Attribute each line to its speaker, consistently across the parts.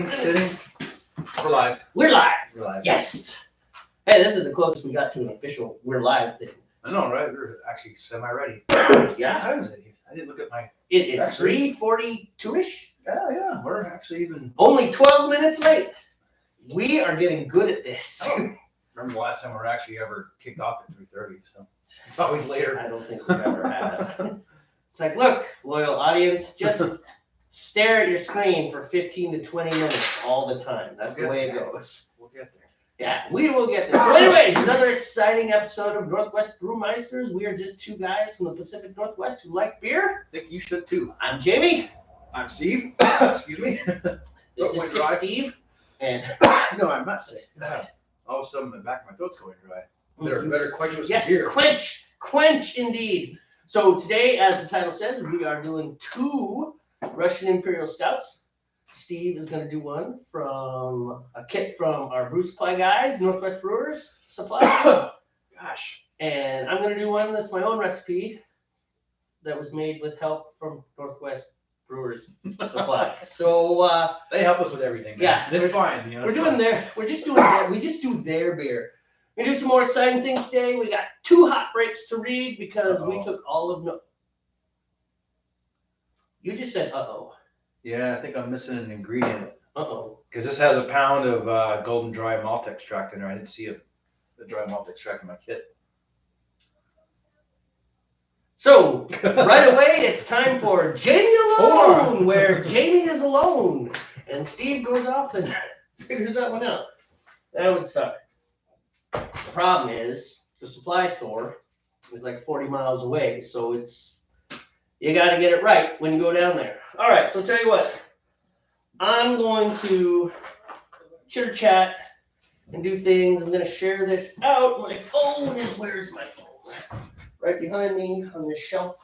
Speaker 1: Sitting. We're live.
Speaker 2: We're live.
Speaker 1: We're live.
Speaker 2: Yes. Hey, this is the closest we got to an official "we're live" thing.
Speaker 1: I know, right? We're actually semi-ready.
Speaker 2: Yeah.
Speaker 1: What time is it? I didn't look at my.
Speaker 2: It is 3:42-ish.
Speaker 1: Yeah. We're actually even.
Speaker 2: Only 12 minutes late. We are getting good at this.
Speaker 1: Oh, remember the last time we were actually ever kicked off at 3:30? So it's always later.
Speaker 2: I don't think we've ever had. It's like, look, loyal audience, just stare at your screen for 15 to 20 minutes all the time. That's the way it goes.
Speaker 1: We'll get there.
Speaker 2: Yeah, we will get there. So anyways, another exciting episode of Northwest Brewmeisters. We are just two guys from the Pacific Northwest who like beer.
Speaker 1: I think you should too.
Speaker 2: I'm Jamey.
Speaker 1: I'm Steve. Excuse me.
Speaker 2: This is Sick Steve. And
Speaker 1: no, I'm not sick. All of a sudden, the back of my throat's going dry. Better quench with some beer.
Speaker 2: Yes, quench indeed. So today, as the title says, we are doing two Russian Imperial Stouts. Steve is going to do one from a kit from our brew supply guys, Northwest Brewers Supply.
Speaker 1: Gosh.
Speaker 2: And I'm going to do one that's my own recipe that was made with help from Northwest Brewers Supply. So
Speaker 1: they help us with everything. Man.
Speaker 2: Yeah,
Speaker 1: it's fine. You know,
Speaker 2: we just do their beer. We do some more exciting things today. We got two hot breaks to read because we took all of You just said uh-oh.
Speaker 1: Yeah, I think I'm missing an ingredient.
Speaker 2: Uh-oh.
Speaker 1: Because this has a pound of golden dry malt extract in there. I didn't see the dry malt extract in my kit.
Speaker 2: So, right away, it's time for Jamey Alone, where Jamey is alone. And Steve goes off and figures that one out. That would suck. The problem is, the supply store is like 40 miles away, so you got to get it right when you go down there. All right, so tell you what, I'm going to chitter chat and do things. I'm going to share this out. My phone is, where's my phone? Right behind me on this shelf,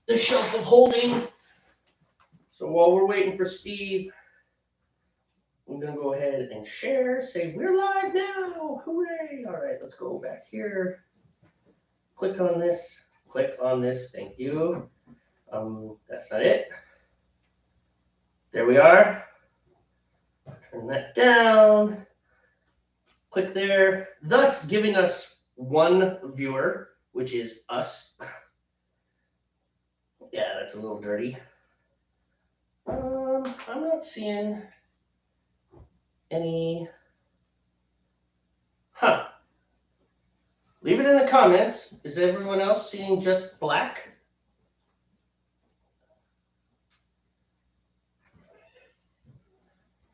Speaker 2: the shelf of holding. So while we're waiting for Steve, I'm going to go ahead and share, say we're live now, hooray. All right, let's go back here. Click on this, thank you. That's not it. There we are. Turn that down. Click there, thus giving us one viewer, which is us. Yeah, that's a little dirty. I'm not seeing any. Leave it in the comments. Is everyone else seeing just black?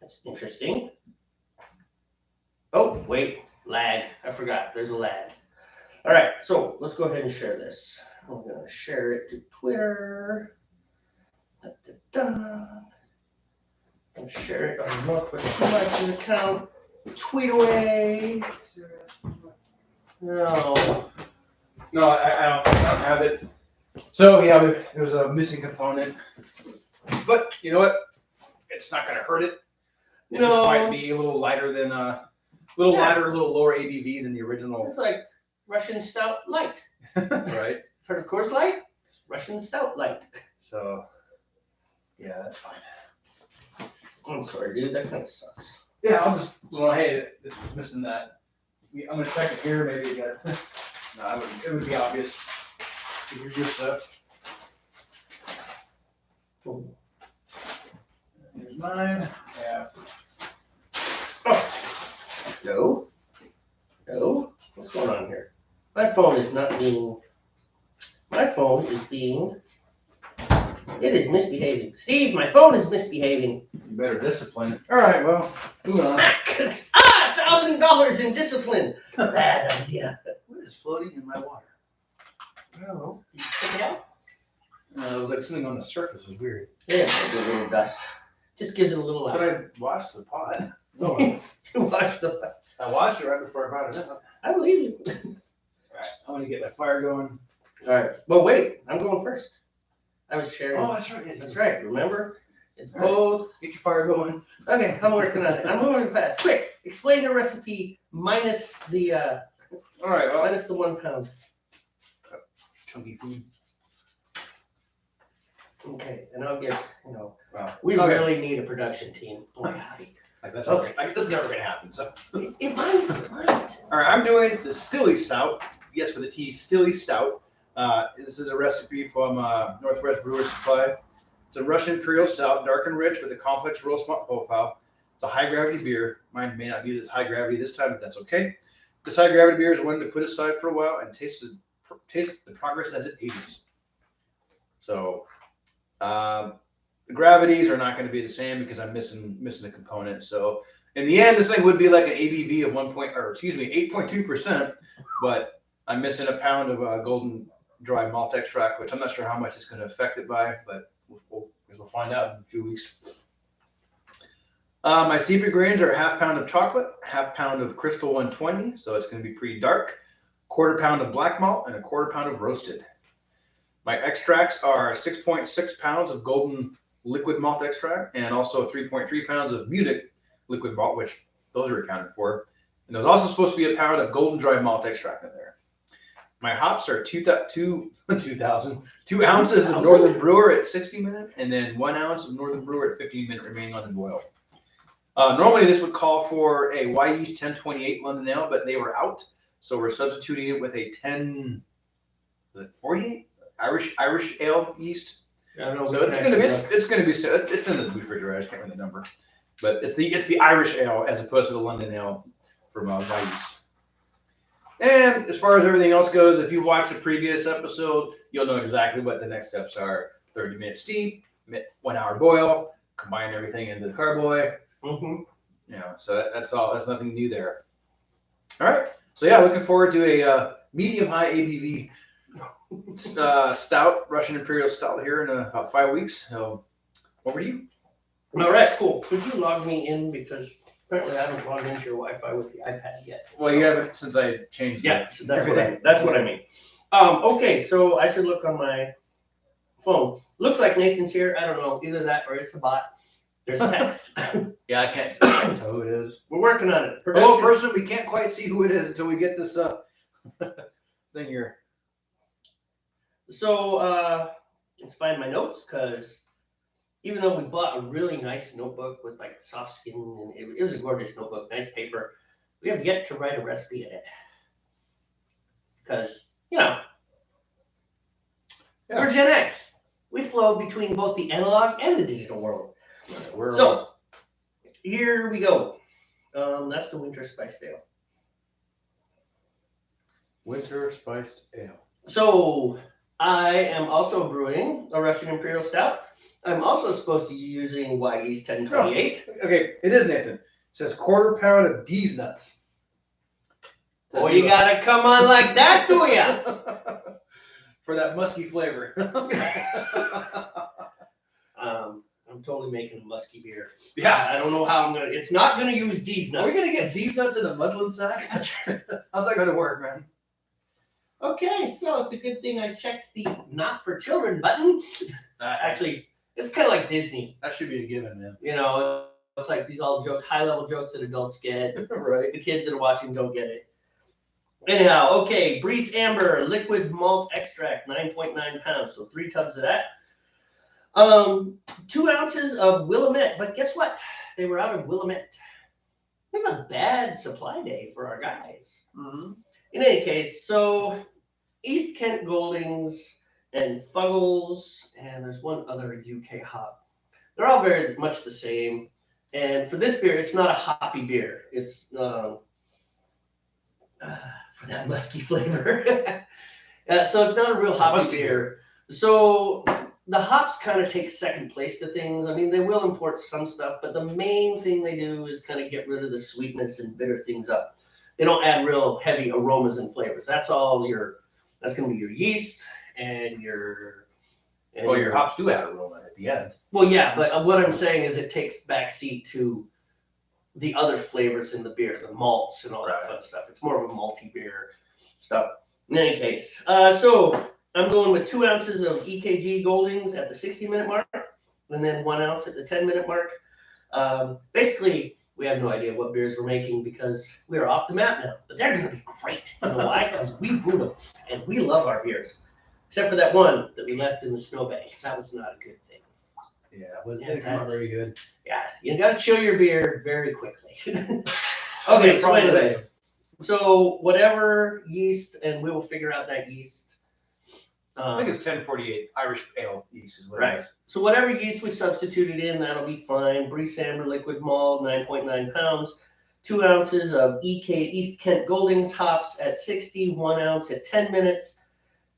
Speaker 2: That's interesting. Oh, wait, lag. I forgot. There's a lag. All right, so let's go ahead and share this. I'm going to share it to Twitter. And share it on Northwest Brewmeisters account. Tweet away. No,
Speaker 1: I don't have it. So yeah, there's a missing component. But you know what? It's not going to hurt it. It just might be a little lighter than a little lower ABV than the original.
Speaker 2: It's like Russian Stout Light.
Speaker 1: Right.
Speaker 2: For the Coors Light, Russian Stout Light.
Speaker 1: So yeah, that's fine.
Speaker 2: I'm sorry, dude. That kind of sucks.
Speaker 1: Yeah, I'll just, hey, this was missing that. I'm gonna check it here. Maybe you got it. No, it would be obvious. Here's your stuff.
Speaker 2: Cool.
Speaker 1: Here's mine. Yeah.
Speaker 2: Oh. No. What's going on here? My phone is not being. My phone is being. It is misbehaving. Steve, my phone is misbehaving.
Speaker 1: You better discipline it. All right, well, moving on.
Speaker 2: $1,000 in discipline. Bad idea.
Speaker 1: What is floating in my water?
Speaker 2: I don't know. Did you check it out?
Speaker 1: It was like something on the surface. It was weird.
Speaker 2: Yeah, a little dust. Just gives it a little.
Speaker 1: But I washed the pot.
Speaker 2: No, you washed the pot.
Speaker 1: I washed it right before I brought it up.
Speaker 2: I believe you.
Speaker 1: All right, I'm gonna get my fire going.
Speaker 2: All right. Well, wait. I'm going first. I was sharing.
Speaker 1: Oh, that's right. Yeah,
Speaker 2: that's right. Remember? It's both.
Speaker 1: Get your fire going.
Speaker 2: Okay, I'm working on it. I'm moving fast. Quick. Explain the recipe minus the.
Speaker 1: All right. Well,
Speaker 2: minus the 1 pound.
Speaker 1: Chunky food.
Speaker 2: Okay, and I'll get.
Speaker 1: Wow.
Speaker 2: We really need a production team. Boy, howdy.
Speaker 1: Like that's never gonna happen. So
Speaker 2: It might.
Speaker 1: all right, I'm doing the Stilly Stout. Yes, for the T, Stilly Stout. This is a recipe from Northwest Brewers Supply. It's a Russian Imperial Stout, dark and rich with a complex roast malt profile. It's a high gravity beer. Mine may not be this high gravity this time, but that's okay. This high gravity beer is one to put aside for a while and taste the progress as it ages. So the gravities are not going to be the same because I'm missing a component. So in the end, this thing would be like an ABV of 8.2%, but I'm missing a pound of golden dry malt extract, which I'm not sure how much it's going to affect it by, but we'll find out in a few weeks. My steep ingredients are a half pound of chocolate, half pound of Crystal 120, so it's going to be pretty dark, quarter pound of black malt, and a quarter pound of roasted. My extracts are 6.6 pounds of golden liquid malt extract and also 3.3 pounds of Munich liquid malt, which those are accounted for. And there's also supposed to be a pound of golden dry malt extract in there. My hops are 2 ounces of Northern Brewer at 60 minutes, and then 1 ounce of Northern Brewer at 15 minutes remaining on the boil. Normally this would call for a Y yeast 1028 London Ale, but they were out, so we're substituting it with a 1048 Irish ale yeast.
Speaker 2: I don't know.
Speaker 1: So it's in the refrigerator. I just can't remember the number, but it's the Irish ale as opposed to the London Ale from Y yeast. And as far as everything else goes, if you watched the previous episode, you'll know exactly what the next steps are. 30-minute steep, 1 hour boil, combine everything into the carboy.
Speaker 2: Mm-hmm.
Speaker 1: So that's all. That's nothing new there. All right. So yeah, looking forward to a medium high ABV stout, Russian Imperial Stout here in about 5 weeks. So over to you.
Speaker 2: All right, cool. Could you log me in, because apparently I haven't logged into your Wi-Fi with the iPad yet.
Speaker 1: Well, you haven't since I changed.
Speaker 2: Yeah, so that's what I mean. Okay, so I should look on my phone. Looks like Nathan's here. I don't know, either that or it's a bot. There's text.
Speaker 1: Yeah, I can't see who it is.
Speaker 2: We're working on it.
Speaker 1: Hello, person. We can't quite see who it is until we get this thing here.
Speaker 2: So let's find my notes, because even though we bought a really nice notebook with like soft skin, and it was a gorgeous notebook, nice paper, we have yet to write a recipe in it. Because, we're Gen X. We flow between both the analog and the digital world. So here we go. That's the winter spiced ale.
Speaker 1: Winter spiced ale. So
Speaker 2: I am also brewing a Russian Imperial Stout. I'm also supposed to be using Y yeast 1028.
Speaker 1: Oh, okay, it is, Nathan. It says quarter pound of D's nuts.
Speaker 2: Oh, you gotta come on like that, do ya?
Speaker 1: For that musky flavor.
Speaker 2: I'm totally making a musky beer.
Speaker 1: Yeah.
Speaker 2: I don't know how I'm gonna. It's not gonna use D's nuts.
Speaker 1: Are we gonna get D's nuts in a muslin sack? How's that gonna work, man?
Speaker 2: Okay, so it's a good thing I checked the not for children button. Actually, it's kind of like Disney.
Speaker 1: That should be a given, man.
Speaker 2: It's like these all jokes, high level jokes that adults get.
Speaker 1: Right.
Speaker 2: The kids that are watching don't get it. Anyhow, okay, Breeze Amber liquid malt extract, 9.9 pounds, so 3 tubs of that. 2 ounces of Willamette, but guess what? They were out of Willamette. It was a bad supply day for our guys.
Speaker 1: Mm-hmm.
Speaker 2: In any case, so East Kent Goldings and Fuggles, and there's one other UK hop. They're all very much the same. And for this beer, it's not a hoppy beer. It's for that musky flavor. So it's not a real hoppy beer. So the hops kind of take second place to things. I mean, they will import some stuff, but the main thing they do is kind of get rid of the sweetness and bitter things up. They don't add real heavy aromas and flavors. That's all that's going to be your yeast and your
Speaker 1: hops do add aroma at the end.
Speaker 2: Well, yeah, but what I'm saying is it takes backseat to the other flavors in the beer, the malts and all that fun stuff. It's more of a malty beer stuff. In any case, so I'm going with 2 ounces of EKG Goldings at the 60-minute mark, and then 1 ounce at the 10-minute mark. Basically, we have no idea what beers we're making because we're off the map now. But they're going to be great. You know why? Because we brewed them, and we love our beers. Except for that one that we left in the snowbank. That was not a good thing.
Speaker 1: Yeah, it didn't come out very good.
Speaker 2: Yeah, you got to chill your beer very quickly. Okay, so anyways, so whatever yeast, and we will figure out that yeast.
Speaker 1: I think it's 1048 Irish ale yeast is what it
Speaker 2: Right.
Speaker 1: is.
Speaker 2: So whatever yeast we substituted in, that'll be fine. Breeze Amber liquid malt, 9.9 pounds. 2 ounces of EK East Kent Goldings hops at 60, 1 ounce at 10 minutes.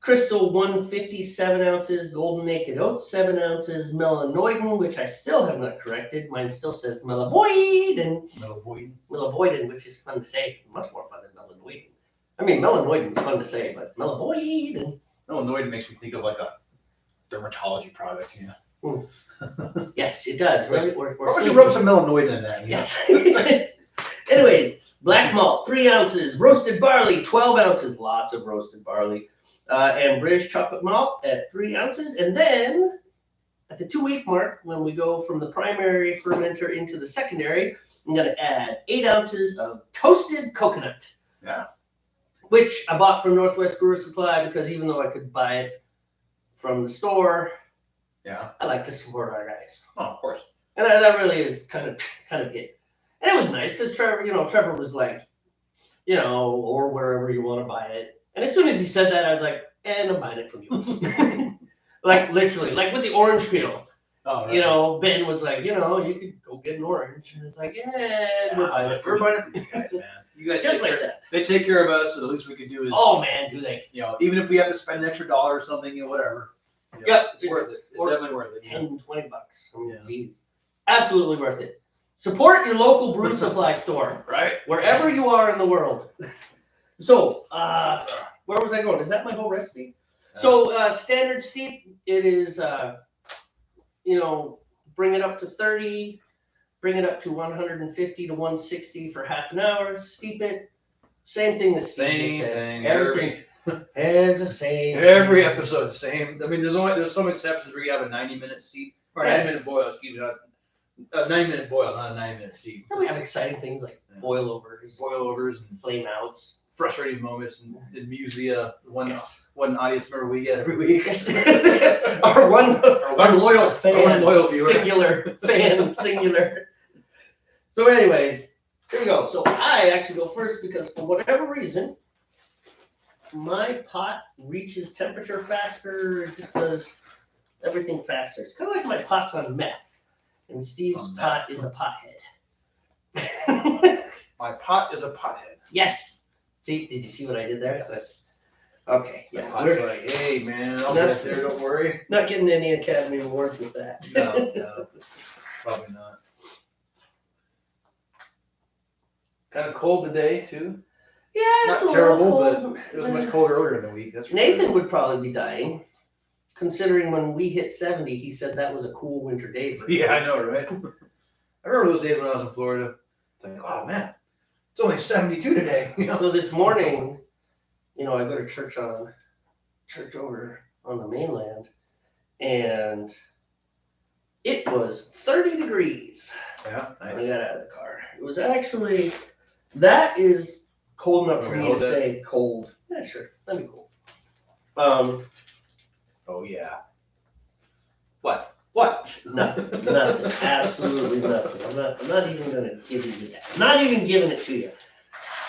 Speaker 2: Crystal 157 ounces, Golden Naked Oats 7 ounces, Melanoidin, which I still have not corrected. Mine still says Melanoidin. Melanoidin, which is fun to say. Much more fun than Melanoidin. I mean, Melanoidin is fun to say, but Melanoidin.
Speaker 1: Melanoidin makes me think of like a dermatology product, you know.
Speaker 2: Yes, it does. Right?
Speaker 1: Why don't you rub some melanoidin in that?
Speaker 2: Yes. Anyways, black malt, 3 ounces. Roasted barley, 12 ounces. Lots of roasted barley. And British chocolate malt at 3 ounces. And then at the 2-week mark, when we go from the primary fermenter into the secondary, I'm going to add 8 ounces of toasted coconut.
Speaker 1: Yeah.
Speaker 2: Which I bought from Northwest Brewer Supply because even though I could buy it from the store,
Speaker 1: yeah,
Speaker 2: I like to support our guys.
Speaker 1: Oh, of course.
Speaker 2: And that really is kind of it. And it was nice because Trevor was like, or wherever you want to buy it. And as soon as he said that, I was like, and I'm buying it from you. Like literally, like with the orange peel.
Speaker 1: Oh, right.
Speaker 2: Ben was like, you could go get an orange. And it's like, we're buying it from
Speaker 1: you guys, man. You guys
Speaker 2: just like that.
Speaker 1: They take care of us, so the least we can do is.
Speaker 2: Oh man, do they?
Speaker 1: Even if we have to spend an extra $1 or something, whatever.
Speaker 2: Yep,
Speaker 1: it's worth it. It's definitely worth it.
Speaker 2: 10, $20. Geez. Absolutely worth it. Support your local brew supply store.
Speaker 1: Right.
Speaker 2: Wherever you are in the world. So, where was I going? Is that my whole recipe? So, standard steep, it is, bring it up to 30, bring it up to 150 to 160 for half an hour, steep it. Same thing as Steve just said.
Speaker 1: Thing.
Speaker 2: Everything is the same.
Speaker 1: Every episode, same. I mean, there's some exceptions where you have a 90-minute steep or 90-minute boil. Excuse me, that's a 9-minute boil, not a 9-minute steep.
Speaker 2: And we have exciting things like boilovers, and flame outs,
Speaker 1: frustrating moments, and usually one audience member we get every week.
Speaker 2: our loyal fan,
Speaker 1: loyal viewer.
Speaker 2: singular. So, anyways. Here we go. So I actually go first because for whatever reason, my pot reaches temperature faster. It just does everything faster. It's kind of like my pot's on meth, and Steve's pot is a pothead.
Speaker 1: My pot is a pothead.
Speaker 2: Yes. See, did you see what I did there?
Speaker 1: Yes.
Speaker 2: Okay. Yeah.
Speaker 1: Pot's like, hey man, I'll get there. Don't worry.
Speaker 2: Not getting any Academy Awards with that.
Speaker 1: No, probably not. Kind of cold today too.
Speaker 2: Yeah, it's
Speaker 1: not terrible, but it was much colder earlier in the week. That's
Speaker 2: Nathan would probably be dying, considering when we hit 70, he said that was a cool winter day.
Speaker 1: Yeah, I know, right? I remember those days when I was in Florida. It's like, oh man, it's only 72 today.
Speaker 2: So this morning, I go to church over on the mainland, and it was 30 degrees.
Speaker 1: Yeah, nice.
Speaker 2: I got out of the car. It was actually, that is cold enough for me to say cold. Yeah, sure. That'd be cool.
Speaker 1: Oh, yeah. What?
Speaker 2: Nothing. Absolutely nothing. I'm not even going to give you that. I'm not even giving it to you.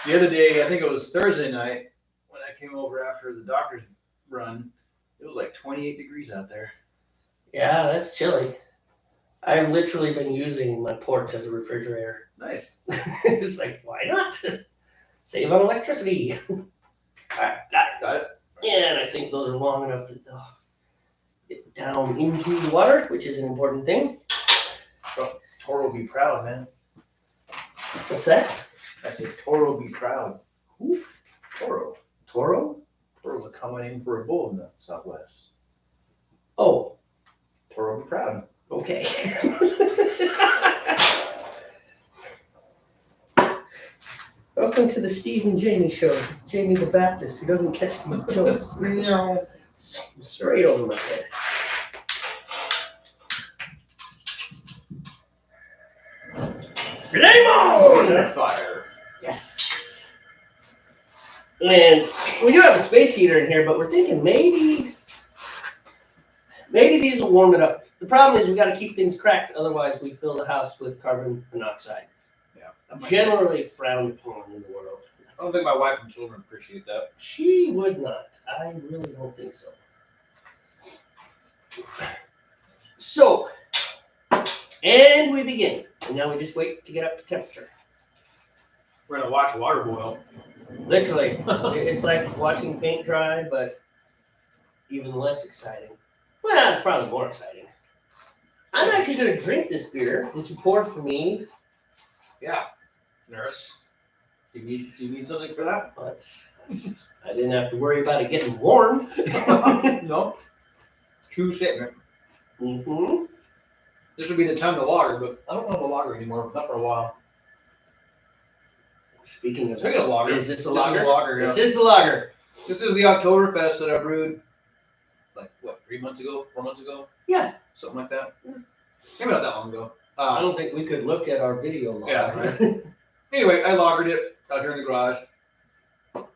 Speaker 1: The other day, I think it was Thursday night, when I came over after the doctor's run, it was like 28 degrees out there.
Speaker 2: Yeah, that's chilly. I've literally been using my porch as a refrigerator.
Speaker 1: Nice.
Speaker 2: Just like, why not? Save on electricity. All right,
Speaker 1: got it.
Speaker 2: And I think those are long enough to get down into the water, which is an important thing.
Speaker 1: Oh, Toro will be proud, man.
Speaker 2: What's that?
Speaker 1: I said Toro will be proud.
Speaker 2: Who?
Speaker 1: Toro.
Speaker 2: Toro?
Speaker 1: Toro's coming in for a bull in the Southwest.
Speaker 2: Oh.
Speaker 1: Toro will be proud.
Speaker 2: Okay. Welcome to the Steve and Jamey show. Jamey the Baptist, who doesn't catch these jokes.
Speaker 1: No.
Speaker 2: Straight over my head. Flame on!
Speaker 1: Fire.
Speaker 2: Yes. And we do have a space heater in here, but we're thinking maybe these will warm it up The problem is we got to keep things cracked, otherwise we fill the house with carbon monoxide.
Speaker 1: Yeah. That might
Speaker 2: Generally frowned upon in the world.
Speaker 1: I don't think my wife and children appreciate that.
Speaker 2: She would not. I really don't think so. So, and we begin. And now we just wait to get up to temperature.
Speaker 1: We're gonna watch water boil.
Speaker 2: Literally, it's like watching paint dry, but even less exciting. Well, it's probably more exciting. I'm actually going to drink this beer that you poured for me.
Speaker 1: Yeah. Nurse. Do you need something for that?
Speaker 2: But I didn't have to worry about it getting warm.
Speaker 1: No. True statement.
Speaker 2: Mm-hmm.
Speaker 1: This would be the time to lager, but I don't want to lager anymore. Not for a while.
Speaker 2: Speaking of
Speaker 1: lager,
Speaker 2: is this a lager?
Speaker 1: This is a lager, yeah.
Speaker 2: This is the lager.
Speaker 1: This is the Oktoberfest that I brewed, like, what, 4 months ago?
Speaker 2: Yeah.
Speaker 1: Something like that. Maybe not that long ago.
Speaker 2: I don't think we could look at our video log.
Speaker 1: Yeah.
Speaker 2: Right?
Speaker 1: Anyway, I lagered it out here in the garage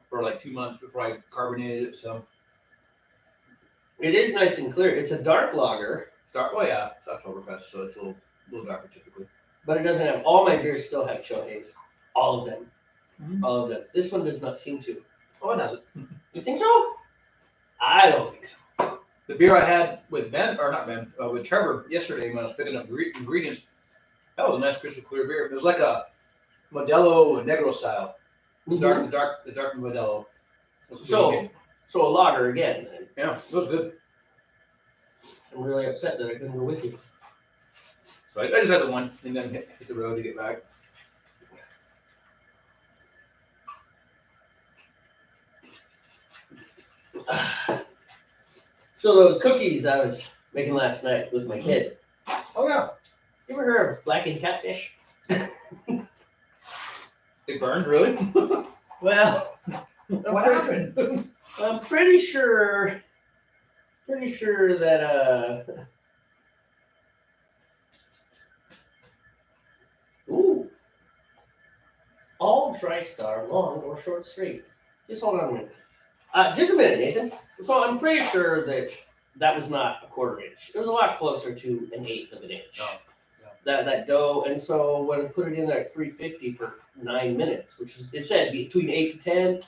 Speaker 1: for like 2 months before I carbonated it, so.
Speaker 2: It is nice and clear. It's a dark lager.
Speaker 1: It's Oktoberfest, so it's a little darker typically.
Speaker 2: But it doesn't have, all my beers still have chill haze. All of them.
Speaker 1: Mm-hmm.
Speaker 2: All of them. This one does not seem to.
Speaker 1: Oh, it doesn't.
Speaker 2: You think so? I don't think so.
Speaker 1: The beer I had with with Trevor yesterday when I was picking up ingredients, that was a nice crystal clear beer. It was like a Modelo Negro style. The dark Modelo.
Speaker 2: So a lager again.
Speaker 1: Yeah, it was good.
Speaker 2: I'm really upset that I couldn't go with you.
Speaker 1: So I just had the one and then hit the road to get back.
Speaker 2: So those cookies I was making last night with my kid.
Speaker 1: Oh yeah.
Speaker 2: You ever heard of blackened catfish?
Speaker 1: It burned, really?
Speaker 2: Well,
Speaker 1: What happened?
Speaker 2: I'm pretty sure that all dry star, long or short straight. Just hold on a minute. Just a minute, Nathan. So I'm pretty sure that was not a 1/4 inch. It was a lot closer to 1/8 of an inch.
Speaker 1: Oh,
Speaker 2: That dough, and so when I put it in there at 350 for 9 minutes, which is, it said between 8 to 10.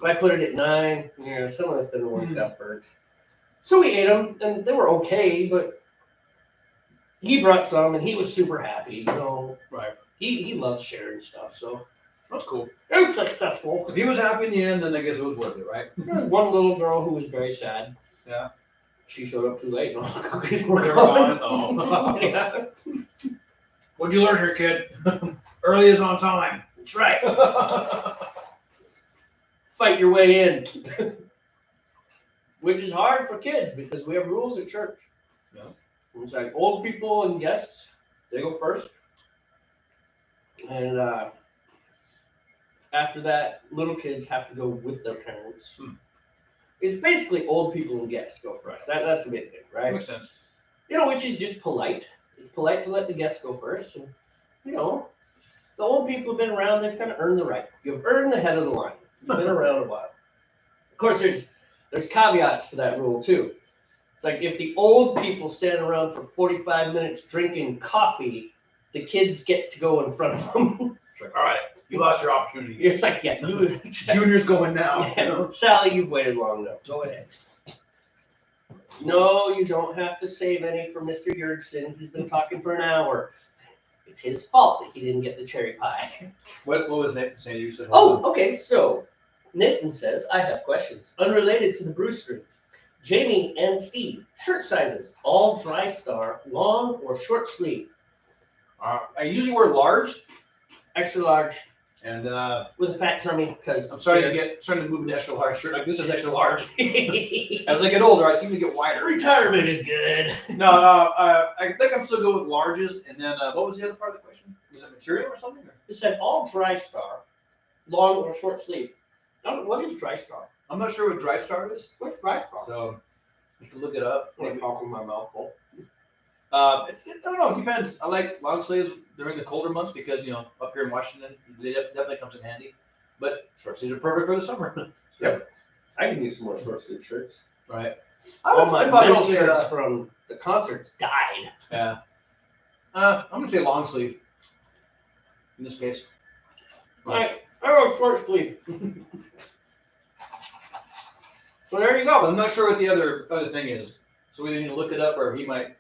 Speaker 2: I put it at 9. Yeah, some of the thinner ones got burnt. So we ate them, and they were okay, but he brought some, and he was super happy. You know,
Speaker 1: right.
Speaker 2: He loves sharing stuff, so
Speaker 1: That's cool.
Speaker 2: it was successful.
Speaker 1: If he was happy in the end, then I guess it was worth it, right?
Speaker 2: There was one little girl who was very sad.
Speaker 1: Yeah.
Speaker 2: She showed up too late, and all the cookies were
Speaker 1: They're
Speaker 2: gone.
Speaker 1: gone. Oh.
Speaker 2: Yeah.
Speaker 1: What'd you learn here, kid? Early is on time.
Speaker 2: That's right. Fight your way in. Which is hard for kids because we have rules at church.
Speaker 1: Yeah.
Speaker 2: It's like old people and guests, they go first. And after that, little kids have to go with their parents. It's basically old people and guests go first. That's a big thing, right?
Speaker 1: That makes sense.
Speaker 2: You know, which is just polite. It's polite to let the guests go first. And, you know, the old people have been around, they've kind of earned the right. You've earned the head of the line. You've been around a while. Of course, there's caveats to that rule, too. It's like if the old people stand around for 45 minutes drinking coffee, the kids get to go in front of them.
Speaker 1: It's like, all right, you lost your opportunity.
Speaker 2: It's like, yeah, you.
Speaker 1: Junior's going now.
Speaker 2: You know, Sally, you've waited long enough. Go ahead. No, you don't have to save any for Mr. Yergson. He's been talking for an hour. It's his fault that he didn't get the cherry pie.
Speaker 1: What was Nathan saying? You said,
Speaker 2: Oh, okay. So Nathan says, I have questions unrelated to the brew stream. Jamey and Steve, shirt sizes, all dry star, long or short sleeve?
Speaker 1: I usually wear large.
Speaker 2: Extra large.
Speaker 1: And
Speaker 2: with a fat tummy, because
Speaker 1: I'm starting to move into extra large shirt. Like this is extra large. As I get older, I seem to get wider.
Speaker 2: Retirement is good.
Speaker 1: No, I think I'm still good with larges. And then what was the other part of the question? Was it material or something?
Speaker 2: It said all dry star, long or short sleeve. What is dry star?
Speaker 1: I'm not sure what dry star is.
Speaker 2: What's dry star?
Speaker 1: So you can look it up.
Speaker 2: I'm talking my mouth full.
Speaker 1: I don't know. It depends. I like long sleeves during the colder months because, you know, up here in Washington, it definitely comes in handy. But short sleeves are perfect for the summer.
Speaker 2: Yep. I can use some more short sleeve shirts.
Speaker 1: Right.
Speaker 2: All my
Speaker 1: I'd probably
Speaker 2: metal
Speaker 1: say,
Speaker 2: shirts from the concerts died.
Speaker 1: Yeah. I'm gonna say long sleeve. In this case.
Speaker 2: Like, I wrote short sleeve. So there you
Speaker 1: But
Speaker 2: go.
Speaker 1: I'm not sure what the other thing is. So we need to look it up, or he might,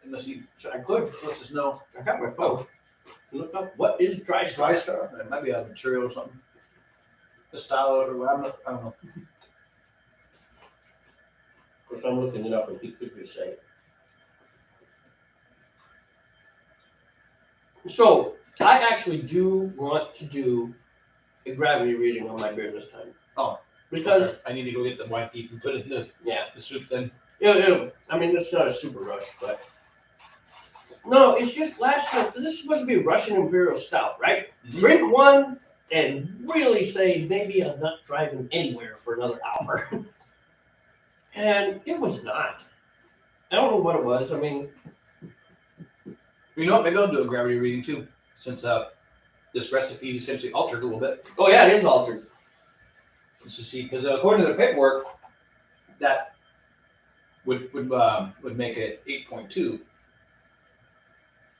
Speaker 1: unless he
Speaker 2: I could.
Speaker 1: lets us know.
Speaker 2: I got my phone. Look up what is dry
Speaker 1: Dry
Speaker 2: star.
Speaker 1: star. It might be a material or something. The style or whatever. I don't know.
Speaker 2: Of course, I'm looking it up and he could just say it. So I actually do want to do a gravity reading on my beer this time.
Speaker 1: Oh.
Speaker 2: Because
Speaker 1: I need to go get the white heat and put it in the soup then.
Speaker 2: Yeah. I mean, it's not a super rush, but no, it's just last time because this is supposed to be a Russian Imperial Stout, right?
Speaker 1: Mhm.
Speaker 2: Drink one and really say maybe I'm not driving anywhere for another hour, and it was not. I don't know what it was. I mean,
Speaker 1: You know what? Maybe I'll do a gravity reading too, since this recipe is essentially altered a little bit.
Speaker 2: oh yeah, it is altered.
Speaker 1: Let's just see, because according to the paperwork, that would make it 8.2,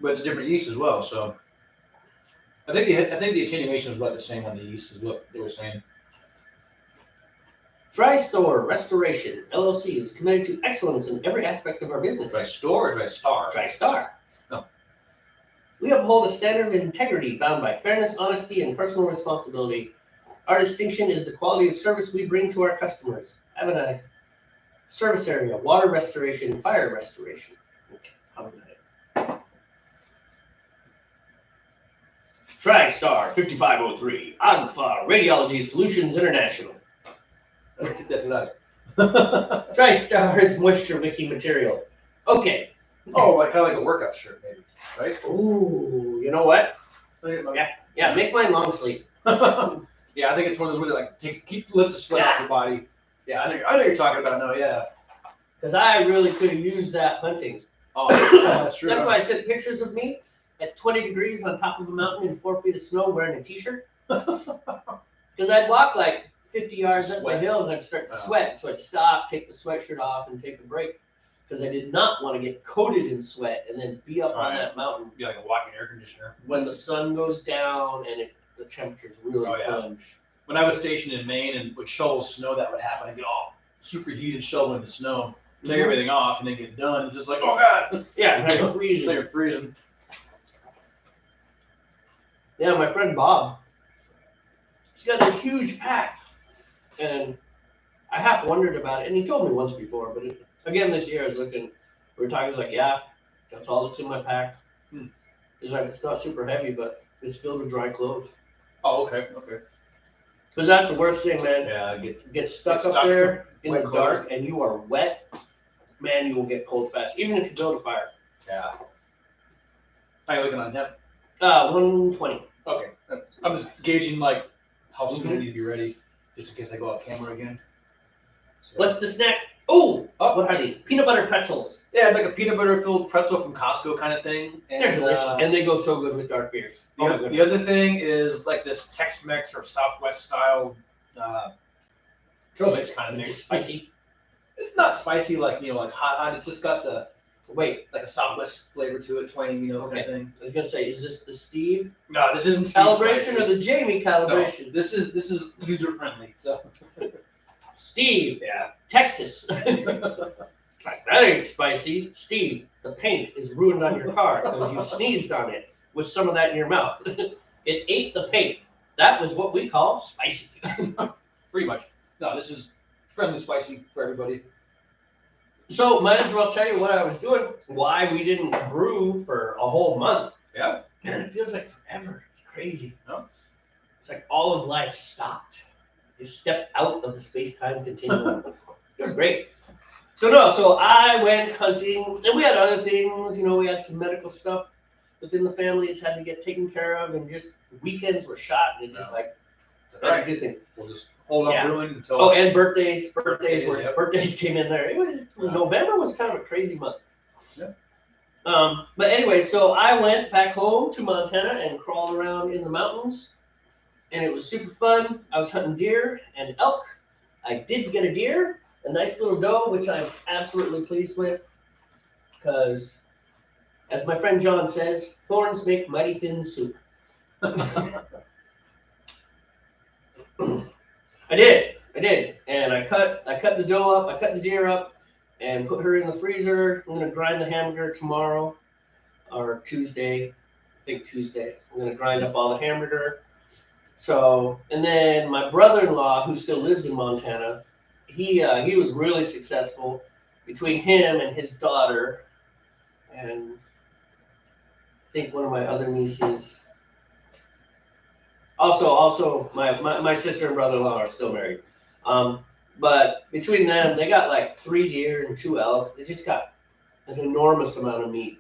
Speaker 1: but it's a different yeast as well. So I think the attenuation was about the same on the yeast, is what they were saying.
Speaker 2: Dry Store Restoration LLC is committed to excellence in every aspect of our business.
Speaker 1: Dry store or dry star?
Speaker 2: Dry Star.
Speaker 1: No.
Speaker 2: We uphold a standard of integrity bound by fairness, honesty, and personal responsibility. Our distinction is the quality of service we bring to our customers. Having a service area, water restoration, fire restoration. Okay, how about it? TriStar 5503, Agfa Radiology Solutions International.
Speaker 1: I don't think that's not
Speaker 2: TriStar is moisture wicking material. Okay.
Speaker 1: Oh, like kind of like a workout shirt, maybe, right?
Speaker 2: Ooh, you know what? Yeah, make mine long sleeve.
Speaker 1: Yeah, I think it's one of those where it like lifts the sweat off your body. Yeah, I know what you're talking about now. Yeah.
Speaker 2: Because I really could have used that hunting.
Speaker 1: Oh, that's true.
Speaker 2: That's why I sent pictures of me at 20 degrees on top of a mountain in 4 feet of snow wearing a t-shirt. Because I'd walk like 50 yards up the hill and I'd start to sweat. So I'd stop, take the sweatshirt off, and take a break. Because I did not want to get coated in sweat and then be up on that mountain.
Speaker 1: Be like a walking air conditioner.
Speaker 2: When the sun goes down and the temperatures really plunge.
Speaker 1: When I was stationed in Maine and would shovel snow, that would happen. I'd get all super heated shoveling the snow, take everything off, and then get done. It's just like, oh God.
Speaker 2: Yeah, now you're freezing.
Speaker 1: Now you're freezing.
Speaker 2: Yeah, my friend Bob, he's got a huge pack. And I half wondered about it. And he told me once before, but again this year I was looking, we were talking, I was like, yeah, that's all that's in my pack. He's like, it's not super heavy, but it's filled with dry clothes.
Speaker 1: Oh, okay.
Speaker 2: Because that's the worst thing, man.
Speaker 1: Yeah,
Speaker 2: Get stuck up there in the dark and you are wet, man, you will get cold fast, even if you build a fire.
Speaker 1: Yeah. How are you looking on temp?
Speaker 2: 120.
Speaker 1: Okay. I'm just gauging like how soon I need to be ready, just in case I go off camera again. So.
Speaker 2: What's the snack? Oh, what are these? Peanut butter pretzels.
Speaker 1: Yeah, like a peanut butter filled pretzel from Costco kind of thing. And,
Speaker 2: they're delicious, and they go so good with dark beers.
Speaker 1: The other thing is like this Tex-Mex or Southwest style trail mix kind of mix.
Speaker 2: Spicy.
Speaker 1: It's not spicy like like hot. It's just got the like a Southwest flavor to it, twang, kind of thing.
Speaker 2: I was gonna say, is this the Steve?
Speaker 1: No, this isn't
Speaker 2: Steve calibration spicy. Or the Jamey calibration?
Speaker 1: No, this is user friendly. So
Speaker 2: Steve, Texas. That ain't spicy. Steve, the paint is ruined on your car because you sneezed on it with some of that in your mouth. It ate the paint. That was what we call spicy.
Speaker 1: Pretty much. No, this is friendly spicy for everybody.
Speaker 2: So might as well tell you what I was doing, why we didn't brew for a whole month.
Speaker 1: Yeah.
Speaker 2: Man, it feels like forever. It's crazy.
Speaker 1: No?
Speaker 2: It's like all of life stopped. You stepped out of the space-time continuum. It was great. So I went hunting, and we had other things, we had some medical stuff within the families had to get taken care of, and just weekends were shot, and it just that's a good thing.
Speaker 1: We'll just hold up brewing until.
Speaker 2: Oh, and birthdays came in there. It was November was kind of a crazy month.
Speaker 1: Yeah.
Speaker 2: But anyway, so I went back home to Montana and crawled around in the mountains, and it was super fun. I was hunting deer and elk. I did get a deer, a nice little dough, which I'm absolutely pleased with, because, as my friend John says, thorns make mighty thin soup. I did, and I cut the dough up, I cut the deer up, and put her in the freezer. I'm gonna grind the hamburger tomorrow, or Tuesday, I think Tuesday. I'm gonna grind up all the hamburger. So, and then my brother-in-law, who still lives in Montana, he was really successful between him and his daughter, and I think one of my other nieces. Also, my sister and brother-in-law are still married. But between them, they got like 3 deer and 2 elk. They just got an enormous amount of meat.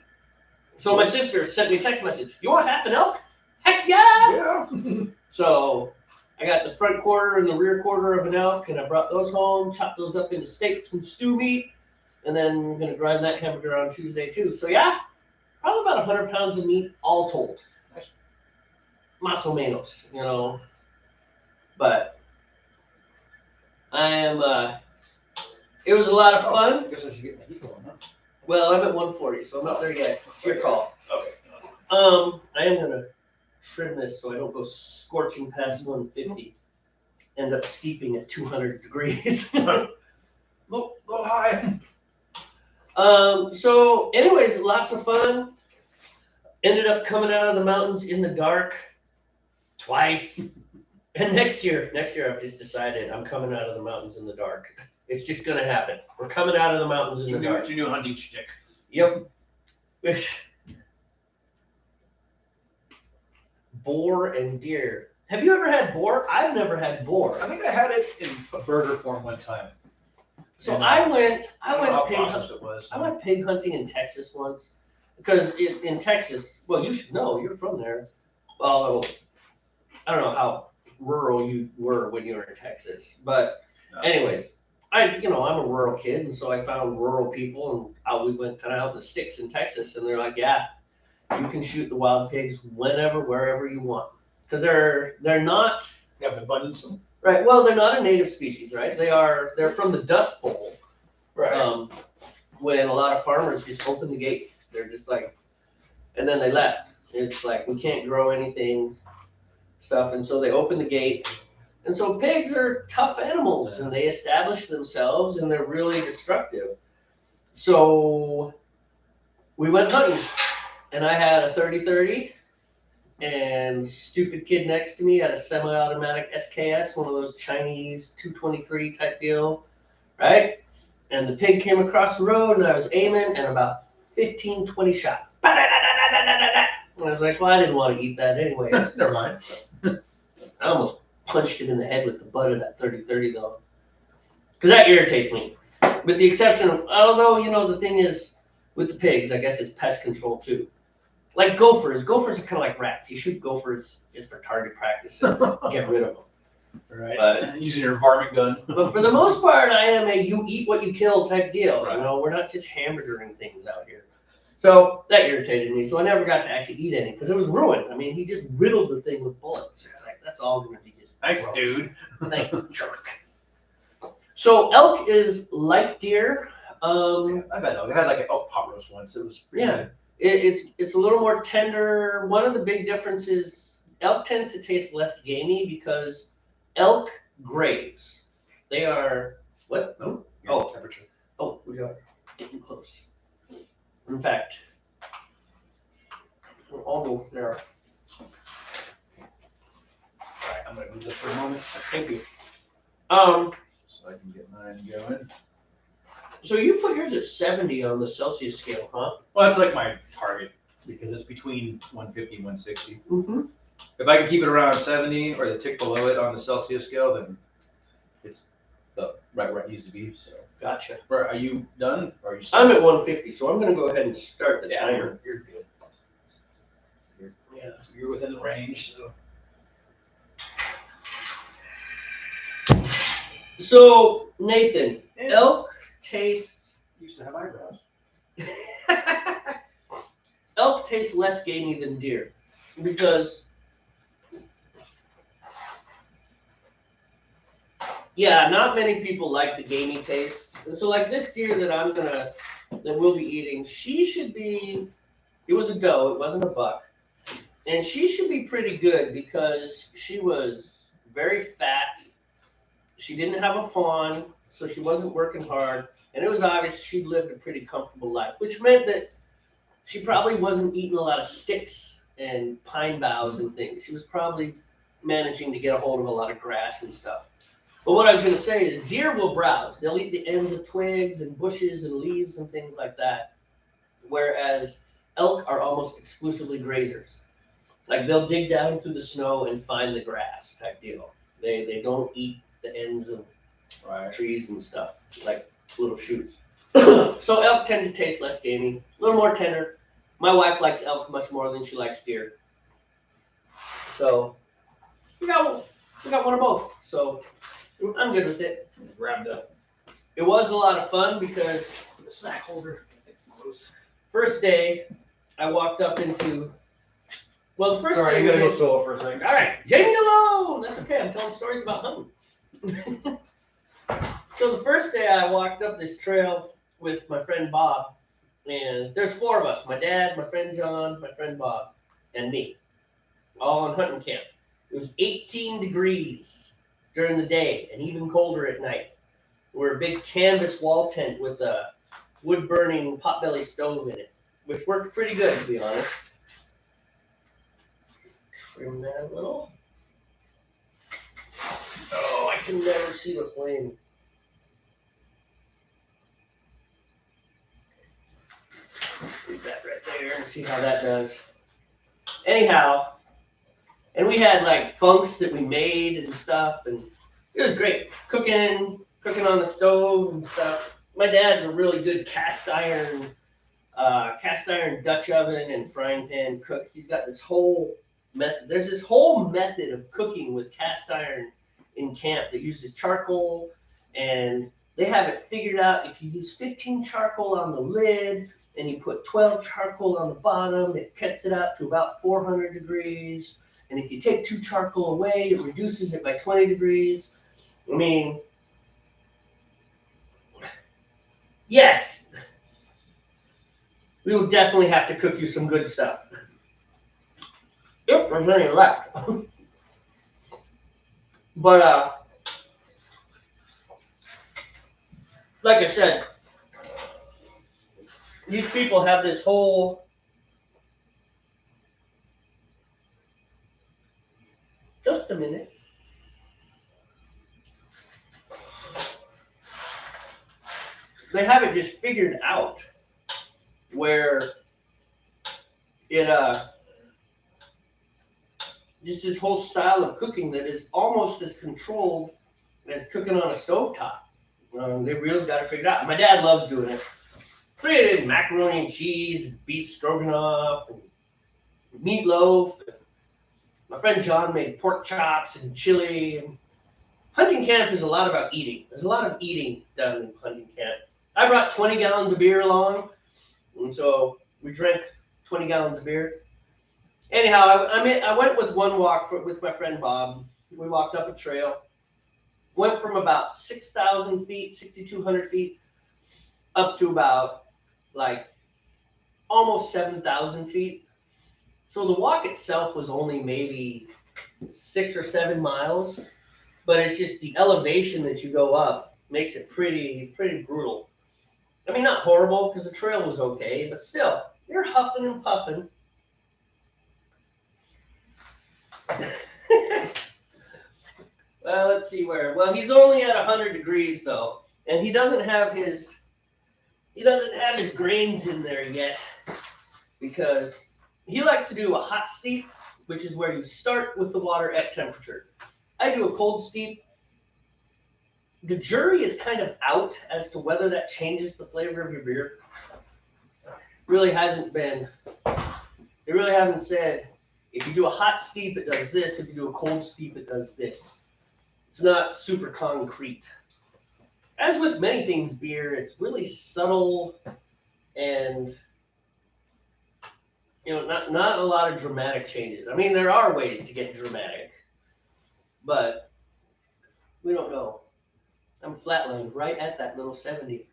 Speaker 2: So my sister sent me a text message. You want half an elk? Heck yeah!
Speaker 1: Yeah.
Speaker 2: So I got the front quarter and the rear quarter of an elk, and I brought those home, chopped those up into steaks and stew meat, and then I'm gonna grind that hamburger on Tuesday too. So yeah, probably about 100 pounds of meat all told.
Speaker 1: Nice.
Speaker 2: Más o menos, you know. But I am. It was a lot of fun.
Speaker 1: I guess I should get my heat going, huh?
Speaker 2: Well, I'm at 140, so I'm not there yet. It's your call.
Speaker 1: Okay.
Speaker 2: I am gonna trim this so I don't go scorching past 150. End up steeping at 200 degrees.
Speaker 1: Low high.
Speaker 2: So anyways, lots of fun. Ended up coming out of the mountains in the dark twice. And next year I've just decided I'm coming out of the mountains in the dark. It's just gonna happen. We're coming out of the mountains in the dark.
Speaker 1: It's your new hunting shtick.
Speaker 2: Yep. Boar and deer. Have you ever had boar? I've never had boar.
Speaker 1: I think I had it in a burger form one time.
Speaker 2: So
Speaker 1: And,
Speaker 2: I
Speaker 1: don't
Speaker 2: went
Speaker 1: know how
Speaker 2: pig
Speaker 1: processed it was.
Speaker 2: I went pig hunting in Texas once, because in Texas, well, you should know, you're from there. Well, I don't know how rural you were when you were in Texas, but
Speaker 1: No.
Speaker 2: anyways, I'm a rural kid, and so I found rural people, and we went out in the sticks in Texas, and they're like, yeah, you can shoot the wild pigs whenever, wherever you want, because they're not.
Speaker 1: You have an abundance of them.
Speaker 2: Right. Well, they're not a native species, right? They're from the Dust Bowl.
Speaker 1: Right.
Speaker 2: When a lot of farmers just opened the gate, they're just like, and then they left. It's like, we can't grow anything, stuff, and so they opened the gate. And so pigs are tough animals, and they establish themselves, and they're really destructive. So we went hunting, and I had a 30-30. And stupid kid next to me had a semi-automatic SKS, one of those Chinese 223 type deal, right? And the pig came across the road, and I was aiming, and about 15, 20 shots. And I was like, well, I didn't want to eat that anyways.
Speaker 1: Never mind.
Speaker 2: I almost punched him in the head with the butt of that 30-30 though, because that irritates me. With the exception of, although, the thing is, with the pigs, I guess it's pest control too. Like gophers are kind of like rats. You shoot gophers just for target practice and get rid of them.
Speaker 1: Right.
Speaker 2: But
Speaker 1: using your varmint gun.
Speaker 2: But for the most part, I am a you eat what you kill type deal.
Speaker 1: Right.
Speaker 2: We're not just hamburgering things out here. So that irritated me. So I never got to actually eat any because it was ruined. I mean, he just riddled the thing with bullets. It's like, that's all going to be just
Speaker 1: Thanks,
Speaker 2: gross.
Speaker 1: dude.
Speaker 2: Thanks, jerk. So elk is like deer.
Speaker 1: I've had elk. I had like an elk pot roast once. It was pretty good.
Speaker 2: It's a little more tender. One of the big differences, elk tends to taste less gamey because elk graze. They are what?
Speaker 1: No?
Speaker 2: Oh.
Speaker 1: Temperature.
Speaker 2: Oh, we are getting close. In fact, we'll all go there.
Speaker 1: Alright, I'm gonna move this for a moment.
Speaker 2: Thank you.
Speaker 1: So I can get mine going.
Speaker 2: So you put yours at 70 on the Celsius scale, huh?
Speaker 1: Well, that's like my target because it's between 150 and 160.
Speaker 2: Mm-hmm.
Speaker 1: If I can keep it around 70 or the tick below it on the Celsius scale, then it's right where it needs to be. So,
Speaker 2: Gotcha.
Speaker 1: are you done? Or are you?
Speaker 2: I'm at 150, so I'm going to go ahead and start the
Speaker 1: Yeah,
Speaker 2: timer.
Speaker 1: you're good. So you're within the range.
Speaker 2: So Nathan, elk tastes.
Speaker 1: Used to have eyebrows.
Speaker 2: Elk tastes less gamey than deer because Yeah, not many people like the gamey taste. And so like this deer that we'll be eating, she should be, it was a doe, it wasn't a buck. And she should be pretty good because she was very fat. She didn't have a fawn, so she wasn't working hard. And it was obvious she'd lived a pretty comfortable life, which meant that she probably wasn't eating a lot of sticks and pine boughs and things. She was probably managing to get a hold of a lot of grass and stuff. But what I was going to say is deer will browse. They'll eat the ends of twigs and bushes and leaves and things like that. Whereas elk are almost exclusively grazers. Like they'll dig down through the snow and find the grass type deal. They don't eat the ends of trees and stuff, like little shoots. So elk tend to taste less gamey, a little more tender. My wife likes elk much more than she likes deer. So we got one of both. So I'm good with it.
Speaker 1: Wrapped up.
Speaker 2: It was a lot of fun because
Speaker 1: The sack holder.
Speaker 2: first day I walked up into, well, the first
Speaker 1: Sorry,
Speaker 2: day
Speaker 1: you gotta
Speaker 2: we
Speaker 1: go solo for a second.
Speaker 2: all right, Jamey alone. That's okay. I'm telling stories about hunting. So the first day I walked up this trail with my friend Bob, and there's 4 of us: my dad, my friend John, my friend Bob, and me, all in hunting camp. It was 18 degrees during the day and even colder at night. We're a big canvas wall tent with a wood-burning potbelly stove in it, which worked pretty good, to be honest. Trim that a little. Oh, I can never see the flame. Leave that right there and see how that does. Anyhow, and we had like bunks that we made and stuff, and it was great. Cooking on the stove and stuff. My dad's a really good cast iron Dutch oven and frying pan cook. He's got this whole method. There's this whole method of cooking with cast iron in camp that uses charcoal, and they have it figured out. If you use 15 charcoal on the lid and you put 12 charcoal on the bottom, it cuts it out to about 400 degrees. And if you take 2 charcoal away, it reduces it by 20 degrees. I mean, yes, we will definitely have to cook you some good stuff. If there's any left. But, like I said, these people have this whole, just a minute. They have it just figured out where it, just this whole style of cooking that is almost as controlled as cooking on a stovetop. They really got it figured out. My dad loves doing it. So it is macaroni and cheese, beef stroganoff, and meatloaf. My friend John made pork chops and chili. Hunting camp is a lot about eating. There's a lot of eating done in hunting camp. I brought 20 gallons of beer along, and so we drank 20 gallons of beer. Anyhow, I went with one walk with my friend Bob. We walked up a trail, went from about 6,000 feet, 6,200 feet, up to about like almost 7,000 feet. So the walk itself was only maybe 6 or 7 miles, but it's just the elevation that you go up makes it pretty brutal. I mean, not horrible because the trail was okay, but still, you're huffing and puffing. Well, let's see where. Well, he's only at 100 degrees though, and he doesn't have his grains in there yet because he likes to do a hot steep, which is where you start with the water at temperature. I do a cold steep. The jury is kind of out as to whether that changes the flavor of your beer. Really hasn't been. They really haven't said, if you do a hot steep, it does this. If you do a cold steep, it does this. It's not super concrete. As with many things beer, it's really subtle and, not a lot of dramatic changes. I mean, there are ways to get dramatic, but we don't know. I'm flatlined right at that little 70.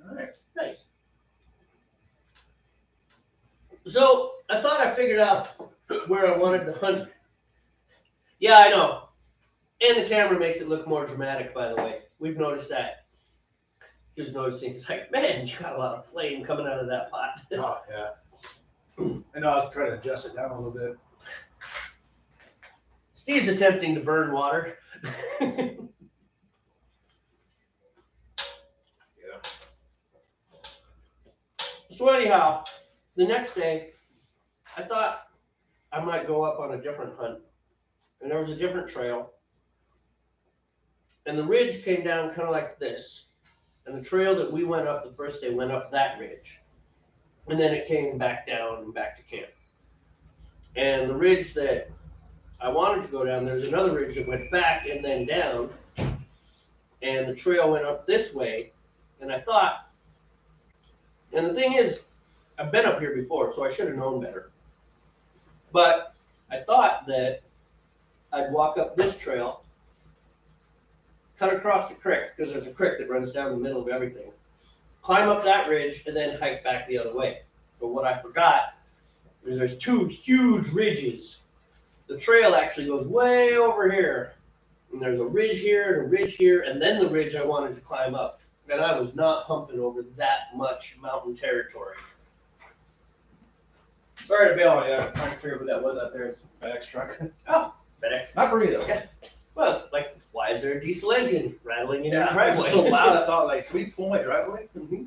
Speaker 1: All right.
Speaker 2: Nice. So I thought I figured out where I wanted to hunt. Yeah, I know. And the camera makes it look more dramatic, by the way. We've noticed that. He was noticing, it's like, man, you got a lot of flame coming out of that pot.
Speaker 1: Oh, yeah. I know I was trying to adjust it down a little bit.
Speaker 2: Steve's attempting to burn water.
Speaker 1: Yeah.
Speaker 2: So anyhow, the next day, I thought I might go up on a different hunt. And there was a different trail. And the ridge came down kind of like this. And the trail that we went up the first day went up that ridge. And then it came back down and back to camp. And the ridge that I wanted to go down, there's another ridge that went back and then down. And the trail went up this way. And I thought, and the thing is, I've been up here before, so I should have known better. But I thought that I'd walk up this trail, cut across the creek, because there's a creek that runs down the middle of everything, climb up that ridge, and then hike back the other way. But what I forgot is there's two huge ridges. The trail actually goes way over here. And there's a ridge here and a ridge here, and then the ridge I wanted to climb up. And I was not humping over that much mountain territory.
Speaker 1: Sorry to bail on you. I'm trying to figure out what that was out there. It's a FedEx truck.
Speaker 2: Oh, FedEx.
Speaker 1: Not for you, though.
Speaker 2: Yeah. Well, it's like, why is there a diesel engine rattling in your
Speaker 1: It
Speaker 2: driveway?
Speaker 1: was so loud, I thought, like, sweet pull my driveway.
Speaker 2: Mm-hmm.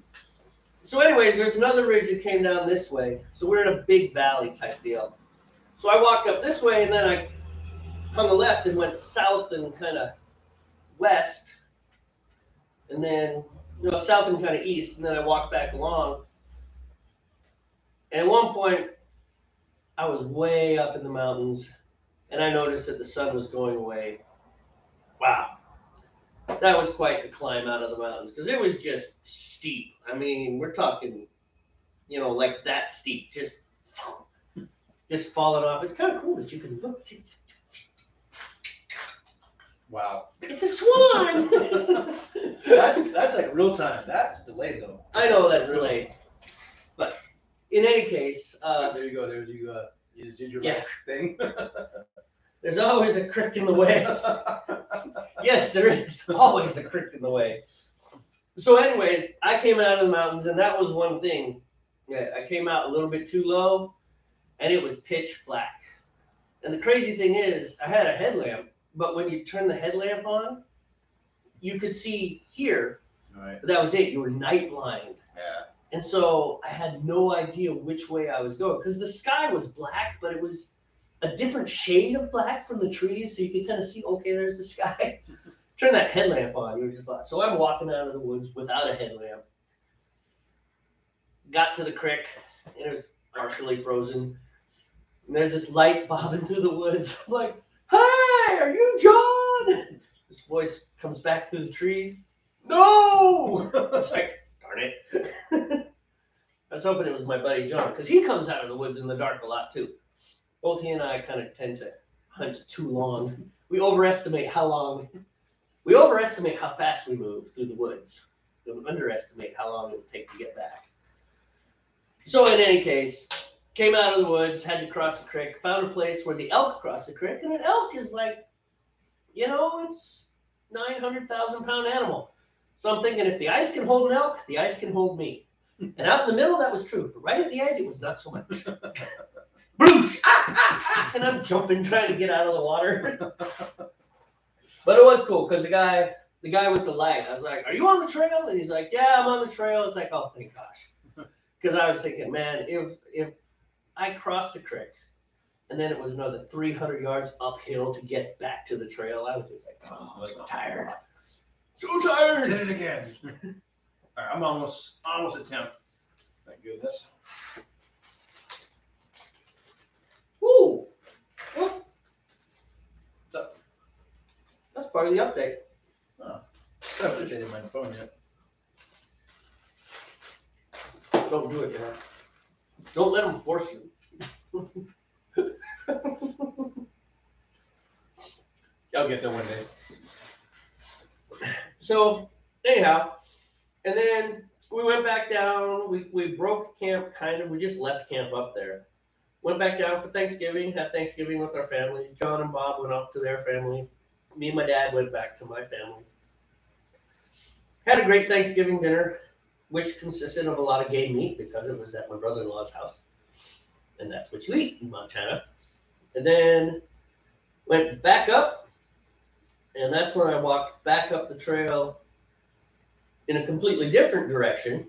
Speaker 2: So anyways, there's another ridge that came down this way. So we're in a big valley type deal. So I walked up this way, and then I hung a left and went south and kind of west. And then, south and kind of east. And then I walked back along. And at one point, I was way up in the mountains, and I noticed that the sun was going away. Wow. That was quite the climb out of the mountains, because it was just steep. I mean, we're talking, like that steep, just falling off. It's kind of cool that you can look.
Speaker 1: Wow.
Speaker 2: It's a swan.
Speaker 1: That's like real time. That's delayed, though.
Speaker 2: I know that's delayed. But in any case.
Speaker 1: There you go. There's you just did your
Speaker 2: Yeah.
Speaker 1: thing.
Speaker 2: There's always a crick in the way. Yes, there is always a crick in the way. So anyways, I came out of the mountains, and that was one thing. Yeah, I came out a little bit too low, and it was pitch black. And the crazy thing is, I had a headlamp, but when you turn the headlamp on, you could see here,
Speaker 1: Right.
Speaker 2: but that was it. You were night blind.
Speaker 1: Yeah.
Speaker 2: And so I had no idea which way I was going, because the sky was black, but it was a different shade of black from the trees, so you could kind of see, okay, there's the sky. Turn that headlamp on, you were just lost. So I'm walking out of the woods without a headlamp. Got to the creek, and it was partially frozen. And there's this light bobbing through the woods. I'm like, "Hi, are you John?" This voice comes back through the trees. No! I was like, darn it. I was hoping it was my buddy John, because he comes out of the woods in the dark a lot too. Both he and I kind of tend to hunt too long. We overestimate how fast we move through the woods. We underestimate how long it will take to get back. So in any case, came out of the woods, had to cross the creek, found a place where the elk cross the creek, and an elk is like, it's 900,000 pound animal. So I'm thinking, if the ice can hold an elk, the ice can hold me. And out in the middle, that was true. But right at the edge, it was not so much. Broosh! And I'm jumping, trying to get out of the water. But it was cool, because the guy with the light, I was like, "Are you on the trail?" And he's like, "Yeah, I'm on the trail." It's like, oh, thank gosh. Because I was thinking, man, if I crossed the creek, and then it was another 300 yards uphill to get back to the trail, I was just like, oh, I'm so tired. So tired.
Speaker 1: Did it again. All right, I'm almost at 10. Thank goodness.
Speaker 2: Ooh. Well, that's part of the update.
Speaker 1: Oh, I haven't updated my phone yet.
Speaker 2: Don't do it, man. Don't let them force you.
Speaker 1: I'll get there one day.
Speaker 2: So anyhow, and then we went back down. We broke camp kind of. We just left camp up there. Went back down for Thanksgiving. Had Thanksgiving with our families. John and Bob went off to their family. Me and my dad went back to my family. Had a great Thanksgiving dinner, which consisted of a lot of game meat because it was at my brother-in-law's house, and that's what you eat in Montana. And then went back up, and that's when I walked back up the trail in a completely different direction.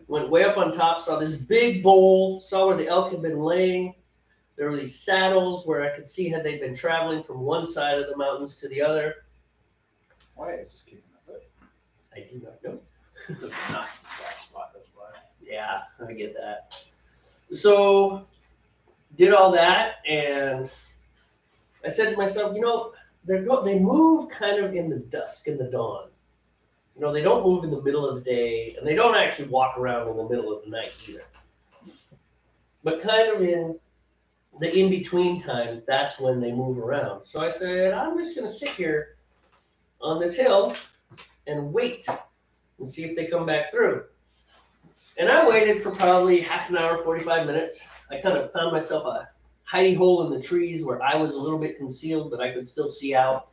Speaker 2: Went way up on top, saw this big bowl, saw where the elk had been laying. There were these saddles where I could see had they been traveling from one side of the mountains to the other.
Speaker 1: Why is this kicking my butt?
Speaker 2: I do not know.
Speaker 1: Not the black spot, that's why.
Speaker 2: Yeah, I get that. So, did all that, and I said to myself, they move kind of in the dusk, in the dawn. They don't move in the middle of the day, and they don't actually walk around in the middle of the night either. But kind of in the in-between times, that's when they move around. So I said, I'm just going to sit here on this hill and wait and see if they come back through. And I waited for probably half an hour, 45 minutes. I kind of found myself a hidey hole in the trees where I was a little bit concealed, but I could still see out.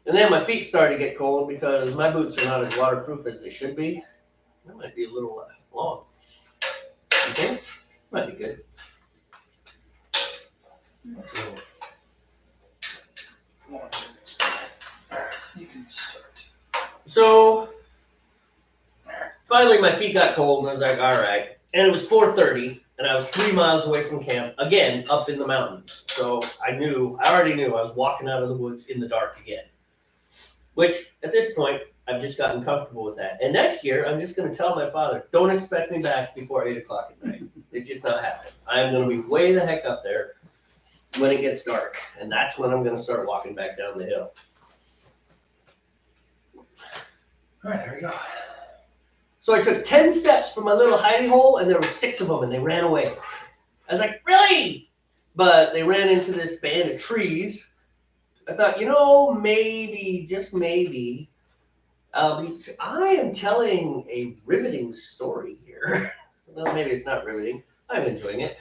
Speaker 2: And then my feet started to get cold because my boots are not as waterproof as they should be. That might be a little long. Okay, might be good.
Speaker 1: You can start.
Speaker 2: So finally my feet got cold and I was like, all right. And it was 4:30 and I was 3 miles away from camp, again, up in the mountains. So I already knew I was walking out of the woods in the dark again. Which, at this point, I've just gotten comfortable with that. And next year, I'm just going to tell my father, don't expect me back before 8 o'clock at night. It's just not happening. I'm going to be way the heck up there when it gets dark. And that's when I'm going to start walking back down the hill.
Speaker 1: All right, there we go.
Speaker 2: So I took 10 steps from my little hidey hole, and there were 6 of them, and they ran away. I was like, really? But they ran into this band of trees. I thought, maybe, just maybe, I am telling a riveting story here. Well, maybe it's not riveting. I'm enjoying it.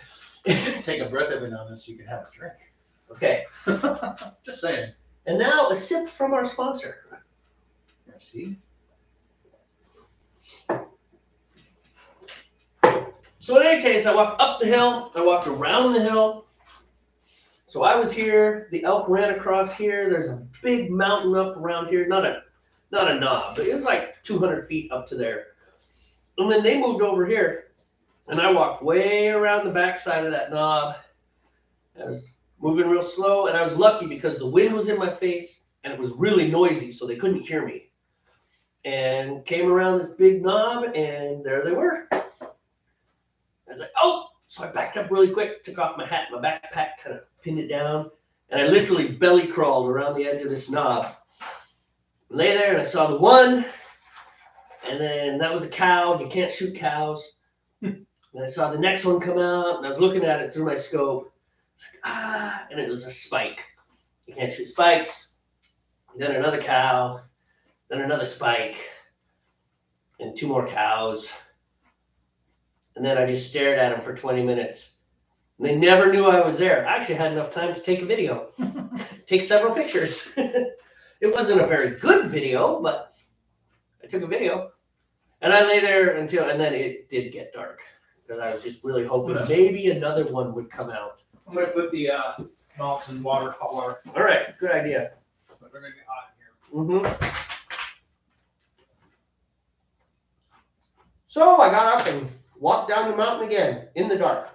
Speaker 1: Take a breath every now and then so you can have a drink.
Speaker 2: Okay.
Speaker 1: Just saying.
Speaker 2: And now a sip from our sponsor.
Speaker 1: Merci.
Speaker 2: So in any case, I walked up the hill. I walked around the hill. So I was here, the elk ran across here. There's a big mountain up around here, not a knob, but it was like 200 feet up to there. And then they moved over here, and I walked way around the backside of that knob. I was moving real slow, and I was lucky because the wind was in my face, and it was really noisy, so they couldn't hear me. And came around this big knob, and there they were. I was like, oh! So I backed up really quick, took off my hat, my backpack, kind of pinned it down, and I literally belly crawled around the edge of this knob. Lay there, and I saw the one, and then that was a cow, and you can't shoot cows. And I saw the next one come out, and I was looking at it through my scope. It's like, and it was a spike. You can't shoot spikes. Then another cow, then another spike, and 2 more cows. And then I just stared at them for 20 minutes. And they never knew I was there. I actually had enough time to take a video, take several pictures. It wasn't a very good video, but I took a video. And I lay there and then it did get dark. Because I was just really hoping maybe another one would come out.
Speaker 1: I'm going to put the knobs in water, hot water.
Speaker 2: All right, good idea.
Speaker 1: But they're going to get hot in here.
Speaker 2: Mm-hmm. So I got up and walked down the mountain again in the dark.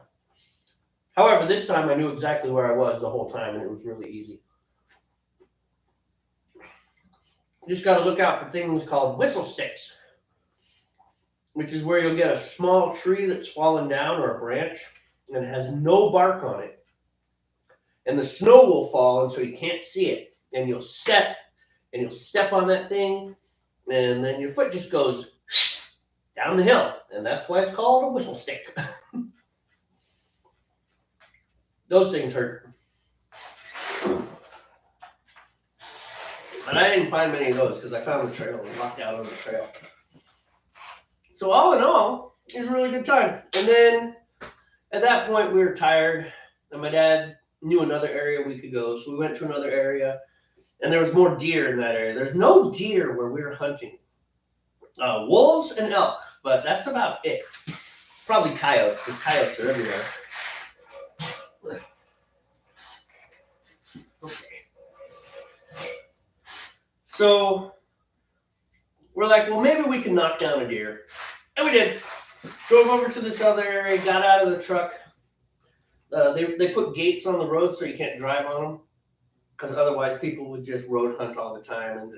Speaker 2: However, this time I knew exactly where I was the whole time, and it was really easy. You just got to look out for things called whistle sticks, which is where you'll get a small tree that's fallen down or a branch, and it has no bark on it. And the snow will fall, and so you can't see it. And you'll step on that thing, and then your foot just goes down the hill, and that's why it's called a whistle stick. Those things hurt. And I didn't find many of those because I found the trail and walked out on the trail. So all in all, it was a really good time. And then at that point we were tired and my dad knew another area we could go. So we went to another area and there was more deer in that area. There's no deer where we were hunting. Wolves and elk, but that's about it. Probably coyotes because coyotes are everywhere. Okay. So we're like, well, maybe we can knock down a deer. And we did. Drove over to this other area, got out of the truck. They put gates on the road so you can't drive on them. Because otherwise people would just road hunt all the time. And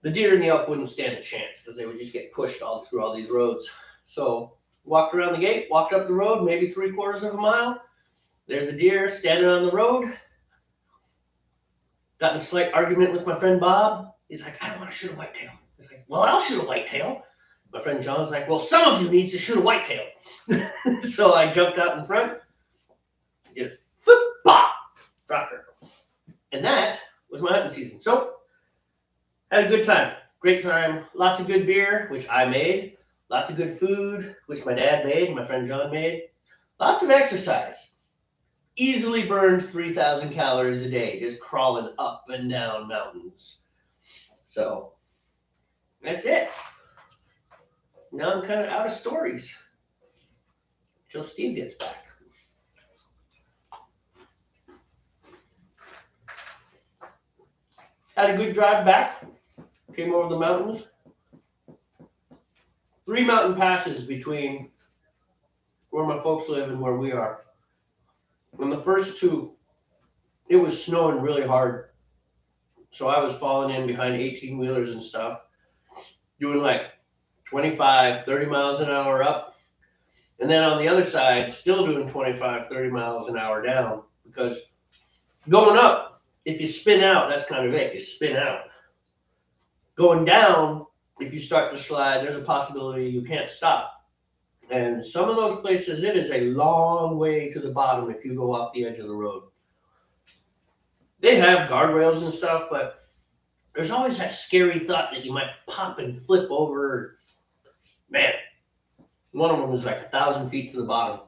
Speaker 2: the deer and the elk wouldn't stand a chance because they would just get pushed all through all these roads. So walked around the gate, walked up the road, maybe 3/4 of a mile. There's a deer standing on the road. Got in a slight argument with my friend Bob. He's like, I don't want to shoot a whitetail. He's like, well, I'll shoot a whitetail. My friend John's like, well, some of you needs to shoot a whitetail. So I jumped out in front, just flip, bop, dropped her. And that was my hunting season. So had a good time, great time. Lots of good beer, which I made. Lots of good food, which my dad made, my friend John made. Lots of exercise. Easily burned 3,000 calories a day, just crawling up and down mountains. So that's it. Now I'm kind of out of stories until Steve gets back. Had a good drive back. Came over the mountains. 3 mountain passes between where my folks live and where we are. And the first 2, it was snowing really hard. So I was falling in behind 18-wheelers and stuff, doing like 25, 30 miles an hour up. And then on the other side, still doing 25, 30 miles an hour down. Because going up, if you spin out, that's kind of it. You spin out. Going down, if you start to slide, there's a possibility you can't stop. And some of those places, it is a long way to the bottom if you go off the edge of the road. They have guardrails and stuff, but there's always that scary thought that you might pop and flip over. Man, one of them was like 1,000 feet to the bottom.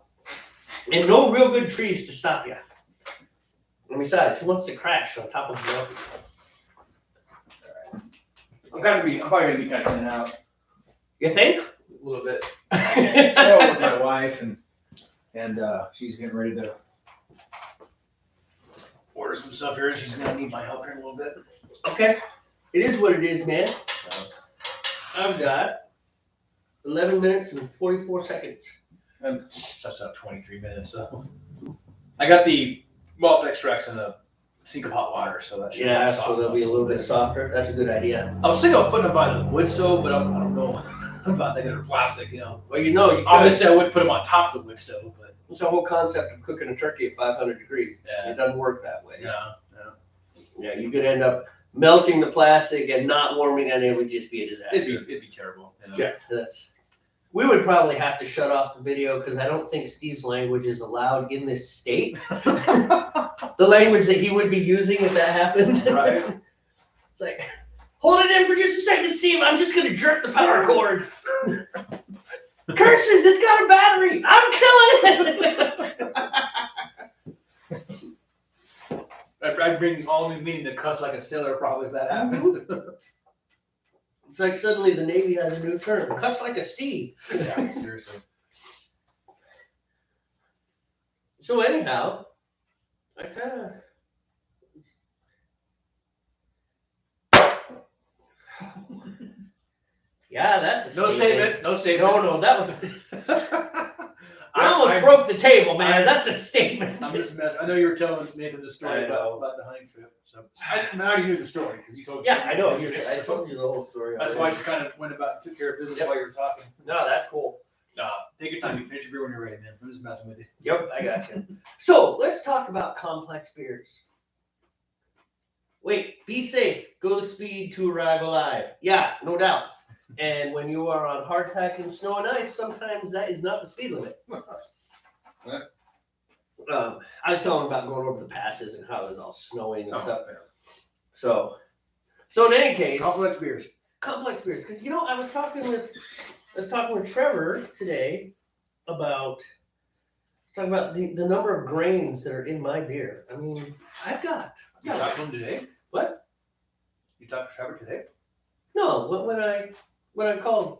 Speaker 2: And no real good trees to stop you. And besides, who wants to crash on top of the mountain?
Speaker 1: I'm probably gonna be kind of in and out
Speaker 2: You think?
Speaker 1: a little bit. Oh, with my wife and she's getting ready to order some stuff here. She's gonna need my help here in a little bit.
Speaker 2: Okay. It is what it is, man. I've got 11 minutes and 44 seconds.
Speaker 1: And that's up 23 minutes. So I got the malt extracts in a sink of hot water, so that should
Speaker 2: Yeah, so they'll be a little bit softer. That's a good idea.
Speaker 1: I was thinking of putting them by the wood stove, but I don't know about that. They're plastic, you know.
Speaker 2: Well, you know, you
Speaker 1: Obviously, I would put them on top of the wood stove, but
Speaker 2: it's the whole concept of cooking a turkey at 500 degrees.
Speaker 1: Yeah.
Speaker 2: It doesn't work that way.
Speaker 1: yeah.
Speaker 2: Yeah, you could end up melting the plastic and not warming, and it would just be a disaster.
Speaker 1: It'd be terrible. You know?
Speaker 2: Yeah, that's. We would probably have to shut off the video because I don't think Steve's language is allowed in this state. The language that he would be using if that happened.
Speaker 1: Right.
Speaker 2: It's like, hold it in for just a second, Steve. I'm just gonna jerk the power cord. Curses! It's got a battery. I'm killing it.
Speaker 1: I'd bring all me meaning to cuss like a sailor probably if that happened.
Speaker 2: It's like suddenly the Navy has a new term. Cuss like a Steve.
Speaker 1: Yeah, seriously.
Speaker 2: So anyhow, I kind of. Yeah, that's a
Speaker 1: No statement. No statement.
Speaker 2: No, that was. I almost broke the table, man. That's a statement.
Speaker 1: I'm just messing. I know you were telling Nathan the story about the hunting trip. So I already knew the story because you told me.
Speaker 2: Yeah, I know. I told you the whole story.
Speaker 1: That's why I just kind of went about and took care of business while you were talking.
Speaker 2: No, that's cool.
Speaker 1: Take your time. You finish your beer when you're ready, man. I'm just messing with you.
Speaker 2: Yep, I got you. So let's talk about complex beers. Wait, be safe. Go the speed to arrive alive. Yeah, no doubt. And when you are on hardtack and snow and ice, sometimes that is not the speed limit. I was telling about going over the passes and how it was all snowing and stuff.
Speaker 1: Yeah.
Speaker 2: So So in any case,
Speaker 1: Complex beers.
Speaker 2: Because I was talking with Trevor today about the number of grains that are in my beer. I mean, I've got.
Speaker 1: You talked to him today?
Speaker 2: What?
Speaker 1: You talked to Trevor today?
Speaker 2: No, when I called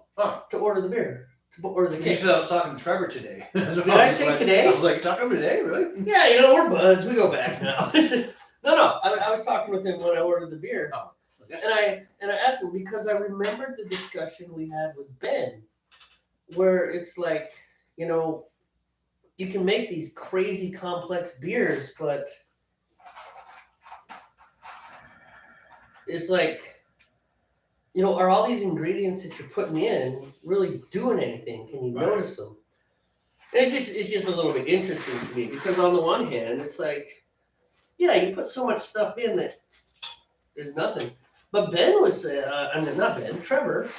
Speaker 2: to order the beer, to order the
Speaker 1: You
Speaker 2: cake.
Speaker 1: said I was talking to Trevor today.
Speaker 2: Did I say today?
Speaker 1: I was like, you talking to him today, really?
Speaker 2: Yeah, we're buds. We go back now. No. I was talking with him when I ordered the beer.
Speaker 1: Oh,
Speaker 2: And I asked him because I remembered the discussion we had with Ben, where it's like, you can make these crazy complex beers, but it's like, are all these ingredients that you're putting in really doing anything? Can you notice them? And it's just a little bit interesting to me because on the one hand, it's like, yeah, you put so much stuff in that there's nothing. But Ben was, not Ben, Trevor.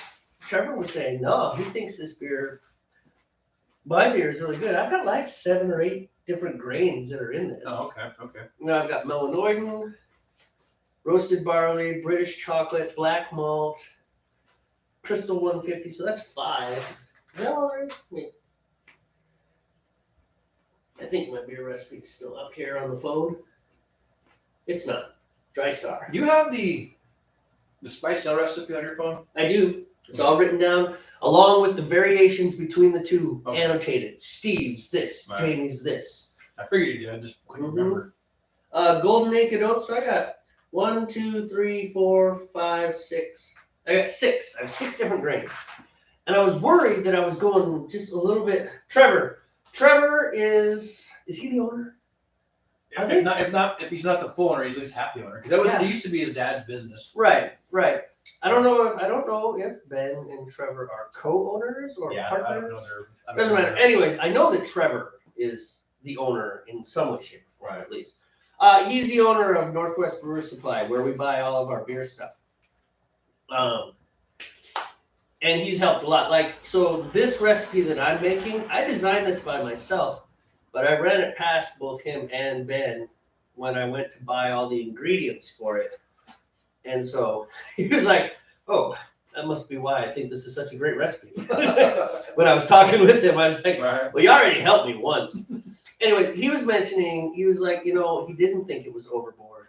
Speaker 2: Trevor was saying, no, he thinks my beer is really good. I've got like 7 or 8 different grains that are in this.
Speaker 1: Oh, okay.
Speaker 2: I've got melanoidin, roasted barley, British chocolate, black malt, crystal 150. So that's 5. Is that all there is? I think my beer recipe is still up here on the phone. It's not. Dry Star.
Speaker 1: You have the spiced ale recipe on your phone?
Speaker 2: I do. It's all written down, along with the variations between the two,
Speaker 1: Okay.
Speaker 2: Annotated. Steve's this,
Speaker 1: Right.
Speaker 2: Jamey's this.
Speaker 1: I figured you did. I just couldn't remember.
Speaker 2: Golden Naked Oats. So I got 1, 2, 3, 4, 5, 6. I got 6. I have 6 different grains, and I was worried that I was going just a little bit. Trevor is he the owner?
Speaker 1: If he's not the full owner, he's at least half the owner. Because it used to be his dad's business.
Speaker 2: Right. I don't know if Ben and Trevor are co-owners or partners.
Speaker 1: I don't know.
Speaker 2: Doesn't matter. Anyways, I know that Trevor is the owner in some way, shape, or form, at least. He's the owner of Northwest Brewer Supply, where we buy all of our beer stuff. And he's helped a lot. So this recipe that I'm making, I designed this by myself, but I ran it past both him and Ben when I went to buy all the ingredients for it. And so he was like, oh, that must be why I think this is such a great recipe. When I was talking with him, I was like, well, you already helped me once. Anyways, he was like, he didn't think it was overboard.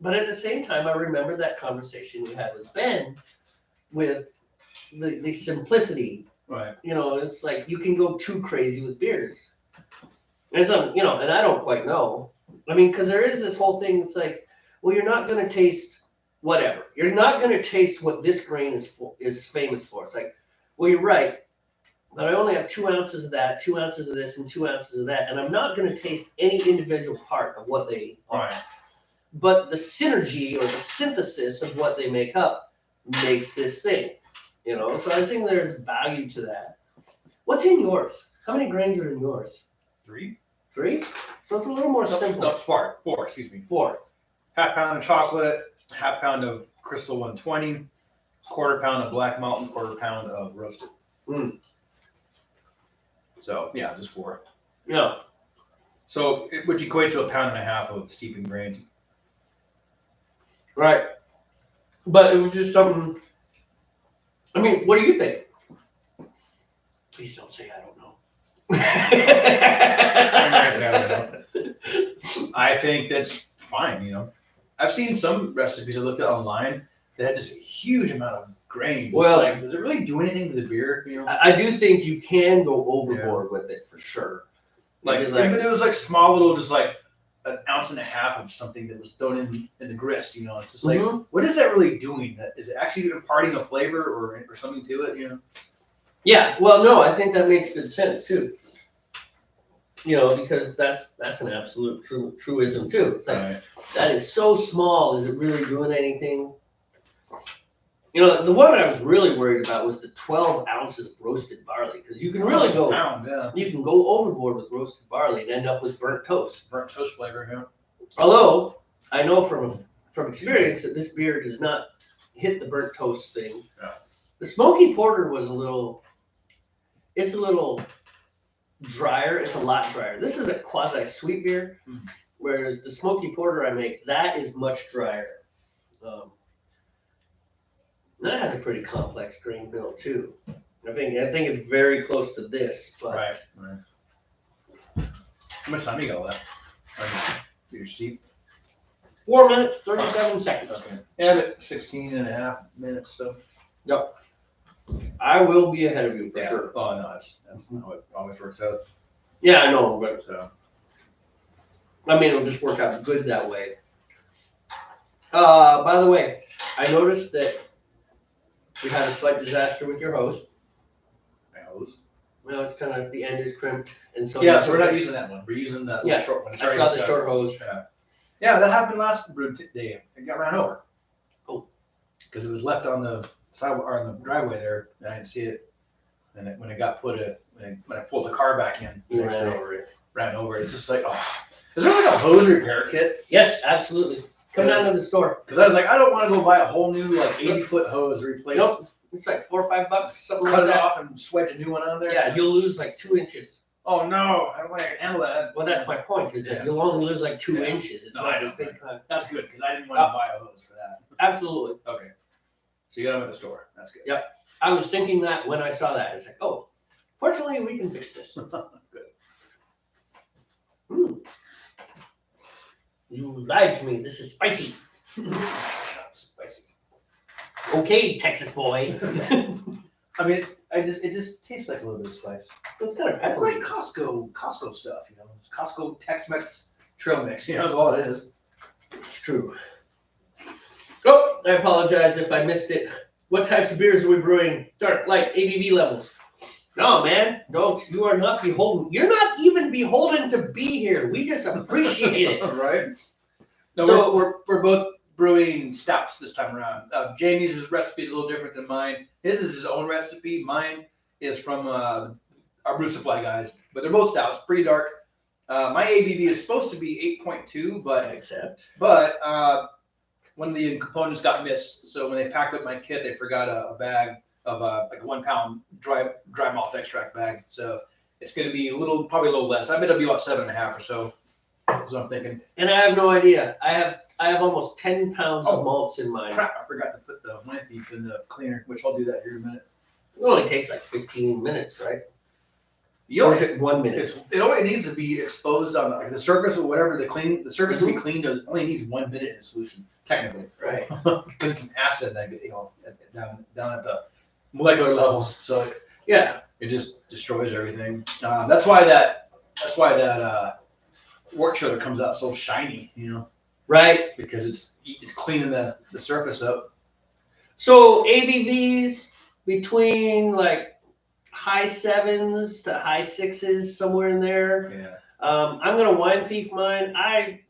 Speaker 2: But at the same time, I remember that conversation we had with Ben with the simplicity.
Speaker 1: Right.
Speaker 2: It's like you can go too crazy with beers. And so, and I don't quite know. I mean, because there is this whole thing. It's like, well, you're not going to taste whatever. You're not going to taste what this grain is famous for. It's like, well, you're right, but I only have 2 ounces of that, 2 ounces of this, and 2 ounces of that, and I'm not going to taste any individual part of what they are.
Speaker 1: Right.
Speaker 2: But the synergy or the synthesis of what they make up makes this thing. So I think there's value to that. What's in yours? How many grains are in yours?
Speaker 1: 3.
Speaker 2: 3? So it's a little more simple.
Speaker 1: No, 4. 4, excuse me.
Speaker 2: 4.
Speaker 1: Half pound of chocolate, half pound of crystal 120, quarter pound of black malt, and quarter pound of roasted. So yeah, just 4.
Speaker 2: Yeah.
Speaker 1: So which equates to 1.5 pounds of steeping grains.
Speaker 2: Right. But it was just something. I mean, what do you think? Please don't say I don't know.
Speaker 1: I think that's fine. I've seen some recipes I looked at online that had just a huge amount of grains.
Speaker 2: Well,
Speaker 1: does it really do anything to the beer?
Speaker 2: I do think you can go overboard with it for sure.
Speaker 1: But it was like small little, just like 1.5 ounces of something that was thrown in the grist. It's just like, what is that really doing? Is it actually imparting a flavor or something to it?
Speaker 2: Yeah. Well, no, I think that makes good sense too. Because that's an absolute truism too. It's like that is so small. Is it really doing anything? The one I was really worried about was the 12 ounces of roasted barley, because you can really go. You can go overboard with roasted barley and end up with burnt toast.
Speaker 1: Burnt toast flavor, yeah.
Speaker 2: Although I know from experience that this beer does not hit the burnt toast thing.
Speaker 1: Yeah.
Speaker 2: The smoky porter was a little drier. It's a lot drier. This is a quasi sweet beer, whereas the smoky porter I make, that is much drier. That has a pretty complex grain bill too. I think it's very close to this, but
Speaker 1: Right. How much time you got left? You're steep.
Speaker 2: 4 minutes, 37 seconds.
Speaker 1: Okay. Yeah, but 16 and a half minutes, so.
Speaker 2: Yep. I will be ahead of you for sure.
Speaker 1: Oh, no, that's how it always works out.
Speaker 2: Yeah, I know, but
Speaker 1: So.
Speaker 2: I mean, it'll just work out good that way. By the way, I noticed that we had a slight disaster with your hose.
Speaker 1: My hose?
Speaker 2: Well, it's kind of, the end is crimped, and so.
Speaker 1: Yeah, so we're not using that one. We're using that
Speaker 2: Yeah,
Speaker 1: short one.
Speaker 2: I saw the short hose.
Speaker 1: Yeah, that happened last brew day. It got ran over.
Speaker 2: Oh.
Speaker 1: Because it was left on the sidewalk or on the driveway there, and I didn't see it. And when it got when I pulled the car back in,
Speaker 2: You ran over it.
Speaker 1: Ran over. It's just like, oh, is there like a hose repair kit?
Speaker 2: Yes, absolutely. Come down to the store.
Speaker 1: Because I was like, I don't want to go buy a whole new like 80-foot hose to replace.
Speaker 2: Nope. It's like $4 or $5, something
Speaker 1: Cut
Speaker 2: like
Speaker 1: it
Speaker 2: that.
Speaker 1: off and swedge a new one on there.
Speaker 2: Yeah, you'll lose like 2 inches.
Speaker 1: Oh no, I don't want to handle that.
Speaker 2: Well, that's my point, is that you'll only lose like 2 inches. It's
Speaker 1: No,
Speaker 2: not
Speaker 1: I
Speaker 2: this
Speaker 1: know.
Speaker 2: big time.
Speaker 1: That's good because I didn't want to buy a hose for that.
Speaker 2: Absolutely.
Speaker 1: Okay. So you got them at the store. That's good.
Speaker 2: Yep. I was thinking that when I saw that. It's like, oh, fortunately we can fix this.
Speaker 1: Good.
Speaker 2: You lied to me. This is spicy.
Speaker 1: Spicy.
Speaker 2: Okay, Texas boy.
Speaker 1: I mean, it just tastes like a little bit of spice.
Speaker 2: It's kind of
Speaker 1: It's
Speaker 2: peppery.
Speaker 1: like Costco stuff, you know. It's Costco Tex-Mex trail mix, you know, that's all it is.
Speaker 2: It's true. Oh, I apologize if I missed it. What types of beers are we brewing? Dark, light, ABV levels. No, man, don't. You are not beholden. You're not even beholden to be here. We just appreciate it.
Speaker 1: Right? No,
Speaker 2: So-
Speaker 1: we're both brewing stouts this time around. Jamey's recipe is a little different than mine. His is his own recipe. Mine is from our brew supply guys, but they're both stouts, pretty dark. My ABV is supposed to be 8.2, but one of the components got missed. So when they packed up my kit, they forgot a bag of like a 1 pound dry malt extract bag. So it's going to be probably a little less. I bet it'll be about 7.5 or so. That's what I'm thinking.
Speaker 2: And I have no idea. I have almost 10 pounds of malts in mine.
Speaker 1: Crap, I forgot to put the wine thief in the cleaner, which I'll do that here in a minute.
Speaker 2: It only takes like 15 minutes, right?
Speaker 1: You
Speaker 2: Or
Speaker 1: only,
Speaker 2: is it 1 minute?
Speaker 1: it only needs to be exposed on like the surface or whatever the surface to be cleaned. It only needs 1 minute in solution, technically,
Speaker 2: Right.
Speaker 1: because it's an acid that down at the molecular levels. So
Speaker 2: Yeah.
Speaker 1: it just destroys everything. That's why that wort chiller comes out so shiny, you know,
Speaker 2: Right.
Speaker 1: because it's cleaning the surface up.
Speaker 2: So ABVs between like high 7s to high 6s, somewhere in there.
Speaker 1: Yeah.
Speaker 2: I'm gonna wine thief mine. I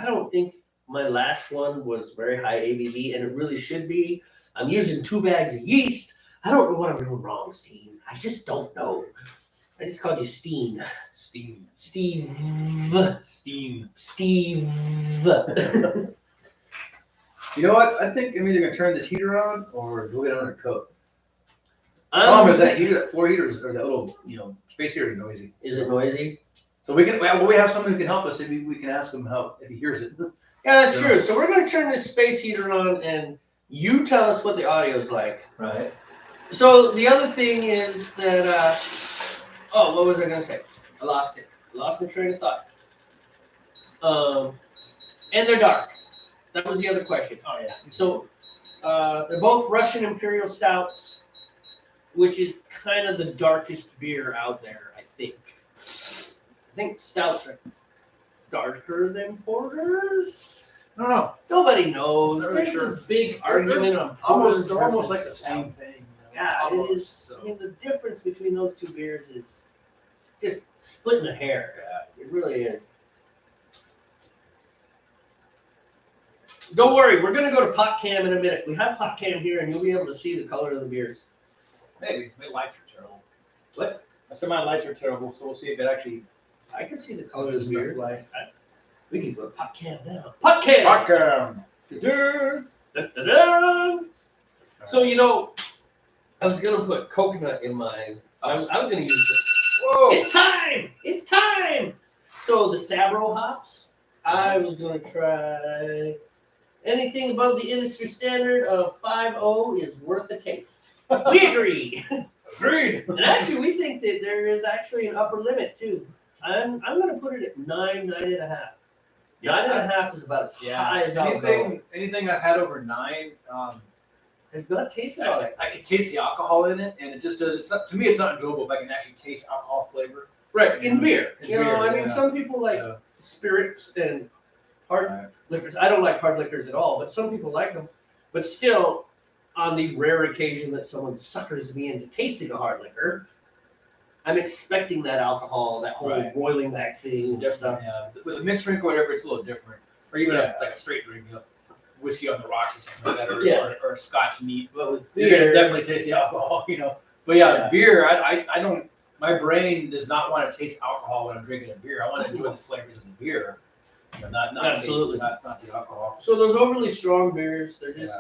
Speaker 2: don't think my last one was very high ABV, and it really should be. I'm using 2 bags of yeast. I don't know what I'm doing wrong, Steve. I just don't know. I just called you Steen.
Speaker 1: Steam.
Speaker 2: Steve.
Speaker 1: Steam.
Speaker 2: Steve.
Speaker 1: You know what? I think I'm either gonna turn this heater on or go get another coat. Problem is that heater, that floor heater, or that little, space heater is noisy.
Speaker 2: Is it noisy?
Speaker 1: So we have someone who can help us. Maybe we can ask him help if he hears it.
Speaker 2: Yeah, that's true. So we're gonna turn this space heater on, and you tell us what the audio's like.
Speaker 1: Right.
Speaker 2: So the other thing is that, what was I gonna say? I lost it. I lost my train of thought. And they're dark. That was the other question.
Speaker 1: Oh yeah.
Speaker 2: So they're both Russian Imperial Stouts, which is kind of the darkest beer out there, I think. I think stouts are darker than porters.
Speaker 1: I don't know.
Speaker 2: Nobody knows.
Speaker 1: Not
Speaker 2: There's
Speaker 1: really sure.
Speaker 2: this big argument on
Speaker 1: Almost,
Speaker 2: porters
Speaker 1: they're almost
Speaker 2: versus
Speaker 1: like the same
Speaker 2: stouts.
Speaker 1: thing.
Speaker 2: Yeah,
Speaker 1: Almost,
Speaker 2: it is.
Speaker 1: so.
Speaker 2: I mean, the difference between those 2 beers is just splitting a hair.
Speaker 1: Yeah.
Speaker 2: It really is. Don't worry, we're gonna go to pot cam in a minute. We have pot cam here, and you'll be able to see the color of the beers.
Speaker 1: Maybe my lights are terrible.
Speaker 2: What?
Speaker 1: I said my lights are terrible, so we'll see if it actually.
Speaker 2: I can see the color of the beers.
Speaker 1: Lights.
Speaker 2: We can go to pot cam now. Pot cam.
Speaker 1: Vodka.
Speaker 2: Da-da, da-da-da. So I was gonna put coconut in mine. I was gonna use the.
Speaker 1: Whoa.
Speaker 2: It's time! It's time! So the Sabro hops, I was gonna try Anything above the industry standard of 5.0 is worth a taste. We agree.
Speaker 1: Agreed.
Speaker 2: And actually, we think that there is actually an upper limit too. I'm going to put it at 9.5. 9.5 is about as high as I'll go.
Speaker 1: Anything I've had over 9,
Speaker 2: It's not tasted on it.
Speaker 1: I can taste the alcohol in it, and it just does. It's not, to me, it's not enjoyable if I can actually taste alcohol flavor.
Speaker 2: Right, in beer.
Speaker 1: In
Speaker 2: You know,
Speaker 1: beer,
Speaker 2: I mean,
Speaker 1: yeah.
Speaker 2: some people like spirits and hard liquors. I don't like hard liquors at all, but some people like them. But still, on the rare occasion that someone suckers me into tasting a hard liquor, I'm expecting that alcohol, that whole boiling that thing and stuff.
Speaker 1: Yeah. With a mixed drink or whatever, it's a little different. Or even
Speaker 2: Yeah.
Speaker 1: like a straight drink, you know, whiskey on the rocks or something like that, or,
Speaker 2: Yeah.
Speaker 1: or Scotch neat.
Speaker 2: But with
Speaker 1: You're gonna
Speaker 2: beer,
Speaker 1: definitely taste the alcohol, you know. But
Speaker 2: Yeah.
Speaker 1: beer, I don't. My brain does not want to taste alcohol when I'm drinking a beer. I want to enjoy the flavors of the beer, you know, not
Speaker 2: Absolutely.
Speaker 1: not the alcohol.
Speaker 2: so those overly strong beers, they're just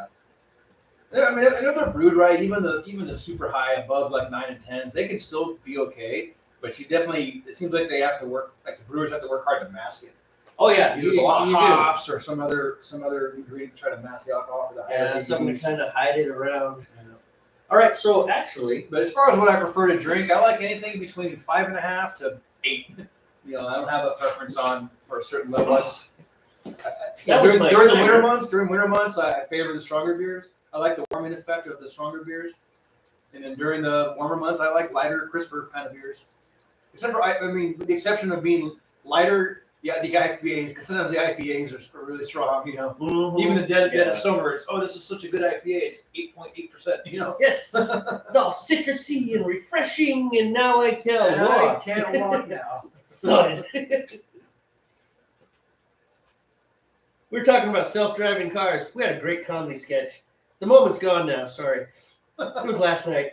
Speaker 1: Yeah, I mean, I know they're brewed right. Even the super high above like 9 and 10s, they can still be okay. But you definitely, it seems like they have to work. Like the brewers have to work hard to mask it.
Speaker 2: oh yeah,
Speaker 1: Either with a lot of hops or some other ingredient to try to mask the alcohol for the higher
Speaker 2: Yeah, something to
Speaker 1: ABVs.
Speaker 2: kind of hide it around.
Speaker 1: You know.
Speaker 2: All right, so actually,
Speaker 1: But as far as what I prefer to drink, I like anything between 5.5 to 8. You know, I don't have a preference on for a certain level. During winter months, I favor the stronger beers. I like the warming effect of the stronger beers. And then during the warmer months, I like lighter, crisper kind of beers. Except for, I mean, with the exception of being lighter, yeah, the IPAs, because sometimes the IPAs are really strong, you know. Even the dead of summer, it's, this is such a good IPA, it's 8.8%, you know.
Speaker 2: Yes, it's all citrusy and refreshing, and now I can
Speaker 1: I can't walk now.
Speaker 2: Thud. We were talking about self-driving cars. We had a great comedy sketch. The moment's gone now, sorry. It was last night.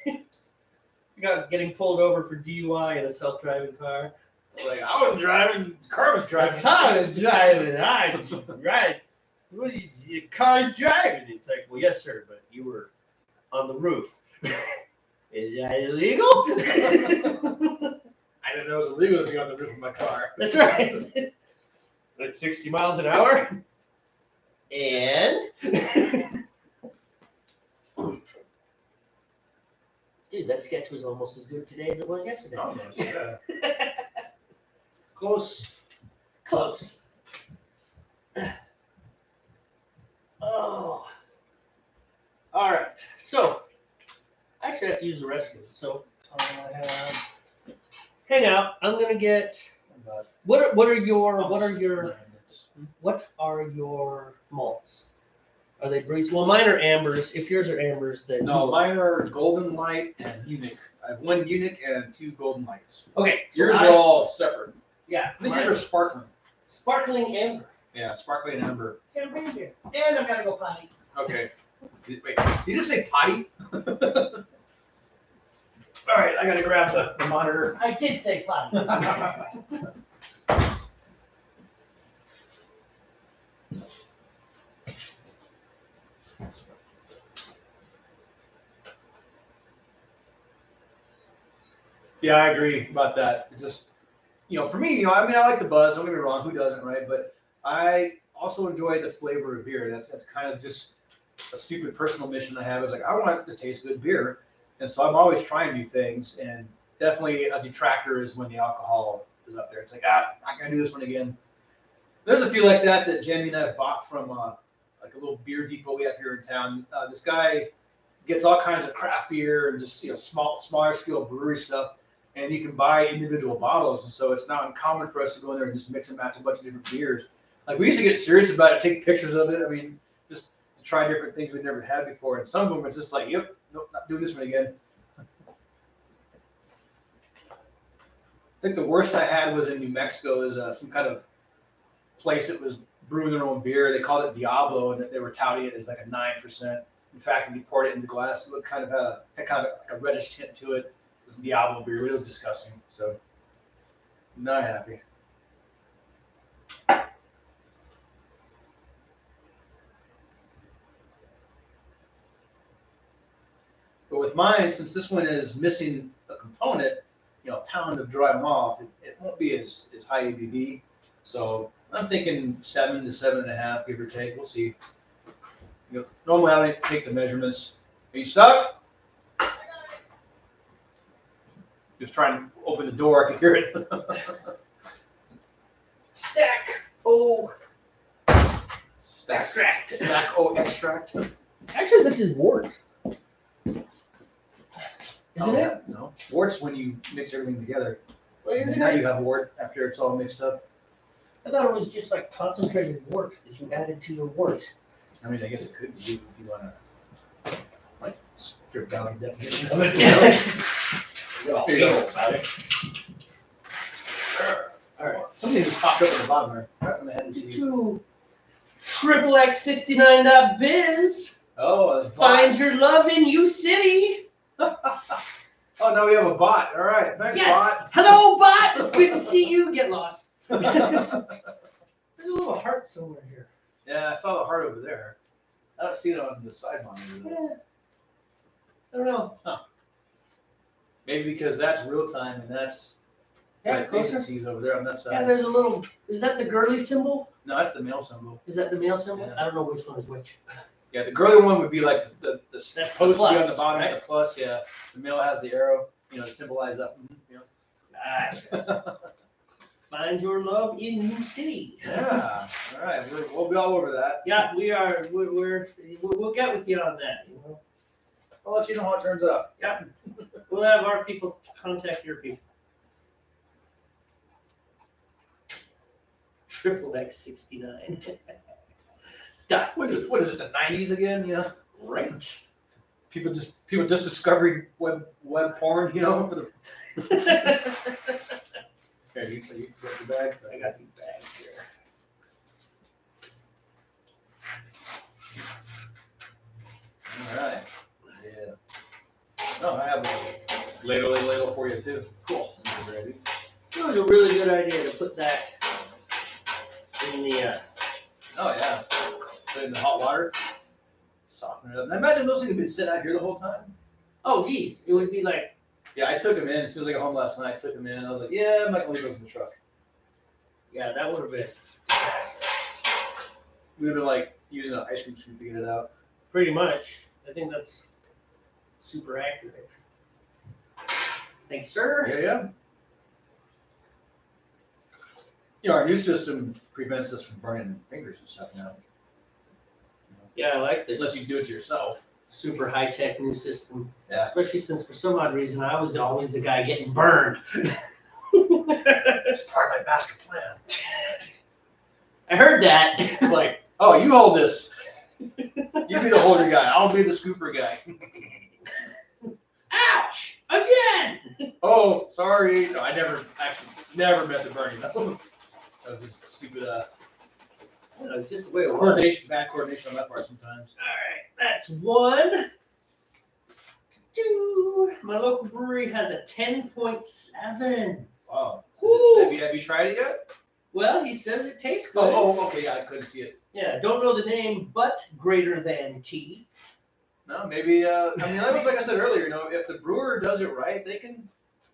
Speaker 2: We got getting pulled over for DUI in a self-driving car.
Speaker 1: It's like, I wasn't driving, the car was driving.
Speaker 2: The car was driving, right. Well, the car's driving. It's like, well, yes, sir, but you were on the roof. Is that illegal?
Speaker 1: I didn't know it was illegal to be on the roof of my car.
Speaker 2: That's right. At 60 miles an hour. And dude, that sketch was almost as good today as it was yesterday.
Speaker 1: Almost, yeah. Close.
Speaker 2: Oh. All right. So, I actually have to use the restroom. So, hang out. I'm gonna get. What are your malts? Are they breeze? Well, mine are ambers. If yours are ambers, then
Speaker 1: No, mine are Golden Light and Unique. I have 1 Unique and 2 Golden Lights.
Speaker 2: Okay, so
Speaker 1: Yours are all separate.
Speaker 2: Yeah,
Speaker 1: I think yours are sparkling.
Speaker 2: Sparkling amber.
Speaker 1: Yeah, sparkling and amber.
Speaker 2: Champagne beer. And I've got to go potty.
Speaker 1: Okay. Wait, did you just say potty? All right, I gotta grab the monitor.
Speaker 2: I did say potty.
Speaker 1: Yeah, I agree about that. It's just, for me, I mean, I like the buzz. Don't get me wrong. Who doesn't, right? But I also enjoy the flavor of beer. That's kind of just a stupid personal mission I have. It's like I want to taste good beer, and so I'm always trying new things. And definitely a detractor is when the alcohol is up there. It's like not gonna do this one again. There's a few like that Jamey and I bought from like a little beer depot we have here in town. This guy gets all kinds of craft beer and just smaller scale brewery stuff. And you can buy individual bottles, and so it's not uncommon for us to go in there and just mix and match a bunch of different beers. Like we used to get serious about it, take pictures of it. I mean, just to try different things we've never had before. And some of them it's just like, yep, nope, not doing this one again. I think the worst I had was in New Mexico. Is some kind of place that was brewing their own beer. They called it Diablo, and they were touting it as like a 9%. In fact, when you poured it into glass, it looked had kind of like a reddish tint to it. It was Diablo beer, but it was disgusting. So, not happy. But with mine, since this one is missing a component, a pound of dry malt, it won't be as high ABV. So I'm thinking 7 to 7.5, give or take. We'll see. Normally I don't take the measurements. Are you stuck? Just trying to open the door. I can hear it.
Speaker 2: Stack O extract.
Speaker 1: Stack O extract.
Speaker 2: Actually, this is wort. Isn't it?
Speaker 1: No. Wort's when you mix everything together.
Speaker 2: Well, isn't
Speaker 1: Now
Speaker 2: it?
Speaker 1: you have wort after it's all mixed up.
Speaker 2: I thought it was just like concentrated wort that you added to your wort.
Speaker 1: I mean, I guess it could be if you want to like strip down the definition of it. You know? There you go. About it. All right. Something just popped up at the bottom there. Right on the head and see.
Speaker 2: To XXX69.biz.
Speaker 1: Oh, a
Speaker 2: Find your love in U City.
Speaker 1: Oh, now we have a bot. All right. Thanks,
Speaker 2: Yes.
Speaker 1: bot.
Speaker 2: Hello, bot. It's good to see you. Get lost. There's a little heart somewhere here.
Speaker 1: Yeah, I saw the heart over there. I don't see it on the side monitor.
Speaker 2: Yeah. I don't know.
Speaker 1: Maybe because that's real time and that's
Speaker 2: Yeah,
Speaker 1: like
Speaker 2: closer.
Speaker 1: agencies over there on that side.
Speaker 2: Yeah, there's a little. Is that the girly symbol?
Speaker 1: No, that's the male symbol.
Speaker 2: Is that the male symbol?
Speaker 1: Yeah.
Speaker 2: I don't know which one is which.
Speaker 1: Yeah, the girly one would be like the
Speaker 2: That's
Speaker 1: supposed to be on
Speaker 2: plus,
Speaker 1: the bottom,
Speaker 2: right?
Speaker 1: the plus. Yeah, the male has the arrow, to symbolize that.
Speaker 2: Gosh. Find your love in U City.
Speaker 1: Yeah. All right, we'll be all over that.
Speaker 2: Yeah, we are. We'll get with you on that.
Speaker 1: I'll let you know how it turns out.
Speaker 2: Yeah. We'll have our people contact your people. XXX69.
Speaker 1: What is it? The 90s again? Yeah.
Speaker 2: Right.
Speaker 1: People just discovering web porn. For the. Okay, you got your bag.
Speaker 2: I got these bags here.
Speaker 1: All right. Yeah. Oh, I have a ladle for you too. Cool. Ready?
Speaker 2: It was a really good idea to put that in the.
Speaker 1: Oh yeah. Put it in the hot water. Soften it up. And I imagine those things have been sitting out here the whole time.
Speaker 2: Oh, geez, it would be like.
Speaker 1: Yeah, I took them in as soon as I got home last night. I took them in. I was like, yeah, I'm not gonna leave those in the truck.
Speaker 2: Yeah, that would have been
Speaker 1: We'd have been like using an ice cream scoop to get it out.
Speaker 2: pretty much. I think that's super accurate. Thanks, sir.
Speaker 1: Yeah. Our new system prevents us from burning fingers and stuff now.
Speaker 2: Yeah, I like this.
Speaker 1: Unless you do it to yourself.
Speaker 2: Super high tech new system.
Speaker 1: Yeah.
Speaker 2: Especially since for some odd reason I was always the guy getting burned.
Speaker 1: It's part of my master plan.
Speaker 2: I heard that.
Speaker 1: It's like, oh, you hold this. You be the holder guy. I'll be the scooper guy.
Speaker 2: Ouch! Again!
Speaker 1: Oh, sorry. No, I never meant to burn you. That was just stupid
Speaker 2: It's just the way it works.
Speaker 1: bad coordination on that part sometimes.
Speaker 2: Alright, that's 1. 2. My local brewery has a 10.7.
Speaker 1: Wow.
Speaker 2: Woo.
Speaker 1: Have you tried it yet?
Speaker 2: Well, he says it tastes good.
Speaker 1: Oh, okay. Yeah, I couldn't see it.
Speaker 2: Yeah, don't know the name, but greater than T.
Speaker 1: No, maybe. That was like I said earlier. If the brewer does it right,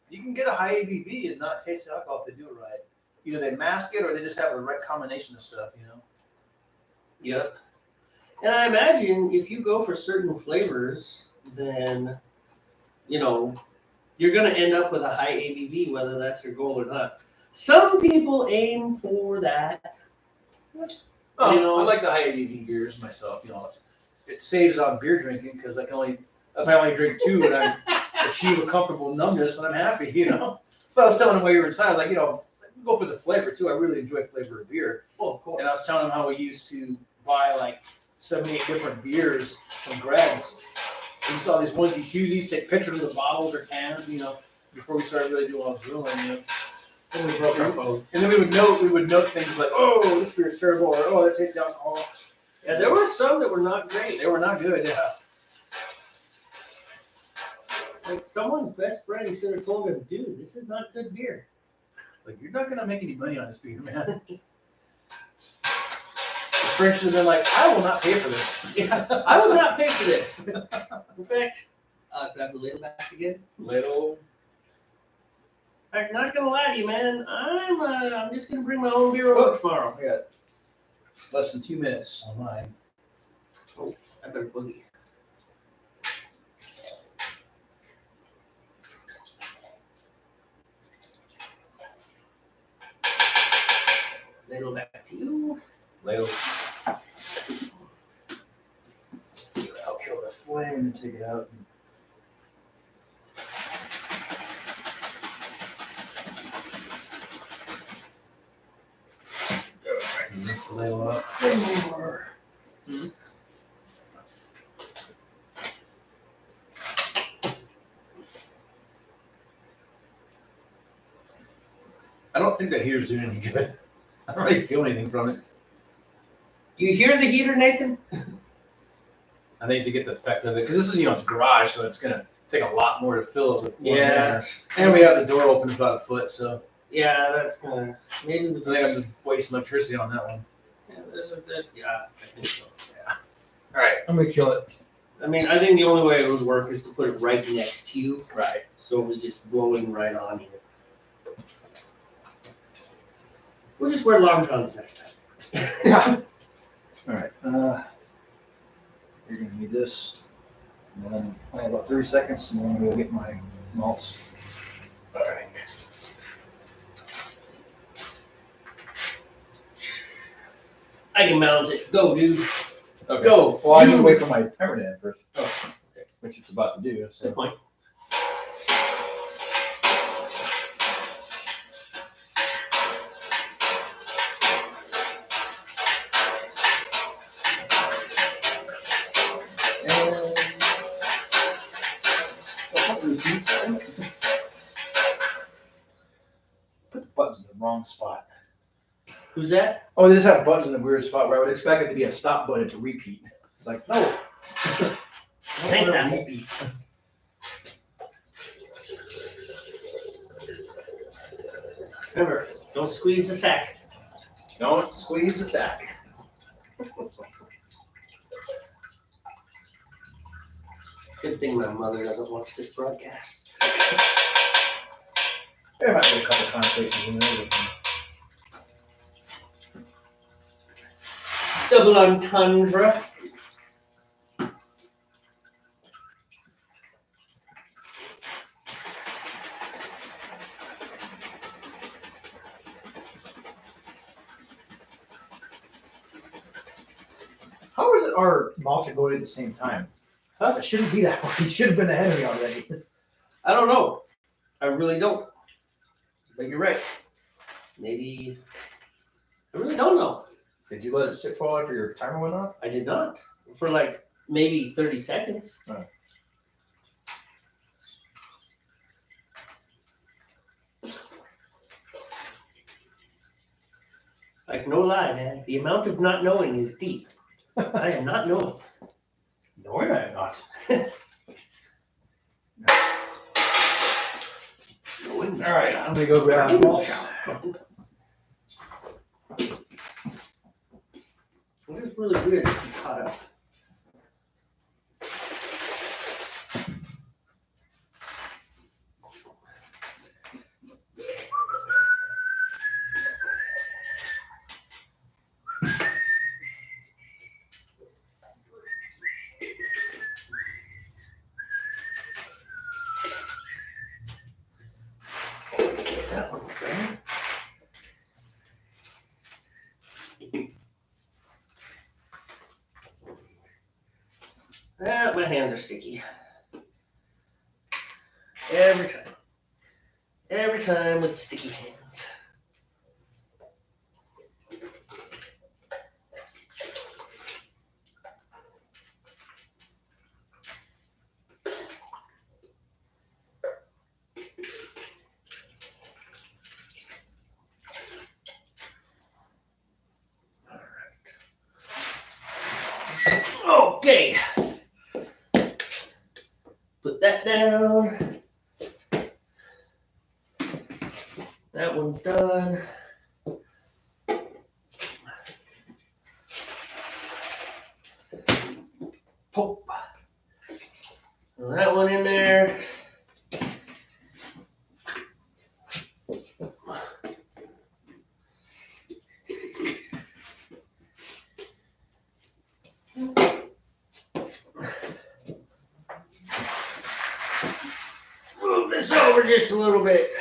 Speaker 1: you can get a high ABV and not taste the alcohol if they do it right. Either they mask it or they just have the right combination of stuff.
Speaker 2: Yep. And I imagine if you go for certain flavors, then, you're going to end up with a high ABV, whether that's your goal or not. Some people aim for that.
Speaker 1: Oh, I like the high ABV beers myself. It saves on beer drinking because I only drink 2 and I achieve a comfortable numbness and I'm happy. But I was telling him while you were inside, I was like, go for the flavor too. I really enjoy flavor of beer.
Speaker 2: Well, of course.
Speaker 1: And I was telling him how we used to buy like 78 different beers from Greg's. We saw these onesie twosies, take pictures of the bottles or cans, before we started really doing all the brewing.
Speaker 2: And we broke our phone.
Speaker 1: And then we would note things like, oh, this beer's terrible, or oh, that tastes alcohol.
Speaker 2: Yeah, there were some that were not great.
Speaker 1: They were not good, yeah.
Speaker 2: Like someone's best friend should have told him, dude, this is not good beer.
Speaker 1: Like, you're not gonna make any money on this beer, man. His friend should have been like, I will not pay for this.
Speaker 2: Yeah, I will not pay for this. In fact, grab the ladle back again.
Speaker 1: Little.
Speaker 2: I'm not gonna lie to you, man. I'm just gonna bring my own beer over tomorrow.
Speaker 1: I got less than 2 minutes on mine.
Speaker 2: Oh, I better boogie. Ladle back to you.
Speaker 1: Ladle. I'll kill the flame and take it out. Lift the ladle up. One more. I don't think that heater's doing any good. I don't really feel anything from it.
Speaker 2: Do you hear the heater, Nathan?
Speaker 1: I think to get the effect of it, because this is, it's garage, so it's gonna take a lot more to fill it with one air. And we have the door open about a foot, so
Speaker 2: Yeah, that's gonna maybe.
Speaker 1: I think I'm just wasting electricity on that one.
Speaker 2: Yeah, I think so.
Speaker 1: Yeah. All right, I'm gonna kill it.
Speaker 2: I mean, I think the only way it would work is to put it right next to you,
Speaker 1: Right.
Speaker 2: so it was just blowing right on you. We'll just wear long johns next time.
Speaker 1: Yeah. All right. You're gonna need this. And then I have about 30 seconds, and then I'm gonna go get my malts. All right.
Speaker 2: I can balance it. Go, dude.
Speaker 1: Okay.
Speaker 2: Go.
Speaker 1: Well, I need to wait for my timer to end first. Oh, okay. Which it's about to do. So.
Speaker 2: Good point.
Speaker 1: Put the buttons in the wrong spot.
Speaker 2: Who's that?
Speaker 1: Oh, they just have buttons in a weird spot where I would expect it to be a stop button to repeat. It's like, no.
Speaker 2: Thanks, Apple. Remember, don't squeeze the sack.
Speaker 1: Don't squeeze the sack.
Speaker 2: Good thing my mother doesn't watch this broadcast.
Speaker 1: There might be a couple conversations in there.
Speaker 2: Double entendre.
Speaker 1: How is it our malts are going at the same time?
Speaker 2: Huh?
Speaker 1: It shouldn't be that way. You should have been ahead of me already.
Speaker 2: I don't know. I really don't. But you're right. Maybe. I really don't know.
Speaker 1: Did you let it sit for a while after your timer went off?
Speaker 2: I did not. For like maybe 30 seconds.
Speaker 1: Oh.
Speaker 2: Like, no lie, man. The amount of not knowing is deep. I am not knowing.
Speaker 1: No, I'm not. All right, I'm gonna go grab malts.
Speaker 2: It is really weird to be caught up. That one's there. My hands are sticky. Every time. Every time with sticky hands. Okay. Put that down. That one's done. Pop. Throw that one in there. this over just a little bit.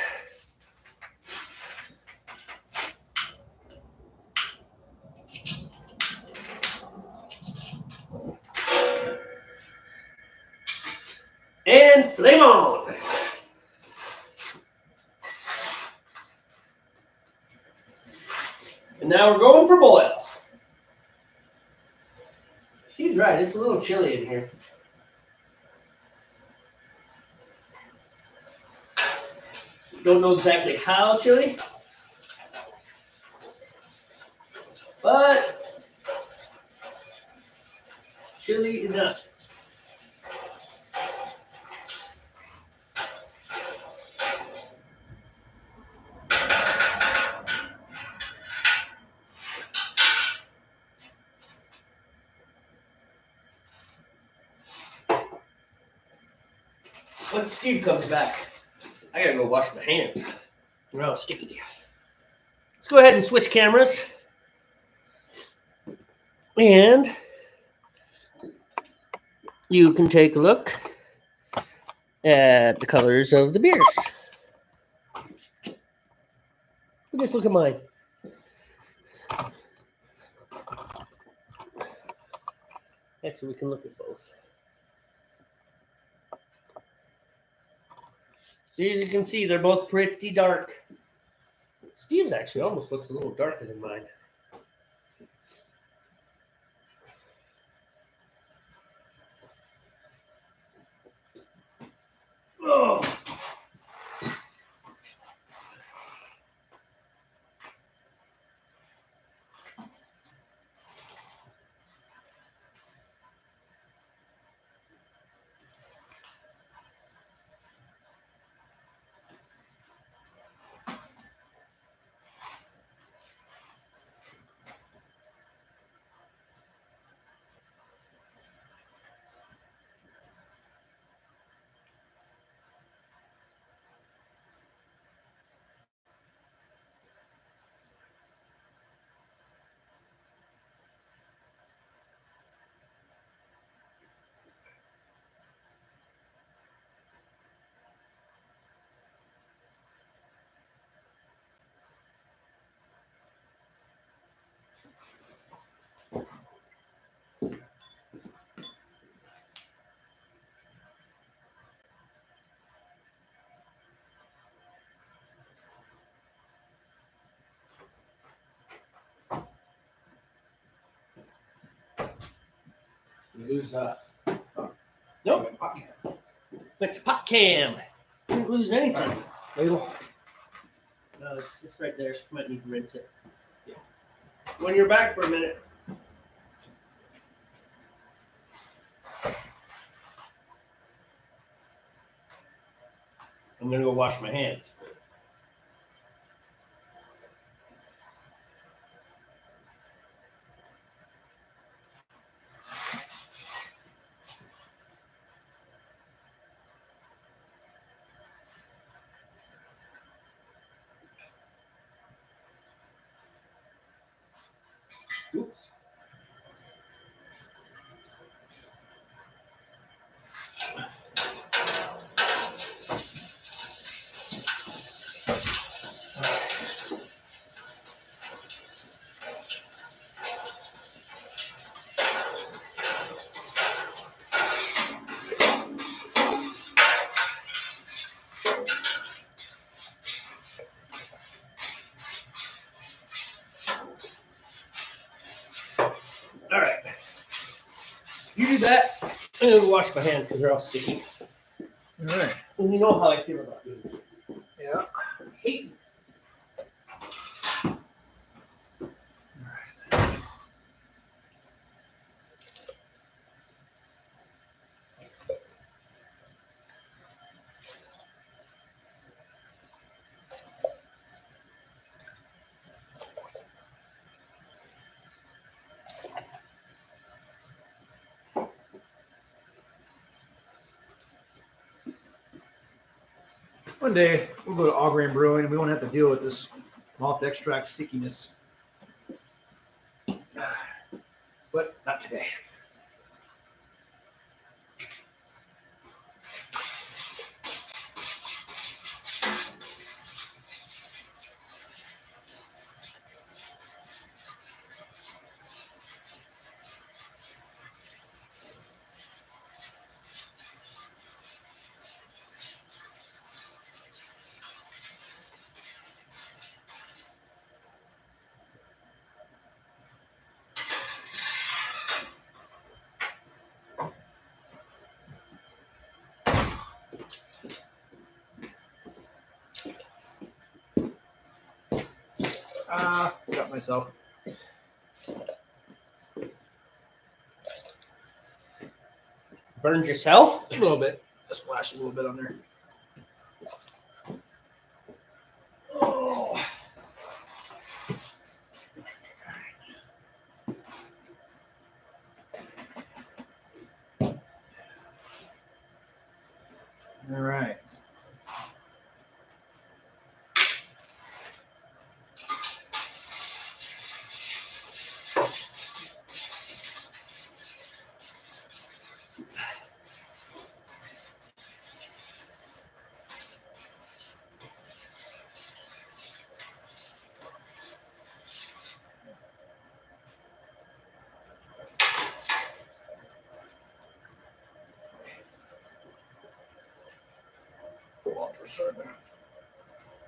Speaker 2: And flame on. And now we're going for boil. She's right, it's a little chilly in here. Don't know exactly how chilly, but chilly enough. Once Steve comes back, I gotta go wash my hands. They're all sticky. Let's go ahead and switch cameras. And you can take a look at the colors of the beers. Just look at mine. Actually, we can look at both. So as you can see, they're both pretty dark. Steve's actually almost looks a little darker than mine. Oh. Lose nope. Like the pot cam. Didn't lose anything.
Speaker 1: Ladle.
Speaker 2: No, it's just right there. Might need to rinse it. Yeah. When you're back for a minute. I'm gonna go wash my hands. Oops. All right. You do that. I'm gonna wash my hands because they're all sticky.
Speaker 1: All right.
Speaker 2: And you know how I feel about these.
Speaker 1: Yeah.
Speaker 2: I hate these.
Speaker 1: One day we'll go to all grain brewing and we won't have to deal with this malt extract stickiness. But not today. Got myself.
Speaker 2: Burned yourself?
Speaker 1: A little bit. Just splash a little bit on there. Oh. All right.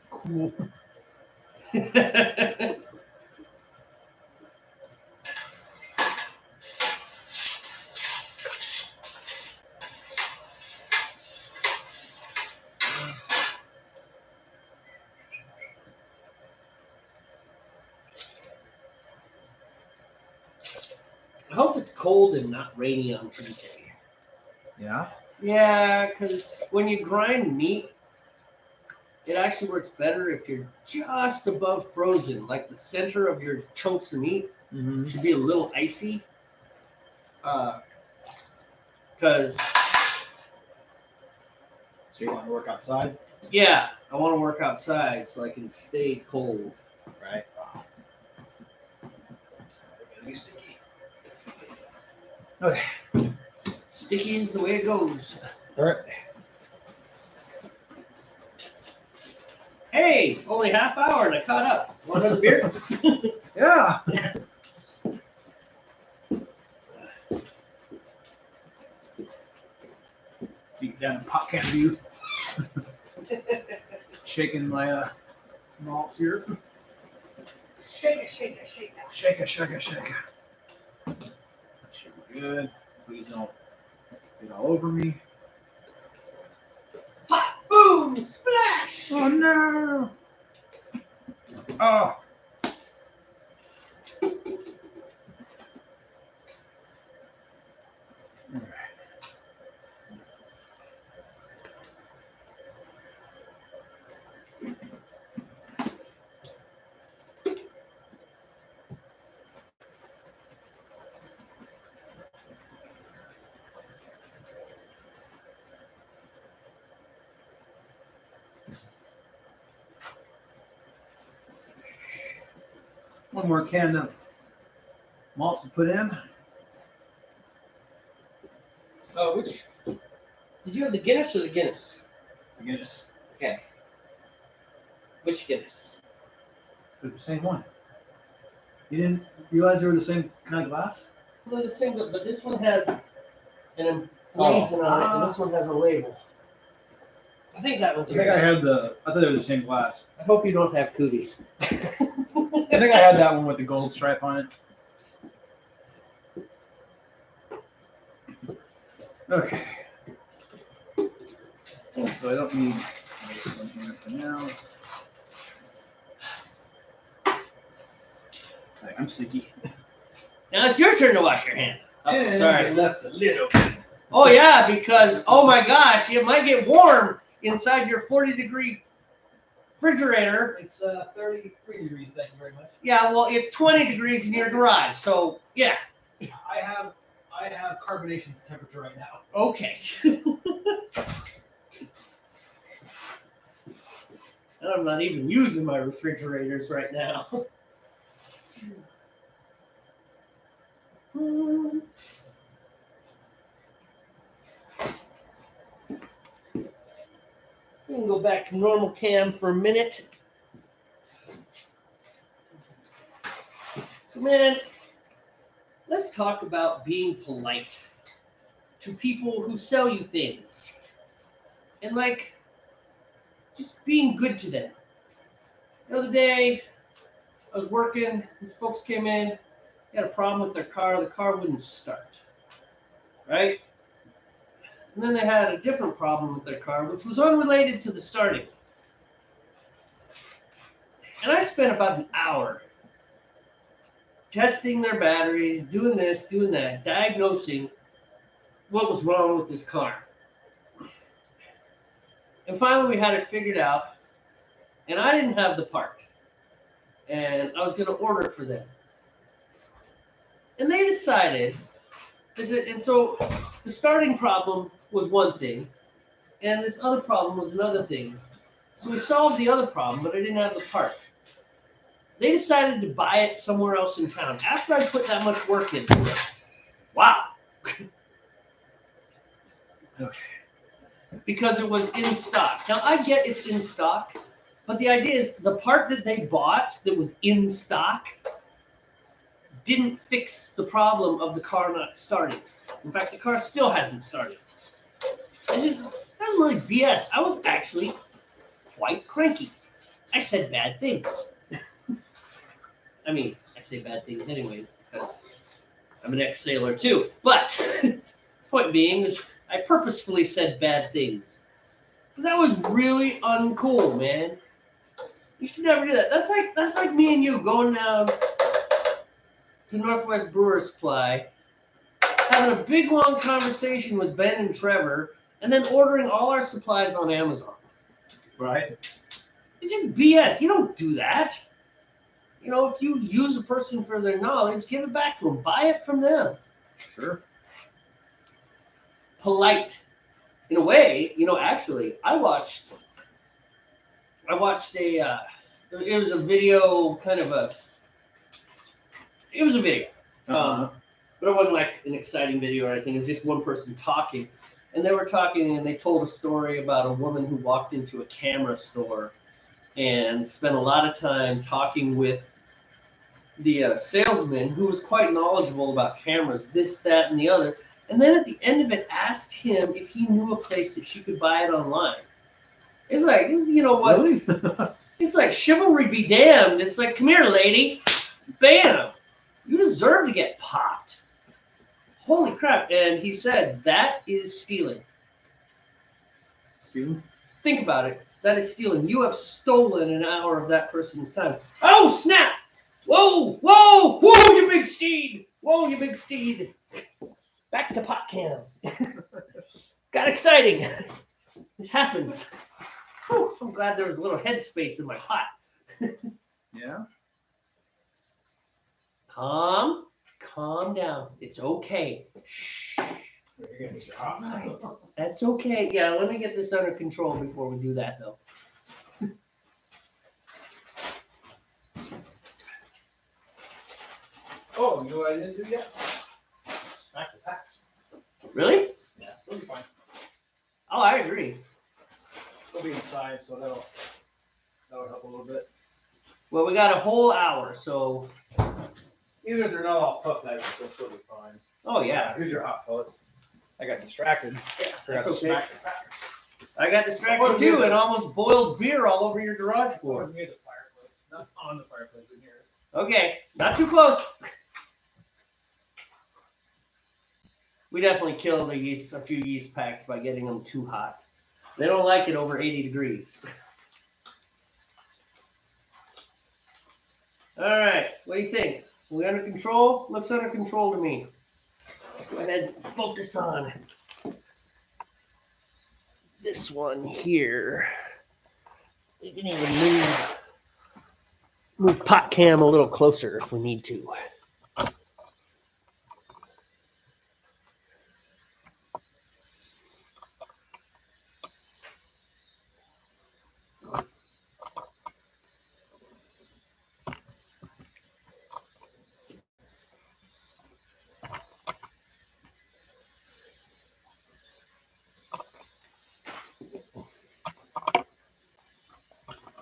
Speaker 1: Cool.
Speaker 2: I hope it's cold and not rainy on Tuesday.
Speaker 1: Yeah.
Speaker 2: Yeah, because when you grind meat, it actually works better if you're just above frozen. Like the center of your chunks of meat
Speaker 1: Mm-hmm.
Speaker 2: should be a little icy. Because,
Speaker 1: So you want to work outside?
Speaker 2: yeah, I want to work outside so I can stay cold.
Speaker 1: Right. Sticky. Okay.
Speaker 2: Sticky is the way it goes.
Speaker 1: All right.
Speaker 2: Hey, only half hour and I caught up. Want another beer?
Speaker 1: Yeah. Deep down in pot can view. Shaking my malts here.
Speaker 2: Shake it, shake it, shake it.
Speaker 1: Shake it, shake it, shake it. That should be good. Please don't get all over me.
Speaker 2: Pop, boom, splash!
Speaker 1: Oh no! Oh. One more can of malts to put in.
Speaker 2: Oh, which? Did you have the Guinness or the Guinness?
Speaker 1: Guinness.
Speaker 2: Okay. Which Guinness?
Speaker 1: They're the same one. You didn't realize they were the same kind of glass?
Speaker 2: Well, they're the same, but this one has an emblazoned on it, and this one has a label. I think that one's
Speaker 1: I think
Speaker 2: yours.
Speaker 1: I thought they were the same glass.
Speaker 2: I hope you don't have cooties.
Speaker 1: I think I had that one with the gold stripe on it. Okay. So I don't need this in here for now. Right, I'm sticky.
Speaker 2: Now it's your turn to wash your hands. Oh,
Speaker 1: And
Speaker 2: sorry.
Speaker 1: I left a little bit.
Speaker 2: Oh yeah, because oh my gosh, it might get warm inside your 40-degree refrigerator.
Speaker 1: It's 33 degrees, thank you very much.
Speaker 2: Yeah, well, it's 20 degrees in your garage, so yeah.
Speaker 1: I have carbonation temperature right now.
Speaker 2: Okay. And I'm not even using my refrigerators right now. We can go back to normal cam for a minute. So, man, let's talk about being polite to people who sell you things. And, like, just being good to them. The other day, I was working, these folks came in, they had a problem with their car, the car wouldn't start. Right? And then they had a different problem with their car, which was unrelated to the starting. And I spent about an hour testing their batteries, doing this, doing that, diagnosing what was wrong with this car. And finally, we had it figured out, and I didn't have the part. And I was going to order it for them. And they decided, and so the starting problem was one thing, and this other problem was another thing. So we solved the other problem, but I didn't have the part. They decided to buy it somewhere else in town after I put that much work into it. Wow. Okay. Because it was in stock. Now, I get it's in stock, but the idea is the part that they bought that was in stock didn't fix the problem of the car not starting. In fact, the car still hasn't started. That was really BS. I was actually quite cranky. I said bad things. I mean, I say bad things anyways because I'm an ex-sailor too. But point being is I purposefully said bad things. Because that was really uncool, man. You should never do that. That's like me and you going down to Northwest Brewers Supply, having a big long conversation with Ben and Trevor, and then ordering all our supplies on Amazon.
Speaker 1: Right.
Speaker 2: It's just BS. You don't do that. You know, if you use a person for their knowledge, give it back to them. Buy it from them.
Speaker 1: Sure.
Speaker 2: Polite. In a way, you know, actually, I watched a, it was a video, it was a video. But it wasn't like an exciting video or anything. It was just one person talking. And they were talking and they told a story about a woman who walked into a camera store and spent a lot of time talking with the salesman who was quite knowledgeable about cameras, this, that, and the other. And then at the end of it, asked him if he knew a place that she could buy it online. It's like, you know what?
Speaker 1: Really?
Speaker 2: It's like chivalry be damned. It's like, come here, lady. Bam. You deserve to get popped. Holy crap. And he said, that is stealing.
Speaker 1: Stealing?
Speaker 2: Think about it. That is stealing. You have stolen an hour of that person's time. Oh, snap. Whoa, whoa, whoa, you big steed. Whoa, you big steed. Back to pot cam. Got exciting. This happens. Whew, I'm glad there was a little headspace in my pot.
Speaker 1: Yeah.
Speaker 2: Calm down. It's okay. Shh.
Speaker 1: You're getting strong.
Speaker 2: That's okay. Yeah, let me get this under control before we do that, though.
Speaker 1: Oh, you know what I didn't do yet? Smack the packs.
Speaker 2: Really?
Speaker 1: Yeah, it'll be fine.
Speaker 2: Oh, I agree.
Speaker 1: It'll be inside, so that'll help a little bit.
Speaker 2: Well, we got a whole hour, so.
Speaker 1: Even if they're not all puffed out, they'll still be fine.
Speaker 2: Oh, yeah.
Speaker 1: Here's your hot pellets. I got distracted.
Speaker 2: Yeah,
Speaker 1: Forgot
Speaker 2: that's
Speaker 1: to
Speaker 2: okay.
Speaker 1: smack the packers.
Speaker 2: I got distracted too and almost boiled beer all over your garage floor.
Speaker 1: Near the fireplace. Not on the fireplace, but near it.
Speaker 2: Okay, not too close. We definitely killed a few yeast packs by getting them too hot. They don't like it over 80 degrees. All right, what do you think? Are we under control? Looks under control to me. Let's go ahead and focus on this one here. We can even move pot cam a little closer if we need to.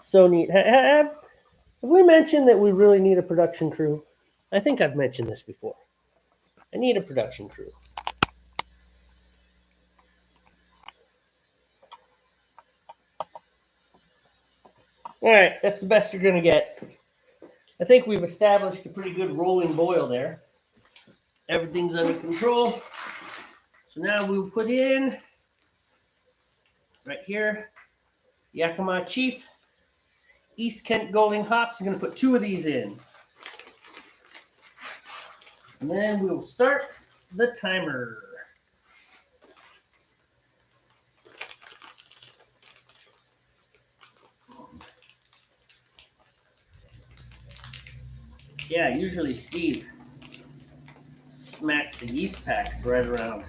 Speaker 2: So neat. Have we mentioned that we really need a production crew? I think I've mentioned this before. I need a production crew. All right, that's the best you're going to get. I think we've established a pretty good rolling boil there. Everything's under control. So now we'll put in, right here, Yakima Chief. East Kent Golding hops. I'm going to put 2 of these in. And then we will start the timer. Yeah, usually Steve smacks the yeast packs right around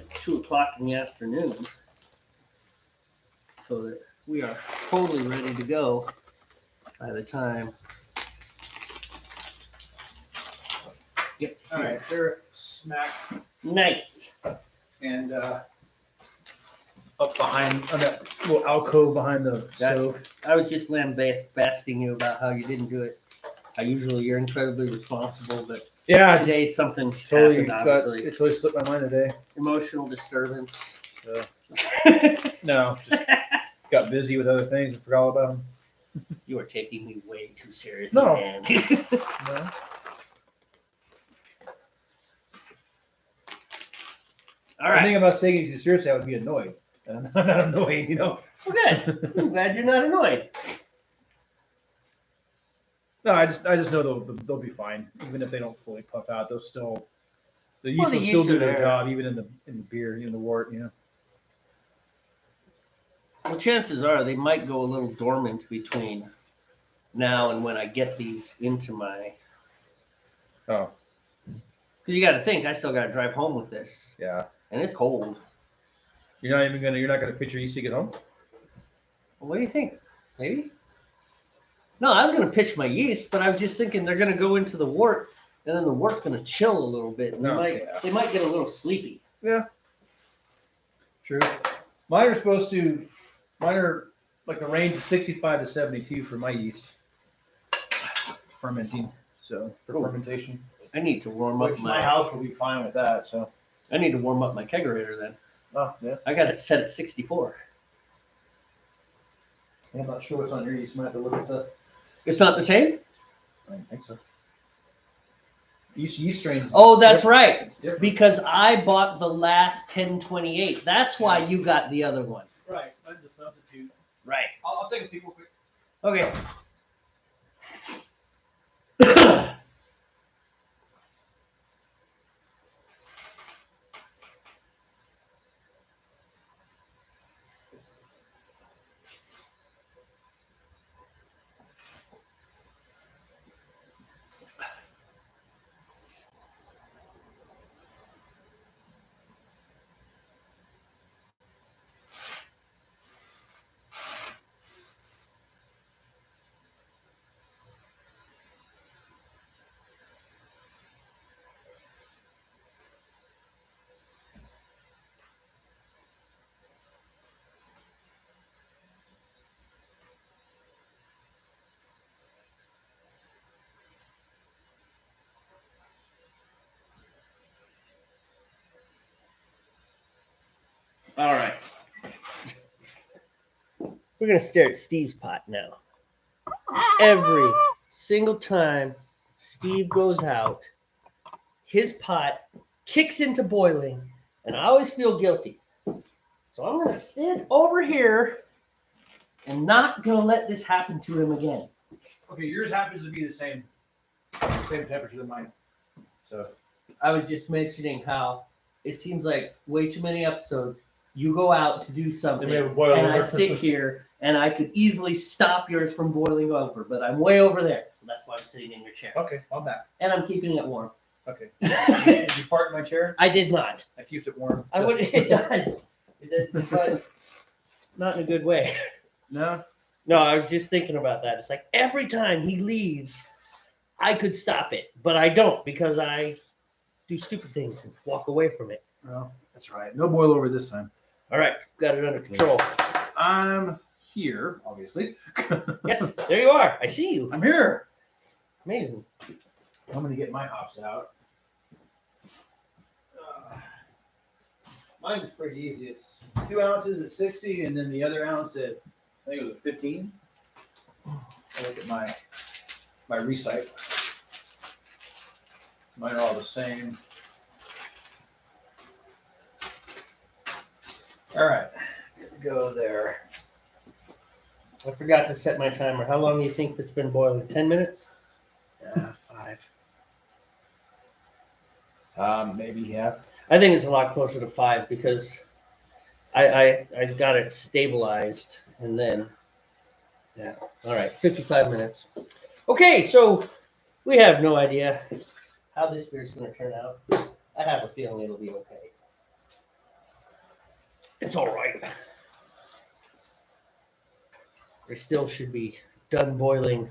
Speaker 2: 2 o'clock in the afternoon so that we are totally ready to go by the time get to
Speaker 1: All right, they're smacked
Speaker 2: Nice.
Speaker 1: and up behind on that little alcove behind the stove.
Speaker 2: I was just lambasting you about how you didn't do it. How usually you're incredibly responsible, but
Speaker 1: Yeah,
Speaker 2: today something
Speaker 1: totally
Speaker 2: happened, obviously.
Speaker 1: it totally slipped my mind today.
Speaker 2: Emotional disturbance.
Speaker 1: So, no, just got busy with other things and forgot all about them.
Speaker 2: You are taking me way too seriously,
Speaker 1: No.
Speaker 2: man.
Speaker 1: No.
Speaker 2: All right.
Speaker 1: I think if I was taking you seriously, I would be annoyed. And I'm not annoyed, you know.
Speaker 2: Well, good. I'm glad you're not annoyed.
Speaker 1: No, I just know they'll be fine, even if they don't fully puff out. They'll still the yeast will still do their job, even in the beer, in the wort, you know.
Speaker 2: Well, chances are they might go a little dormant between now and when I get these into my.
Speaker 1: Oh.
Speaker 2: Because you got to think, I still got to drive home with this,
Speaker 1: Yeah.
Speaker 2: and it's cold.
Speaker 1: You're not gonna pitch your yeast to get home?
Speaker 2: Well, what do you think? Maybe? No, I was going to pitch my yeast, but I was just thinking they're going to go into the wort, and then the wort's going to chill a little bit. And they might get a little sleepy.
Speaker 1: Yeah. True. Mine are like a range of 65 to 72 for my yeast fermenting. So for fermentation.
Speaker 2: I need to warm up
Speaker 1: my house will be fine with that. So
Speaker 2: I need to warm up my kegerator then.
Speaker 1: Oh yeah.
Speaker 2: I got it set at 64.
Speaker 1: I'm not sure what's on your yeast. Might have to look at the.
Speaker 2: It's not the same?
Speaker 1: I don't think so. Yeast strains.
Speaker 2: Oh, that's right.
Speaker 1: Different.
Speaker 2: Because I bought the last 1028. That's why you got the other one.
Speaker 1: Right. I'm just substitute.
Speaker 2: Right.
Speaker 1: I'll take a peek real quick.
Speaker 2: Okay. All right. We're going to stare at Steve's pot now. Every single time Steve goes out, his pot kicks into boiling, and I always feel guilty. So I'm going to stand over here and not going to let this happen to him again.
Speaker 1: Okay, yours happens to be the same temperature than mine. So
Speaker 2: I was just mentioning how it seems like way too many episodes. You go out to do something, and I sit here, and I could easily stop yours from boiling over, but I'm way over there, so that's why I'm sitting in your chair.
Speaker 1: Okay, I'm back.
Speaker 2: And I'm keeping it warm.
Speaker 1: Okay. Did you fart in my chair?
Speaker 2: I did not.
Speaker 1: I keeps it warm.
Speaker 2: I would. It does. It does, but not in a good way.
Speaker 1: No.
Speaker 2: No, I was just thinking about that. It's like every time he leaves, I could stop it, but I don't because I do stupid things and walk away from it.
Speaker 1: Well, that's right. No boil over this time.
Speaker 2: All right, got it under control.
Speaker 1: I'm here, obviously.
Speaker 2: Yes, there you are. I see you.
Speaker 1: I'm here.
Speaker 2: Amazing.
Speaker 1: I'm going to get my hops out. Mine is pretty easy. It's 2 ounces at 60, and then the other ounce at, I think it was at 15. I look at my recite. Mine are all the same. All right, go there.
Speaker 2: I forgot to set my timer. How long do you think it's been boiling? 10 minutes?
Speaker 1: 5. Maybe, yeah.
Speaker 2: I think it's a lot closer to 5 because I got it stabilized and then, yeah. All right, 55 minutes. Okay, so we have no idea how this beer is going to turn out. I have a feeling it'll be okay. It's all right. It still should be done boiling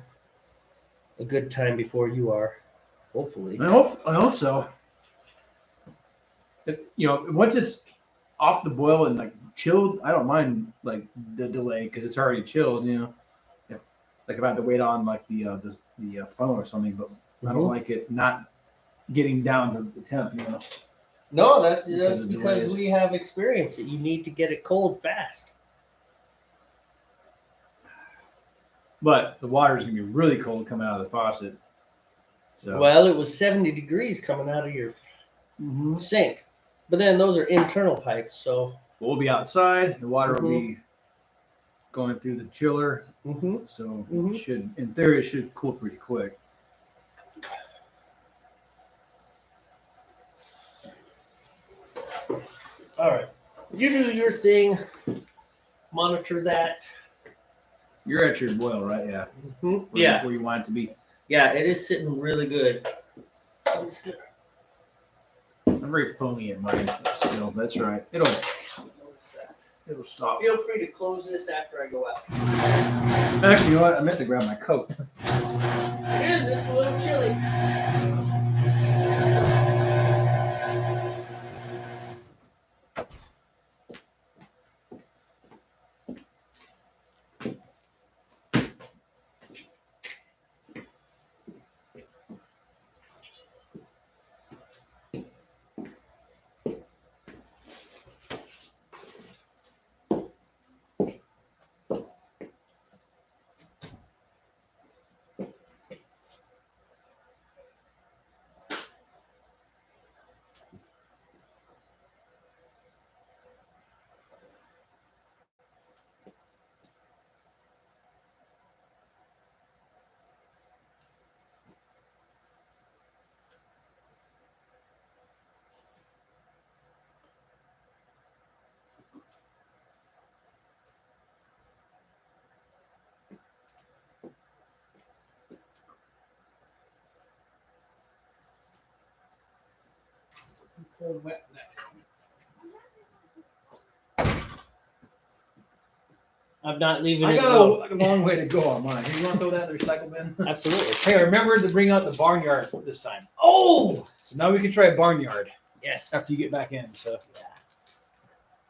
Speaker 2: a good time before you are, hopefully.
Speaker 1: I hope so. Once it's off the boil and like chilled, I don't mind like the delay because it's already chilled. Like if I have to wait on like the funnel or something, but I don't like it not getting down to the temp.
Speaker 2: No, that's
Speaker 1: Because
Speaker 2: because we have experience that you need to get it cold fast.
Speaker 1: But the water is gonna be really cold coming out of the faucet. So
Speaker 2: Well, it was 70 degrees coming out of your sink, but then those are internal pipes, so.
Speaker 1: we'll be outside. The water will be going through the chiller, so it should, in theory, it should cool pretty quick.
Speaker 2: All right, you do your thing. Monitor that.
Speaker 1: You're at your boil, right? Yeah.
Speaker 2: Yeah.
Speaker 1: Where you want it to be.
Speaker 2: Yeah, it is sitting really good.
Speaker 1: I'm very foamy at mine still. That's right. It'll stop.
Speaker 2: Feel free to close this after I go out.
Speaker 1: Actually, you know what? I meant to grab my coat.
Speaker 2: It is. It's a little chilly. I'm not leaving
Speaker 1: I
Speaker 2: it
Speaker 1: got
Speaker 2: alone.
Speaker 1: a long way to go on mine. You want to throw that in the recycle bin?
Speaker 2: Absolutely.
Speaker 1: Hey, remember to bring out the barnyard this time.
Speaker 2: Oh!
Speaker 1: So now we can try barnyard
Speaker 2: Yes.
Speaker 1: after you get back in. So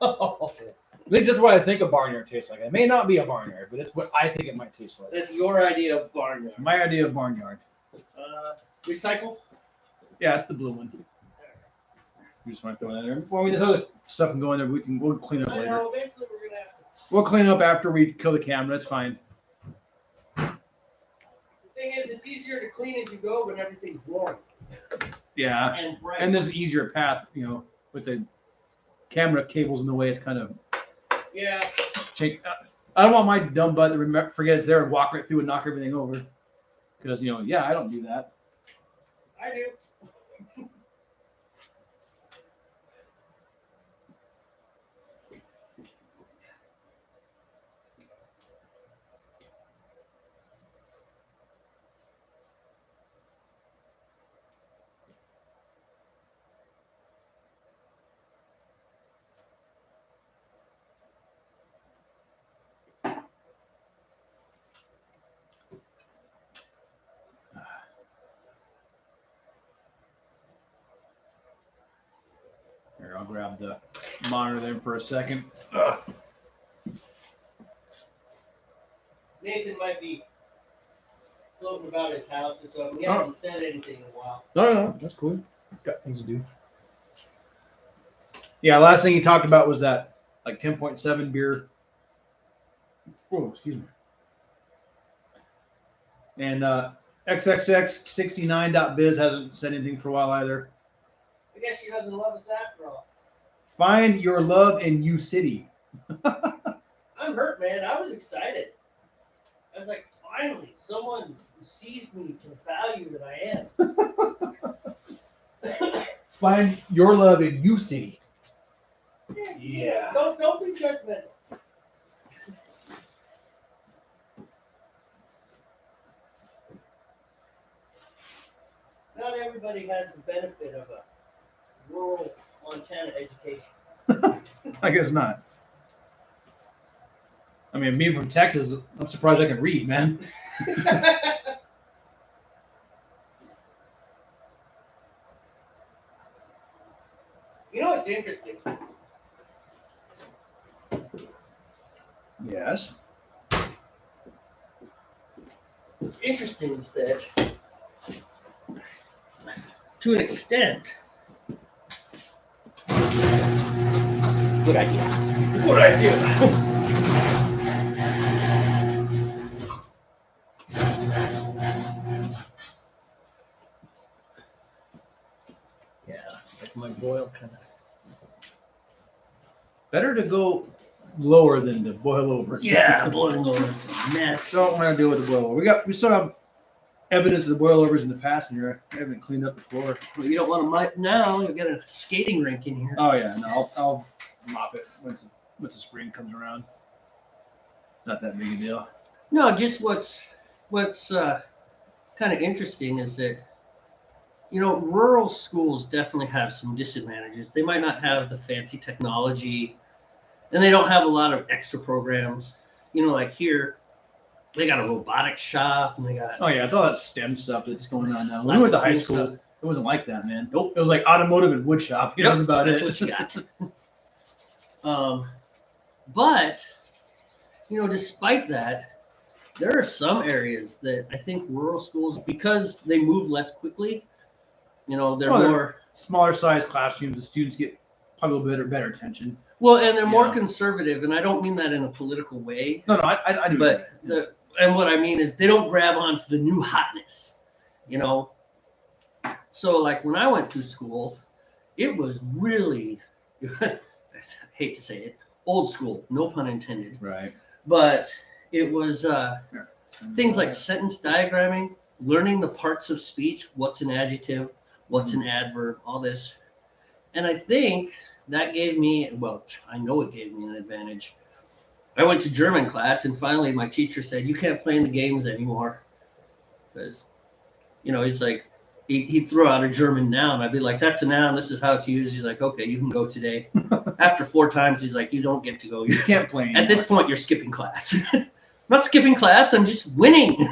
Speaker 2: Oh,
Speaker 1: at least that's what I think a barnyard tastes like. It may not be a barnyard, but it's what I think it might taste like.
Speaker 2: that's your idea of barnyard.
Speaker 1: My idea of barnyard.
Speaker 2: Recycle?
Speaker 1: Yeah, it's the blue one. We just want to throw it in there. Well, there's other stuff can go in there. We'll clean up
Speaker 2: I
Speaker 1: later.
Speaker 2: know, eventually we're gonna have to.
Speaker 1: We'll clean up after we kill the camera. That's fine.
Speaker 2: The thing is, it's easier to clean as you go when everything's warm
Speaker 1: Yeah,
Speaker 2: and bright.
Speaker 1: and there's an easier path, with the camera cables in the way. It's kind of
Speaker 2: Yeah.
Speaker 1: I don't want my dumb butt to forget it's there and walk right through and knock everything over. Because I don't do that.
Speaker 2: I do.
Speaker 1: Here, I'll grab the monitor there for a second.
Speaker 2: Nathan might be floating about his house or something. He hasn't said anything in a while.
Speaker 1: No, that's cool. Got things to do. Yeah, last thing he talked about was that like 10.7 beer. Oh, excuse me. And XXX69.biz hasn't said anything for a while either.
Speaker 2: I guess she doesn't love us after all.
Speaker 1: Find your love in U City.
Speaker 2: I'm hurt, man. I was excited. I was like, finally, someone who sees me to the value that I am.
Speaker 1: Find your love in you city.
Speaker 2: Yeah. Don't be judgmental. Not everybody has the benefit of a rural Montana education.
Speaker 1: I guess not. I mean, me from Texas, I'm surprised I can read, man.
Speaker 2: You know what's interesting?
Speaker 1: Yes.
Speaker 2: What's interesting is that, to an extent, good idea.
Speaker 1: Good idea.
Speaker 2: Yeah, like my boil kind of.
Speaker 1: Better to go lower than to boil over.
Speaker 2: Yeah, boiling over is a mess.
Speaker 1: Don't want to deal with the boil over. We still have evidence of the boil overs in the past, and I haven't cleaned up the floor.
Speaker 2: Well, you don't want to now. You'll get a skating rink in here.
Speaker 1: Oh yeah, no, I'll mop it once the spring comes around. It's not that big a deal.
Speaker 2: No, just what's kind of interesting is that, you know, rural schools definitely have some disadvantages. They might not have the fancy technology, and they don't have a lot of extra programs. You know, like here, they got a robotics shop, and they got.
Speaker 1: Oh yeah, it's all that STEM stuff that's going on now. When we went to high school, it wasn't like that, man. Nope. It was like automotive and wood shop. That was about it.
Speaker 2: That's what you got. But, you know, despite that, there are some areas that I think rural schools, because they move less quickly, you know, they're more
Speaker 1: smaller size classrooms. The students get probably a little bit better attention.
Speaker 2: Well, and they're more conservative, and I don't mean that in a political way.
Speaker 1: No, I do.
Speaker 2: But and what I mean is they don't grab onto the new hotness, you know. So like when I went through school, it was really, I hate to say it, old school, no pun intended.
Speaker 1: Right.
Speaker 2: But it was things like sentence diagramming, learning the parts of speech, what's an adjective, what's an adverb, all this. And I think that gave me, well, I know it gave me an advantage. I went to German class, and finally my teacher said, you can't play in the games anymore. Because, you know, he's like, he threw out a German noun. I'd be like, that's a noun. This is how it's used. He's like, okay, you can go today. After 4 times, he's like, you don't get to go.
Speaker 1: You can't play anymore.
Speaker 2: At this point, you're skipping class. I'm not skipping class. I'm just winning.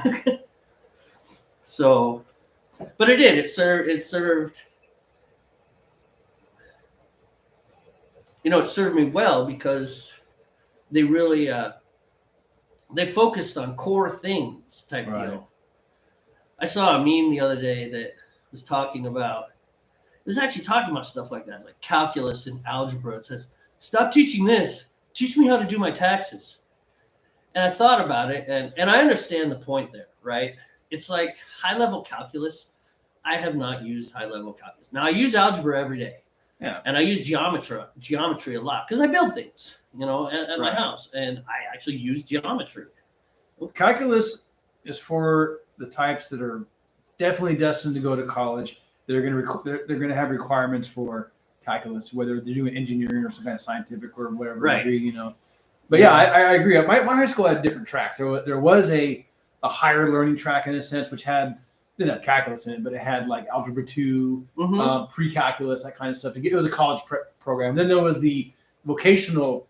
Speaker 2: So, but it did. It served. You know, it served me well because they really they focused on core things type deal. I saw a meme the other day that was talking about, it was actually talking about stuff like that, like calculus and algebra. It says, stop teaching this, teach me how to do my taxes. And I thought about it, and I understand the point there, right? It's like high-level calculus. I have not used high-level calculus. Now, I use algebra every day.
Speaker 1: Yeah.
Speaker 2: And I use geometry a lot because I build things, you know, at my house, and I actually use geometry.
Speaker 1: Well, calculus is for the types that are definitely destined to go to college. They're going to have requirements for calculus, whether they're doing engineering or some kind of scientific or whatever degree, you know. But yeah, I agree. My high school had different tracks. There was a higher learning track in a sense, which didn't have calculus in it, but it had like algebra 2, pre-calculus, that kind of stuff. It was a college prep program. Then there was the vocational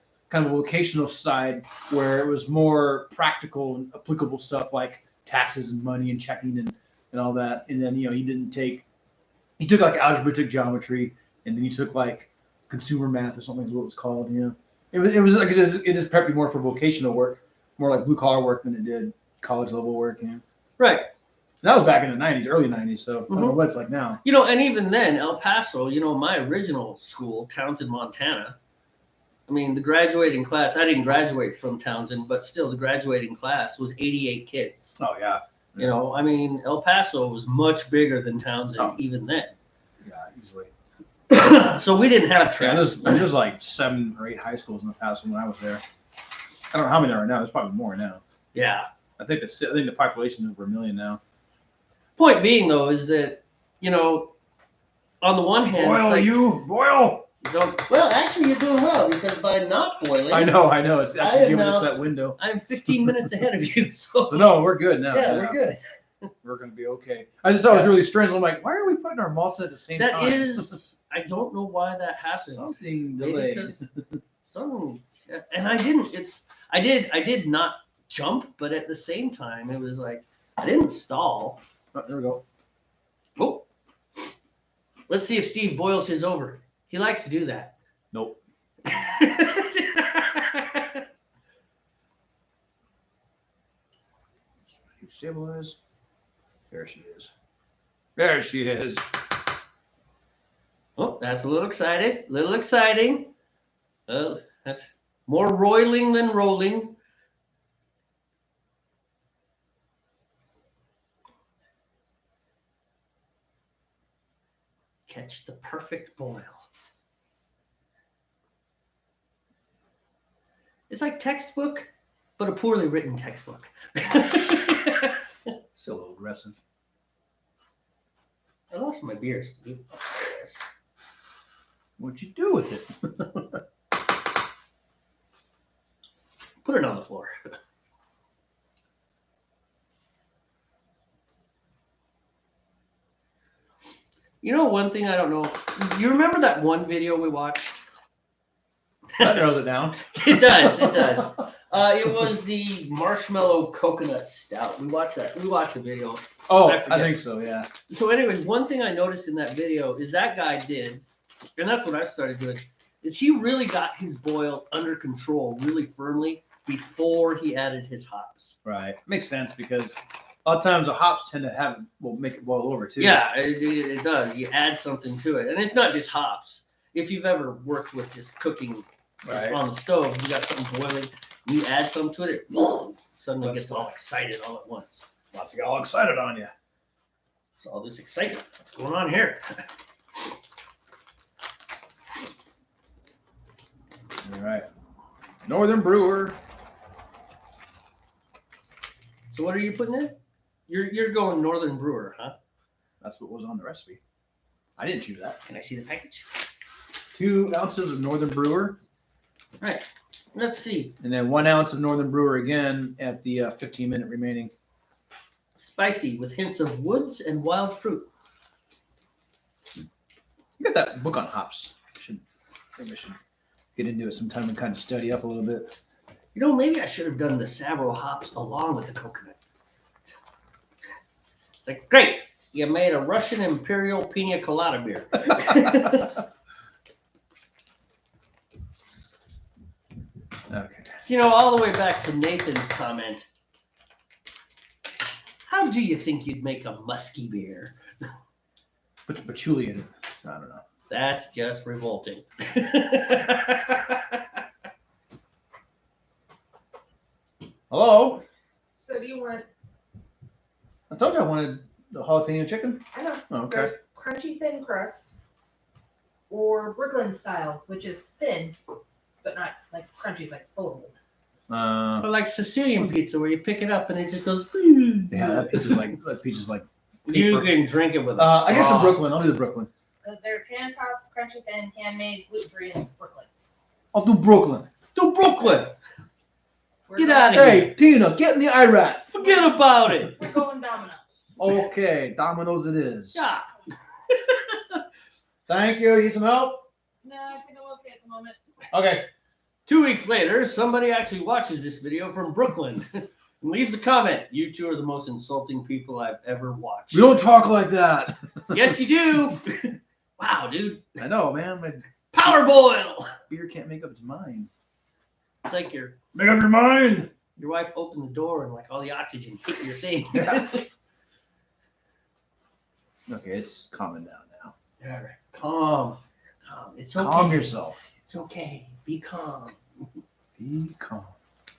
Speaker 1: side where it was more practical and applicable stuff like taxes and money and checking and all that. And then, you know, he took like algebra, took geometry, and then he took like consumer math or something is what it was called, you know. It was like it just prepped you more for vocational work, more like blue collar work than it did college level work, you know.
Speaker 2: Right.
Speaker 1: That was back in the 90s, early 90s, so I don't know what it's like now.
Speaker 2: You know, and even then, El Paso, you know, my original school, Townsend, Montana, I mean, the graduating class, I didn't graduate from Townsend, but still the graduating class was 88 kids.
Speaker 1: Oh, yeah.
Speaker 2: You know, I mean, El Paso was much bigger than Townsend even then.
Speaker 1: Yeah, easily.
Speaker 2: So we didn't have tracks.
Speaker 1: Yeah, there's like 7 or 8 high schools in El Paso when I was there. I don't know how many there are now. There's probably more now.
Speaker 2: Yeah.
Speaker 1: I think the population is over 1 million now.
Speaker 2: Point being, though, is that, on the one hand, it's like,
Speaker 1: boil.
Speaker 2: well, actually, you're doing well because by not boiling,
Speaker 1: I know. It's actually giving us that window.
Speaker 2: I'm 15 minutes ahead of you. So
Speaker 1: no, we're good now.
Speaker 2: Yeah, we're good.
Speaker 1: We're gonna be okay. I just thought it was really strange. I'm like, why are we putting our malts at the same time?
Speaker 2: That is, I don't know why that happened.
Speaker 1: Something
Speaker 2: Maybe
Speaker 1: delayed.
Speaker 2: And I did not jump, but at the same time, it was like, I didn't stall.
Speaker 1: Oh, there we go.
Speaker 2: Oh, let's see if Steve boils his over. He likes to do that.
Speaker 1: Nope. Stabilize. There she is. There she is.
Speaker 2: Oh, that's a little excited. Little exciting. That's more roiling than rolling. Catch the perfect boil. It's like textbook, but a poorly written textbook.
Speaker 1: Still a little aggressive.
Speaker 2: I lost my beer, Steve. Oh, there it is.
Speaker 1: What'd you do with it?
Speaker 2: Put it on the floor. One thing I don't know. You remember that one video we watched?
Speaker 1: That narrows it down.
Speaker 2: It does. It does. It was the marshmallow coconut stout. We watched that. We watched the video.
Speaker 1: Oh, I think so. Yeah.
Speaker 2: So, anyways, one thing I noticed in that video is that guy did, and that's what I started doing, is he really got his boil under control really firmly before he added his hops.
Speaker 1: Right. Makes sense because a lot of times the hops tend to make it boil over too.
Speaker 2: Yeah, it does. You add something to it, and it's not just hops. If you've ever worked with just cooking on the stove, you got something boiling, you add something to it, suddenly gets all excited all at once.
Speaker 1: Lots to get all excited on you.
Speaker 2: It's all this excitement. What's going on here?
Speaker 1: All right. Northern Brewer.
Speaker 2: So what are you putting in? You're going Northern Brewer, huh?
Speaker 1: That's what was on the recipe. I didn't choose that.
Speaker 2: Can I see the package?
Speaker 1: 2 ounces of Northern Brewer.
Speaker 2: All right. Let's see.
Speaker 1: And then 1 ounce of Northern Brewer again at the 15-minute remaining.
Speaker 2: Spicy with hints of woods and wild fruit.
Speaker 1: You got that book on hops. Maybe I should get into it sometime and kind of study up a little bit.
Speaker 2: Maybe I should have done the Savro hops along with the coconut. It's like, great. You made a Russian Imperial Pina Colada beer.
Speaker 1: Okay.
Speaker 2: So, all the way back to Nathan's comment. How do you think you'd make a musky beer?
Speaker 1: Put the patchouli in it. I don't know.
Speaker 2: That's just revolting.
Speaker 1: Hello?
Speaker 3: So do you want?
Speaker 1: I told you I wanted the jalapeno chicken.
Speaker 3: I know.
Speaker 1: Oh, okay.
Speaker 3: There's crunchy thin crust, or Brooklyn style, which is thin, but not like crunchy, like full.
Speaker 2: Or like Sicilian pizza, where you pick it up and it just goes.
Speaker 1: Yeah, that pizza's like.
Speaker 2: You
Speaker 1: paper.
Speaker 2: can drink it with a straw.
Speaker 1: I guess the Brooklyn. I'll do the Brooklyn.
Speaker 3: There's hand tossed, crunchy thin, handmade, gluten-free, and Brooklyn.
Speaker 1: I'll do Brooklyn.
Speaker 2: Do Brooklyn.
Speaker 3: We're
Speaker 2: Get
Speaker 3: going-
Speaker 2: out of here.
Speaker 1: Hey, Tina, get in the IRAT.
Speaker 2: Forget about it.
Speaker 3: We're going Domino's.
Speaker 1: Okay, Domino's it is.
Speaker 2: Yeah.
Speaker 1: Thank you. Need some help?
Speaker 3: No, I think I'm okay at the moment.
Speaker 1: Okay.
Speaker 2: 2 weeks later, somebody actually watches this video from Brooklyn and leaves a comment. You two are the most insulting people I've ever watched.
Speaker 1: We don't talk like that.
Speaker 2: Yes, you do. Wow, dude.
Speaker 1: I know, man. My
Speaker 2: Power boil.
Speaker 1: beer can't make up its mind.
Speaker 2: It's like your
Speaker 1: Make up your mind.
Speaker 2: wife opened the door and like all the oxygen hit your thing.
Speaker 1: Yeah. Okay, it's calming down now.
Speaker 2: All right. Calm. It's okay.
Speaker 1: Calm yourself.
Speaker 2: It's okay. Be calm.
Speaker 1: Be calm.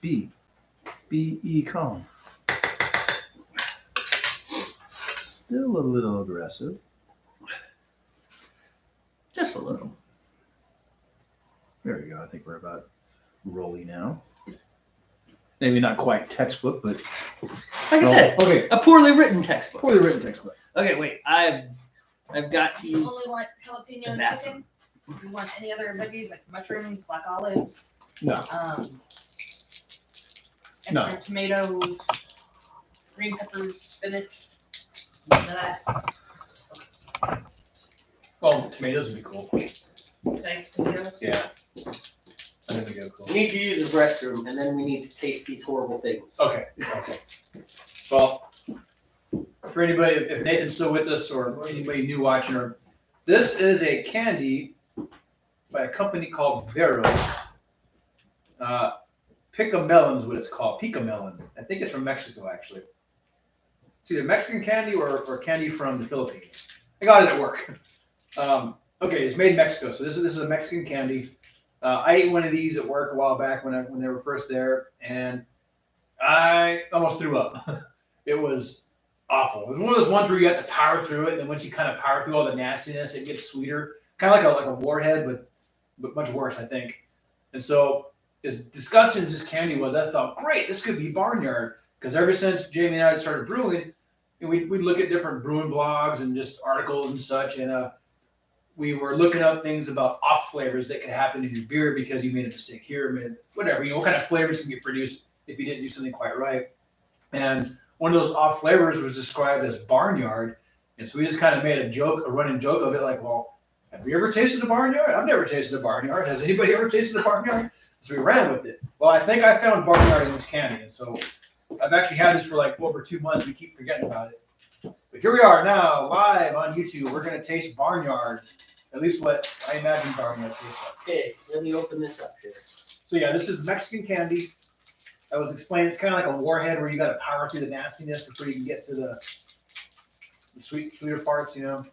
Speaker 1: Be calm. Still a little aggressive.
Speaker 2: Just a little.
Speaker 1: There we go. I think we're about rolling now. Maybe not quite textbook, but
Speaker 2: Like I said,
Speaker 1: Okay.
Speaker 2: a poorly written textbook.
Speaker 1: Poorly written textbook.
Speaker 2: Okay, wait. I've got to
Speaker 3: You
Speaker 2: use.
Speaker 3: only want jalapeno
Speaker 2: the
Speaker 3: and
Speaker 2: bathroom.
Speaker 3: chicken? Do you want any other veggies like mushrooms, black olives?
Speaker 1: No. No.
Speaker 3: Extra tomatoes, green peppers, spinach. None of that.
Speaker 1: Oh, tomatoes would be cool.
Speaker 3: Nice tomatoes.
Speaker 1: Yeah. That would be cool.
Speaker 2: We need to use the restroom, and then we need to taste these horrible things.
Speaker 1: Okay. Okay. Well, for anybody, if Nathan's still with us or anybody new watching, or this is a candy by a company called Vero. Picamelon is what it's called. Picamelon. I think it's from Mexico, actually. It's either Mexican candy or candy from the Philippines. I got it at work. Okay, it's made in Mexico, so this is a Mexican candy. I ate one of these at work a while back when they were first there, and I almost threw up. It was awful. It was one of those ones where you have to power through it, and then once you kind of power through all the nastiness, it gets sweeter, kind of like a warhead, but much worse, I think. And so, as disgusting as this candy was, I thought, great, this could be Barnyard, because ever since Jamey and I had started brewing, we'd look at different brewing blogs and just articles and such, and we were looking up things about off flavors that could happen in your beer because you made a mistake here, whatever, what kind of flavors can get produced if you didn't do something quite right. And one of those off flavors was described as Barnyard. And so we just kind of made a running joke of it, like, well, have you ever tasted a Barnyard? I've never tasted a Barnyard. Has anybody ever tasted a Barnyard? So we ran with it. Well, I think I found Barnyard in this candy. And so I've actually had this for like over 2 months. We keep forgetting about it. But here we are now, live on YouTube. We're going to taste Barnyard. At least what I imagine Barnyard tastes like.
Speaker 2: Okay, let me open this up here.
Speaker 1: So yeah, this is Mexican candy. I was explaining, it's kind of like a warhead where you got to power through the nastiness before you can get to the sweeter parts, you know.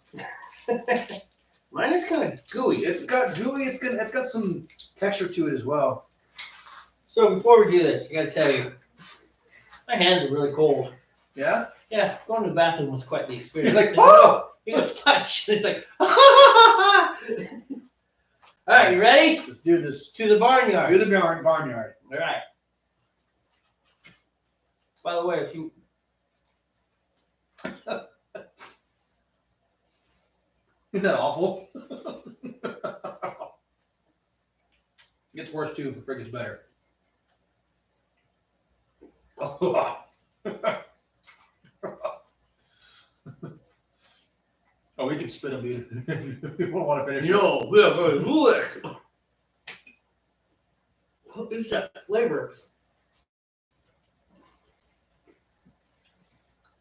Speaker 2: Mine is kind of gooey.
Speaker 1: It's got gooey. It's got some texture to it as well.
Speaker 2: So before we do this, I got to tell you, my hands are really cold.
Speaker 1: Yeah.
Speaker 2: Yeah, going to the bathroom was quite the experience.
Speaker 1: You're like, oh!
Speaker 2: You go touch. It's like, all right, you ready?
Speaker 1: Let's do this.
Speaker 2: To the barnyard.
Speaker 1: To the barnyard.
Speaker 2: All right. By the way, if you
Speaker 1: Isn't that awful? Gets worse too. Frick, it's better. Oh, we can spit them, dude. We don't want to finish.
Speaker 2: no, we are going to do it. What is that flavor?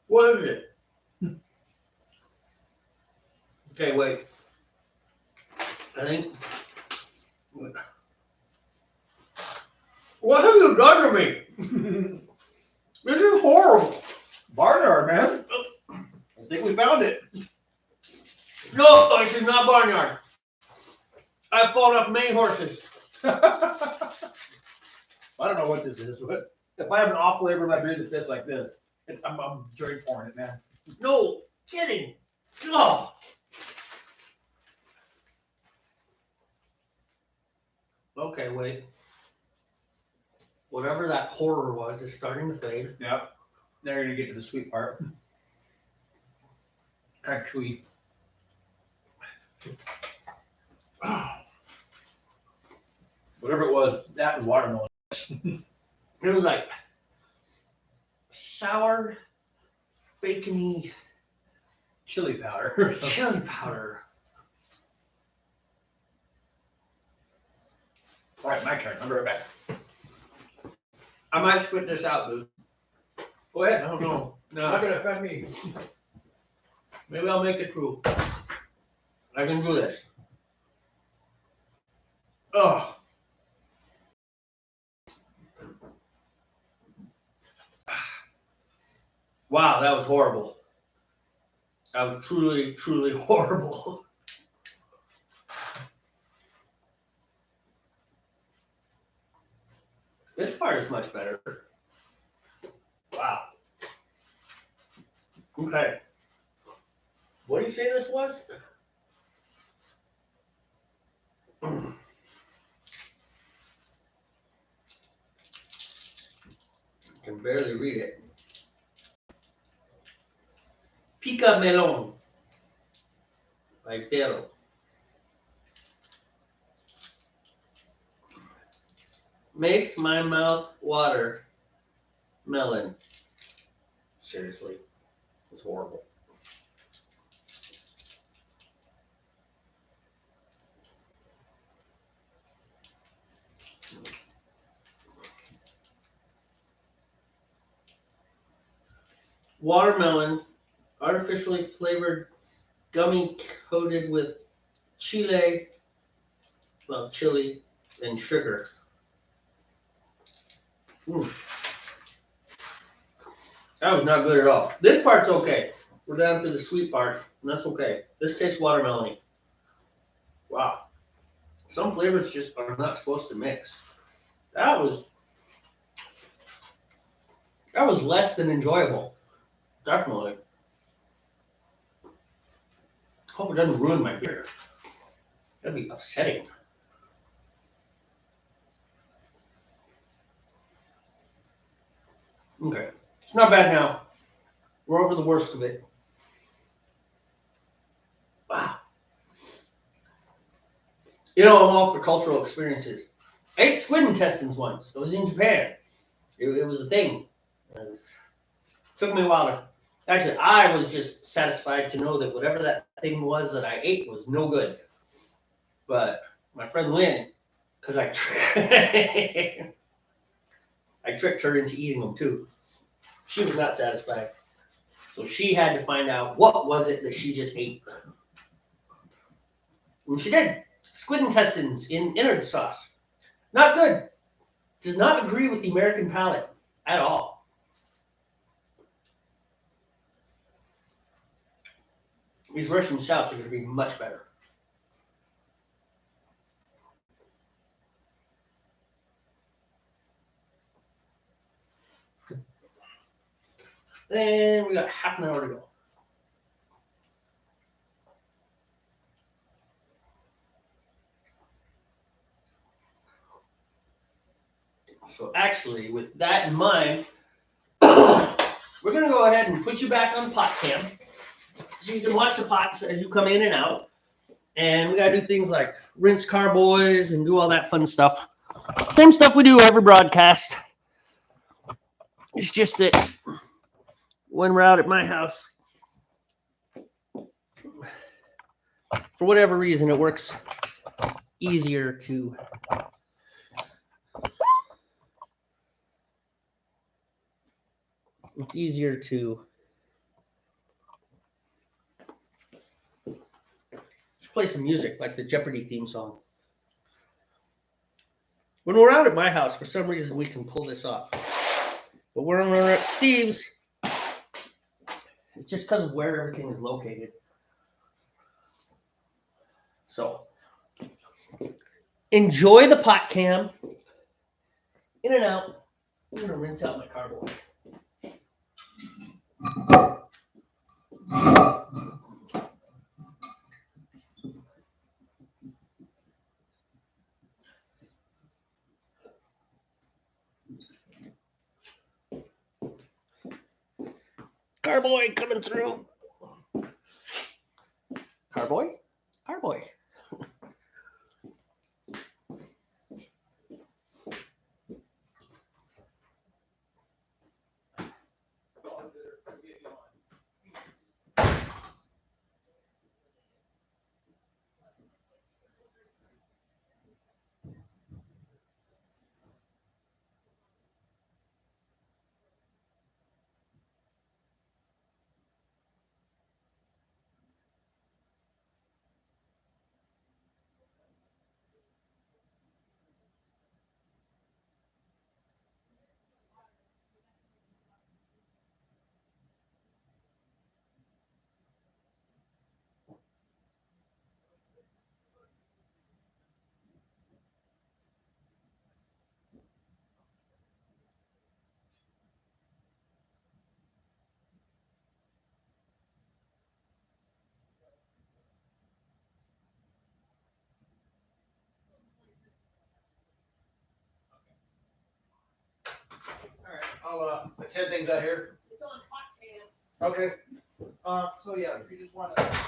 Speaker 2: What is it? Okay, wait. I think. What have you done to me? This is horrible.
Speaker 1: Barnyard, man. I think we found it.
Speaker 2: No, this is not barnyard. I've fallen off many horses.
Speaker 1: I don't know what this is, but if I have an off flavor in my beer that fits like this, I'm drink pouring it, man.
Speaker 2: No kidding. Oh. Okay, wait. Whatever that horror was is starting to fade.
Speaker 1: Yep. Now you're gonna get to the sweet part. Kind of chewy. Whatever it was, that was watermelon.
Speaker 2: It was like sour, bacony
Speaker 1: Chili powder.
Speaker 2: chili powder.
Speaker 1: All right, my turn. I'll be right back.
Speaker 2: I might spit this out, dude.
Speaker 1: Go ahead.
Speaker 2: I don't know.
Speaker 1: Not
Speaker 2: No,
Speaker 1: gonna offend me.
Speaker 2: maybe I'll make it through. I can do this.
Speaker 1: Oh.
Speaker 2: Wow, that was horrible. That was truly, truly horrible. This part is much better. Wow. Okay. What do you say this was? Can barely read it. pica melon by Pero. Makes my mouth water. Melon. Seriously, it's horrible. Watermelon, artificially flavored gummy coated with chili, and sugar. That was not good at all. This part's okay. We're down to the sweet part, and that's okay. This tastes watermelony. Wow. Some flavors just are not supposed to mix. That was less than enjoyable. Definitely. Hope it doesn't ruin my beer. That'd be upsetting. Okay. It's not bad now. We're over the worst of it. Wow. You know, I'm all for cultural experiences. I ate squid intestines once. I was in Japan. It was a thing. It took me a while to... Actually, I was just satisfied to know that whatever that thing was that I ate was no good. But my friend Lynn, because I tricked her into eating them too. She was not satisfied. So she had to find out what was it that she just ate. And she did. Squid intestines in innard sauce. Not good. Does not agree with the American palate at all. These Russian stouts are going to be much better. And we got half an hour to go. So actually, with that in mind, we're going to go ahead and put you back on pot cam so you can watch the pots as you come in and out. And we got to do things like rinse carboys and do all that fun stuff. Same stuff we do every broadcast. It's just that when we're out at my house, for whatever reason, it works easier to just play some music like the Jeopardy theme song. When we're out at my house, for some reason, we can pull this off. But when we're at Steve's, it's just because of where everything is located. So, enjoy the pot cam. In and out. I'm going to rinse out my carboy. Carboy coming through. Carboy? Carboy.
Speaker 1: All right, I'll attend things out here.
Speaker 3: It's on pot cam.
Speaker 1: Okay. So yeah, if you just want to.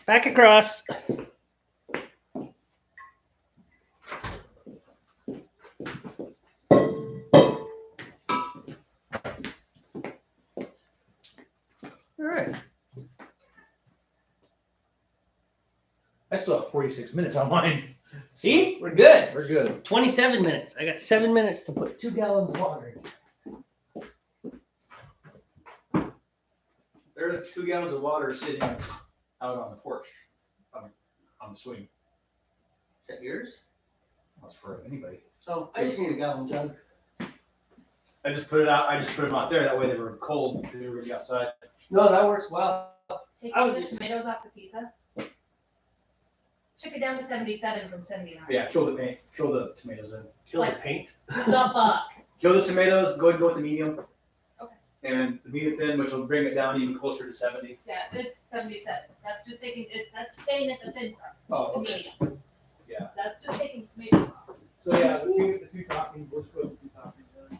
Speaker 2: Back across. All right.
Speaker 1: I still have 46 minutes on mine.
Speaker 2: See, we're good.
Speaker 1: We're good.
Speaker 2: 27 minutes. I got 7 minutes to put 2 gallons of water in.
Speaker 1: There's 2 gallons of water sitting out on the porch, on the swing.
Speaker 2: Is that yours?
Speaker 1: That's for anybody.
Speaker 2: Oh, I just need a gallon jug.
Speaker 1: I just put it out. I just put them out there. That way they were cold. They were really outside.
Speaker 2: No, that works well.
Speaker 3: Take
Speaker 2: I was
Speaker 3: the
Speaker 2: just-
Speaker 3: tomatoes off the pizza. Chip it down to 77 from 79.
Speaker 1: Yeah, kill the paint. Kill the tomatoes in.
Speaker 2: Kill the
Speaker 3: Like-
Speaker 2: paint.
Speaker 3: The buck.
Speaker 1: Kill the tomatoes. Go ahead and go with the medium.
Speaker 3: Okay.
Speaker 1: And the medium thin, which will bring it down even closer to 70.
Speaker 3: Yeah, it's 77. That's just taking it. That's staying at the thin crust.
Speaker 1: Oh,
Speaker 3: The
Speaker 1: okay.
Speaker 3: medium.
Speaker 1: Yeah.
Speaker 3: That's just taking tomatoes off.
Speaker 1: So yeah, the two toppings. We'll just put the 2 toppings in.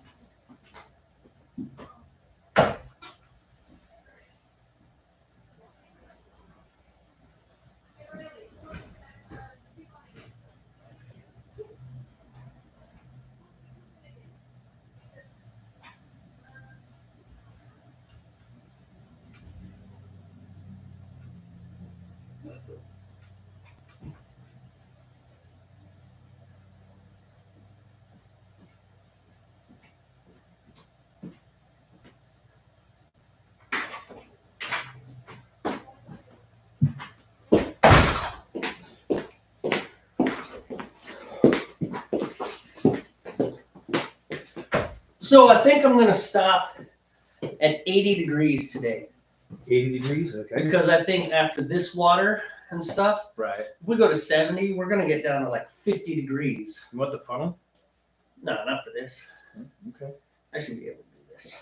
Speaker 2: So I think I'm gonna stop at 80 degrees today
Speaker 1: 80 degrees. Okay.
Speaker 2: because I think after this water and stuff,
Speaker 1: Right.
Speaker 2: if we go to 70, we're gonna get down to like 50 degrees.
Speaker 1: You want the funnel?
Speaker 2: No, not for this.
Speaker 1: Okay.
Speaker 2: I should be able to do this.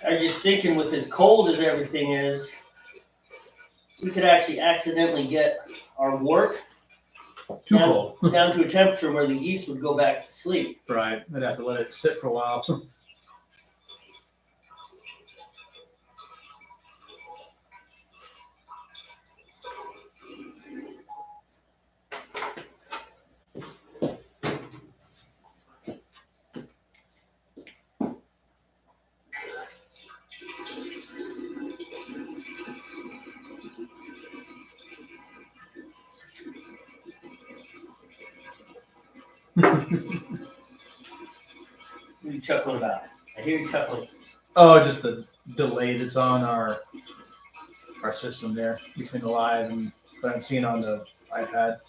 Speaker 2: I was just thinking with as cold as everything is, we could actually accidentally get our wort
Speaker 1: Too
Speaker 2: down,
Speaker 1: cold.
Speaker 2: down to a temperature where the yeast would go back to sleep.
Speaker 1: Right. I'd have to let it sit for a while.
Speaker 2: What are you chuckling about? I hear you chuckling.
Speaker 1: Oh, just the delay that's on our system there between the live and what I'm seeing on the iPad.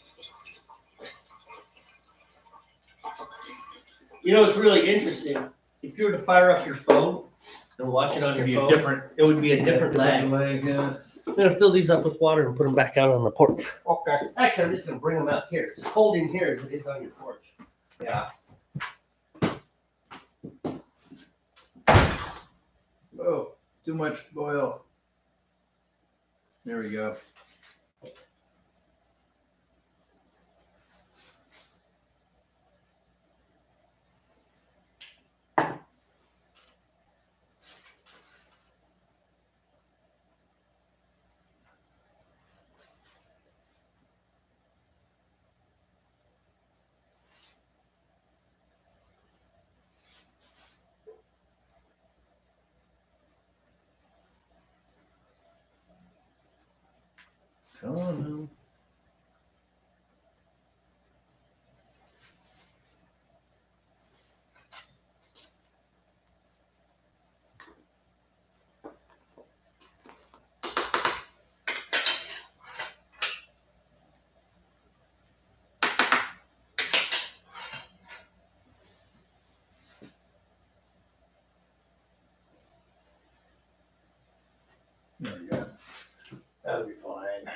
Speaker 2: You know, it's really interesting. If you were to fire up your phone and watch it on your phone, it would be a different lag.
Speaker 1: Yeah.
Speaker 2: I'm gonna fill these up with water and put them back out on the porch.
Speaker 1: Okay.
Speaker 2: Actually, I'm just gonna bring them out here. It's as cold in here as it is on your porch.
Speaker 1: Yeah. Oh, too much oil. There we go. Come on now. There we go. That'll be fine.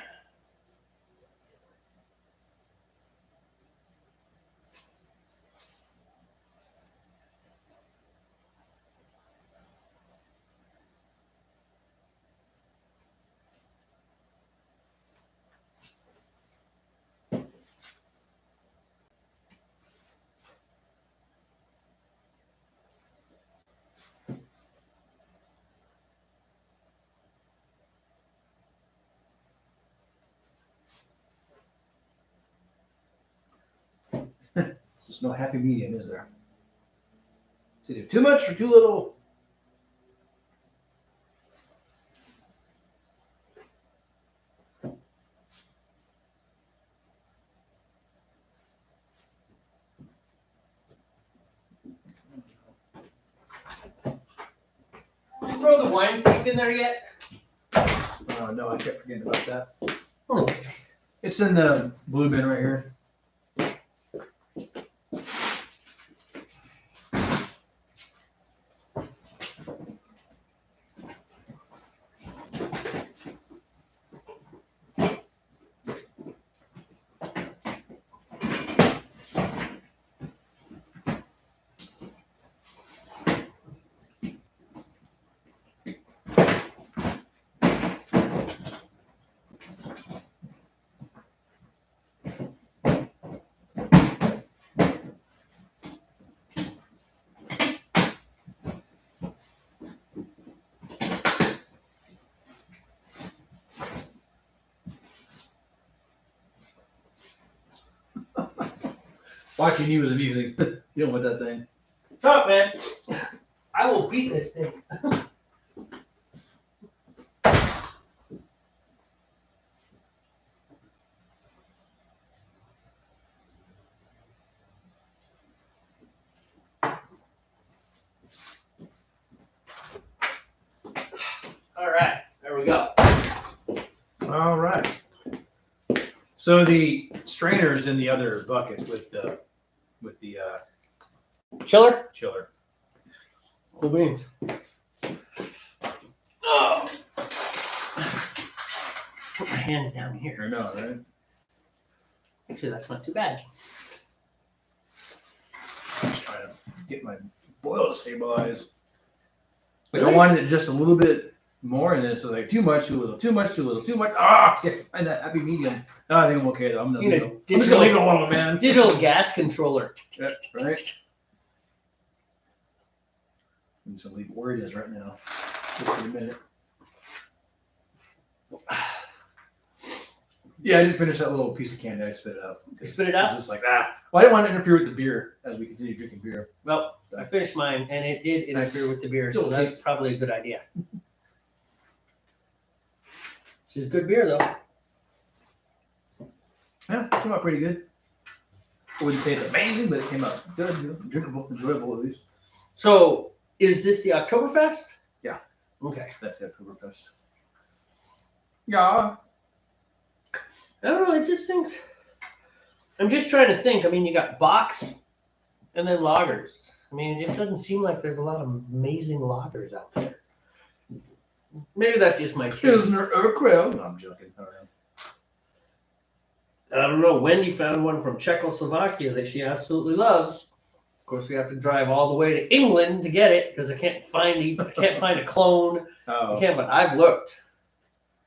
Speaker 1: There's no happy medium, is there? It's either too much or too little.
Speaker 2: Did you throw the wine proof in there yet?
Speaker 1: Oh no, I kept forgetting about that.
Speaker 2: Oh.
Speaker 1: It's in the blue bin right here. Watching you was amusing. Dealing with that thing.
Speaker 2: Shut up, man. I will beat this thing. All right, there we go.
Speaker 1: All right. So the strainer is in the other bucket with the
Speaker 2: Chiller?
Speaker 1: chiller.
Speaker 2: Cool beans. Oh. Put my hands down here.
Speaker 1: I know, right?
Speaker 2: Actually, that's not too bad.
Speaker 1: Just trying to get my boil to stabilize. Like
Speaker 2: Really?
Speaker 1: I wanted it just a little bit more, and then it's like too much, too little, too much, too little, too much. Ah, can't find that happy medium. No, I think I'm okay though. I'm just gonna leave it alone, man.
Speaker 2: Digital gas controller.
Speaker 1: Yeah, right. I'm just gonna leave it where it is right now. Just for a minute. Yeah, I didn't finish that little piece of candy. I spit it out.
Speaker 2: Spit it out?
Speaker 1: It's just like Well, I didn't want to interfere with the beer as we continue drinking beer.
Speaker 2: Well, I finished mine, and it did interfere with the beer, so that's probably a good idea. This is good beer, though.
Speaker 1: Yeah, came out pretty good. I wouldn't say it's amazing, but it came out good, drinkable, enjoyable at least.
Speaker 2: So, is this the Oktoberfest?
Speaker 1: Yeah.
Speaker 2: Okay.
Speaker 1: That's the Oktoberfest. Yeah.
Speaker 2: I don't know. It just seems. I'm just trying to think. I mean, you got Bocks and then lagers. I mean, it just doesn't seem like there's a lot of amazing lagers out there. Maybe that's just my taste.
Speaker 1: Pilsner Urquell. No, I'm joking. I don't know.
Speaker 2: I don't know. Wendy found one from Czechoslovakia that she absolutely loves. Of course, we have to drive all the way to England to get it because I can't find a clone.
Speaker 1: Oh.
Speaker 2: I can't, but I've looked.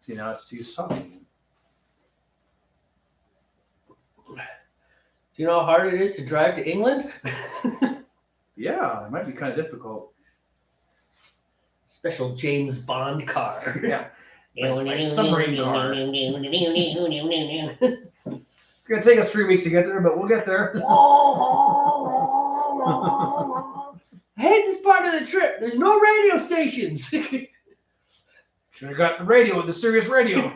Speaker 1: See, now it's too soft.
Speaker 2: Do you know how hard it is to drive to England?
Speaker 1: Yeah, it might be kind of difficult.
Speaker 2: Special James Bond car.
Speaker 1: Yeah. My submarine car. It's gonna take us 3 weeks to get there, but we'll get there.
Speaker 2: I hate this part of the trip. There's no radio stations.
Speaker 1: Should have got the radio, the Sirius radio.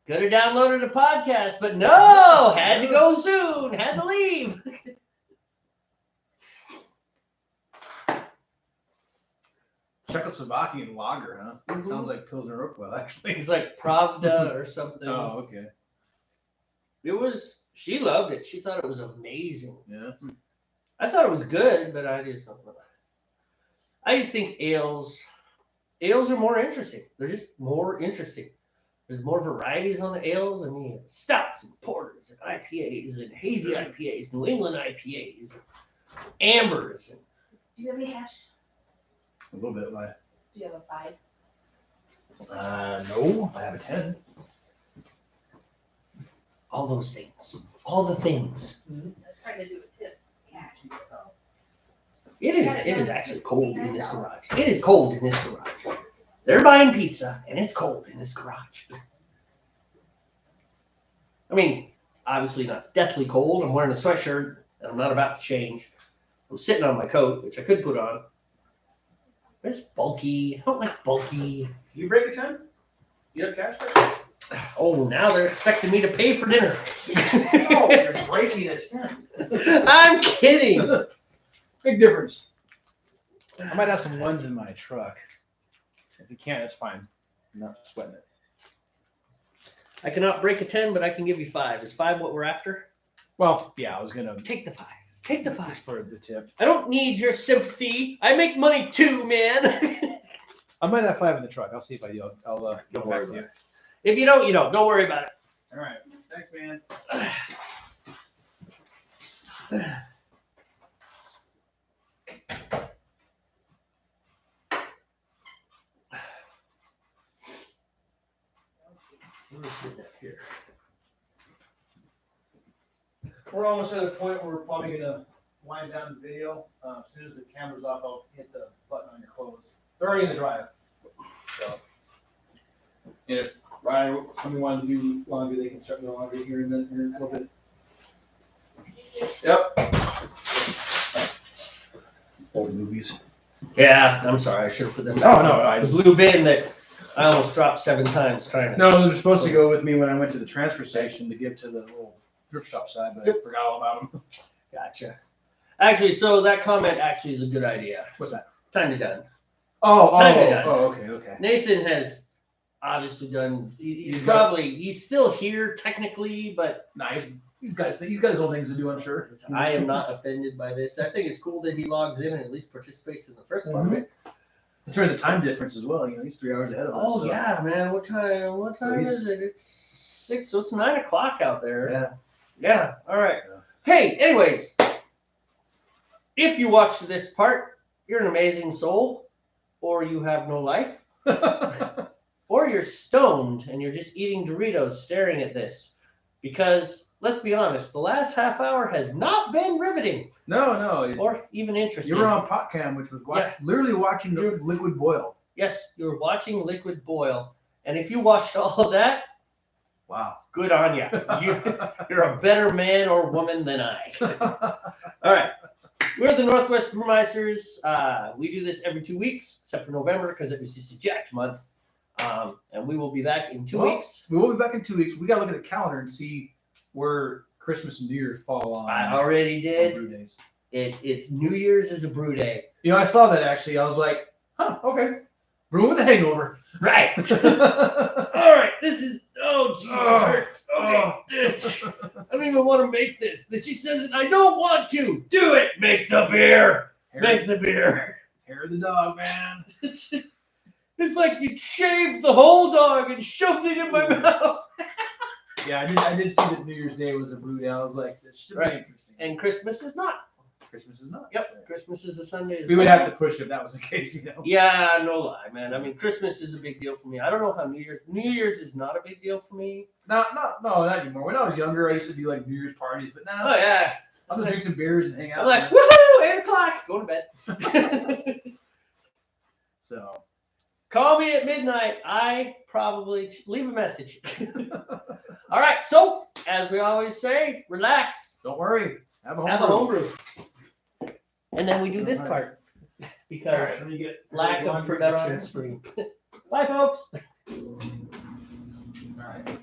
Speaker 2: Could have downloaded a podcast, but no, had to go soon, had to leave.
Speaker 1: Czechoslovakian lager, huh?
Speaker 2: Mhm.
Speaker 1: Sounds like Pilsner Urquell, actually.
Speaker 2: It's like Pravda or something.
Speaker 1: Oh, okay.
Speaker 2: She loved it. She thought it was amazing.
Speaker 1: Yeah.
Speaker 2: I thought it was good, but I just think ales are more interesting. They're just more interesting. There's more varieties on the ales. I mean, stouts and porters and IPAs and hazy IPAs, New England IPAs, ambers. And
Speaker 3: Do you have any hash?
Speaker 1: A little bit, like.
Speaker 3: Do you have a 5?
Speaker 1: No, I have a 10.
Speaker 2: all those things. All the things.
Speaker 3: I was trying to do a tip. Cash.
Speaker 2: It is actually cold in this garage. It is cold in this garage. They're buying pizza, and it's cold in this garage. I mean, obviously not deathly cold. I'm wearing a sweatshirt, and I'm not about to change. I'm sitting on my coat, which I could put on. It's bulky. I don't like bulky.
Speaker 1: You break a 10? You have cash?
Speaker 2: Oh, now they're expecting me to pay for dinner.
Speaker 1: Oh, you're breaking a 10.
Speaker 2: I'm kidding.
Speaker 1: Big difference. I might have some ones in my truck. If you can't, it's fine. I'm not sweating it.
Speaker 2: I cannot break a 10, but I can give you 5. Is 5 what we're after?
Speaker 1: Well, yeah, I was gonna
Speaker 2: Take the 5. Take the 5.
Speaker 1: just for the tip.
Speaker 2: I don't need your sympathy. I make money too, man.
Speaker 1: I might have 5 in the truck. I'll see if I do. I'll
Speaker 2: Don't
Speaker 1: get
Speaker 2: worry
Speaker 1: back to you.
Speaker 2: about If you don't, you don't. Don't worry about it.
Speaker 1: All right. Thanks, man.
Speaker 2: Where is it here?
Speaker 1: We're almost at a point where we're probably gonna wind down the video. As soon as the camera's off, I'll hit the button on your clothes. They're already in the drive. So, and if Ryan, somebody wanted to do laundry, they can start doing laundry here and then here in a little bit. Yep. Old movies.
Speaker 2: Yeah, I'm sorry. I should have put them.
Speaker 1: Oh, no, I
Speaker 2: the
Speaker 1: just-
Speaker 2: blue bin that I almost dropped 7 times trying to.
Speaker 1: No, those are supposed to go with me when I went to the transfer station to give to the little thrift shop side, but I forgot all about them.
Speaker 2: Gotcha. Actually, so that comment actually is a good idea.
Speaker 1: What's that?
Speaker 2: Time to done.
Speaker 1: Oh, okay.
Speaker 2: Nathan has obviously done. He's
Speaker 1: He's
Speaker 2: probably he's still here technically, but
Speaker 1: Nice. He's got his own things to do, I'm sure.
Speaker 2: I am not offended by this. I think it's cool that he logs in and at least participates in the first part of it.
Speaker 1: It's really the time difference as well. You know, he's 3 hours ahead of us.
Speaker 2: Oh
Speaker 1: so.
Speaker 2: yeah, man. What time? What
Speaker 1: So
Speaker 2: time
Speaker 1: he's-
Speaker 2: is it? It's 6. So it's 9 o'clock out there.
Speaker 1: Yeah.
Speaker 2: Yeah. All right.
Speaker 1: Yeah.
Speaker 2: Hey, anyways, if you watch this part, you're an amazing soul, or you have no life, or you're stoned and you're just eating Doritos staring at this. Because let's be honest, the last half hour has not been riveting
Speaker 1: No.
Speaker 2: or even interesting.
Speaker 1: You were on PotCam, which was literally watching the liquid boil.
Speaker 2: Yes, you were watching liquid boil. And if you watched all of that,
Speaker 1: Wow.
Speaker 2: good on you. You're a better man or woman than I. All right. We're the Northwest Brewmeisters. We do this every 2 weeks, except for November because it was just a jacked month. And we will be back in 2 weeks.
Speaker 1: We will be back in 2 weeks. We got to look at the calendar and see where Christmas and New Year's fall on.
Speaker 2: I already
Speaker 1: on
Speaker 2: did.
Speaker 1: brew days.
Speaker 2: It's New Year's is a brew day.
Speaker 1: You know, I saw that actually. I was like, huh, okay. Brewing with a hangover.
Speaker 2: Right. All right. This is. Oh, Jesus hurts. Okay. I don't even want to make this. She says, I don't want to. Do it. Make the beer. Make the beer.
Speaker 1: Hair of the dog, man.
Speaker 2: It's like you shaved the whole dog and shoved it in my mouth.
Speaker 1: Yeah, I did see that New Year's Day was a brew day. I was like, this should be interesting.
Speaker 2: And Christmas is not.
Speaker 1: Christmas is not.
Speaker 2: Yep. So. Christmas is a Sunday.
Speaker 1: We would have to push if that was the case, you know.
Speaker 2: Yeah, no lie, man. I mean, Christmas is a big deal for me. I don't know how New Year's is not a big deal for me.
Speaker 1: No, not anymore. When I was younger, I used to do like New Year's parties, but now.
Speaker 2: Oh yeah.
Speaker 1: I'll just drink some beers and hang out.
Speaker 2: I'm like, woohoo! 8 o'clock. Go to bed.
Speaker 1: So.
Speaker 2: Call me at midnight. I probably leave a message. All right. So, as we always say, relax.
Speaker 1: Don't worry. Have a
Speaker 2: homebrew. And then we do this part because lack of production. Bye, folks.
Speaker 1: All right.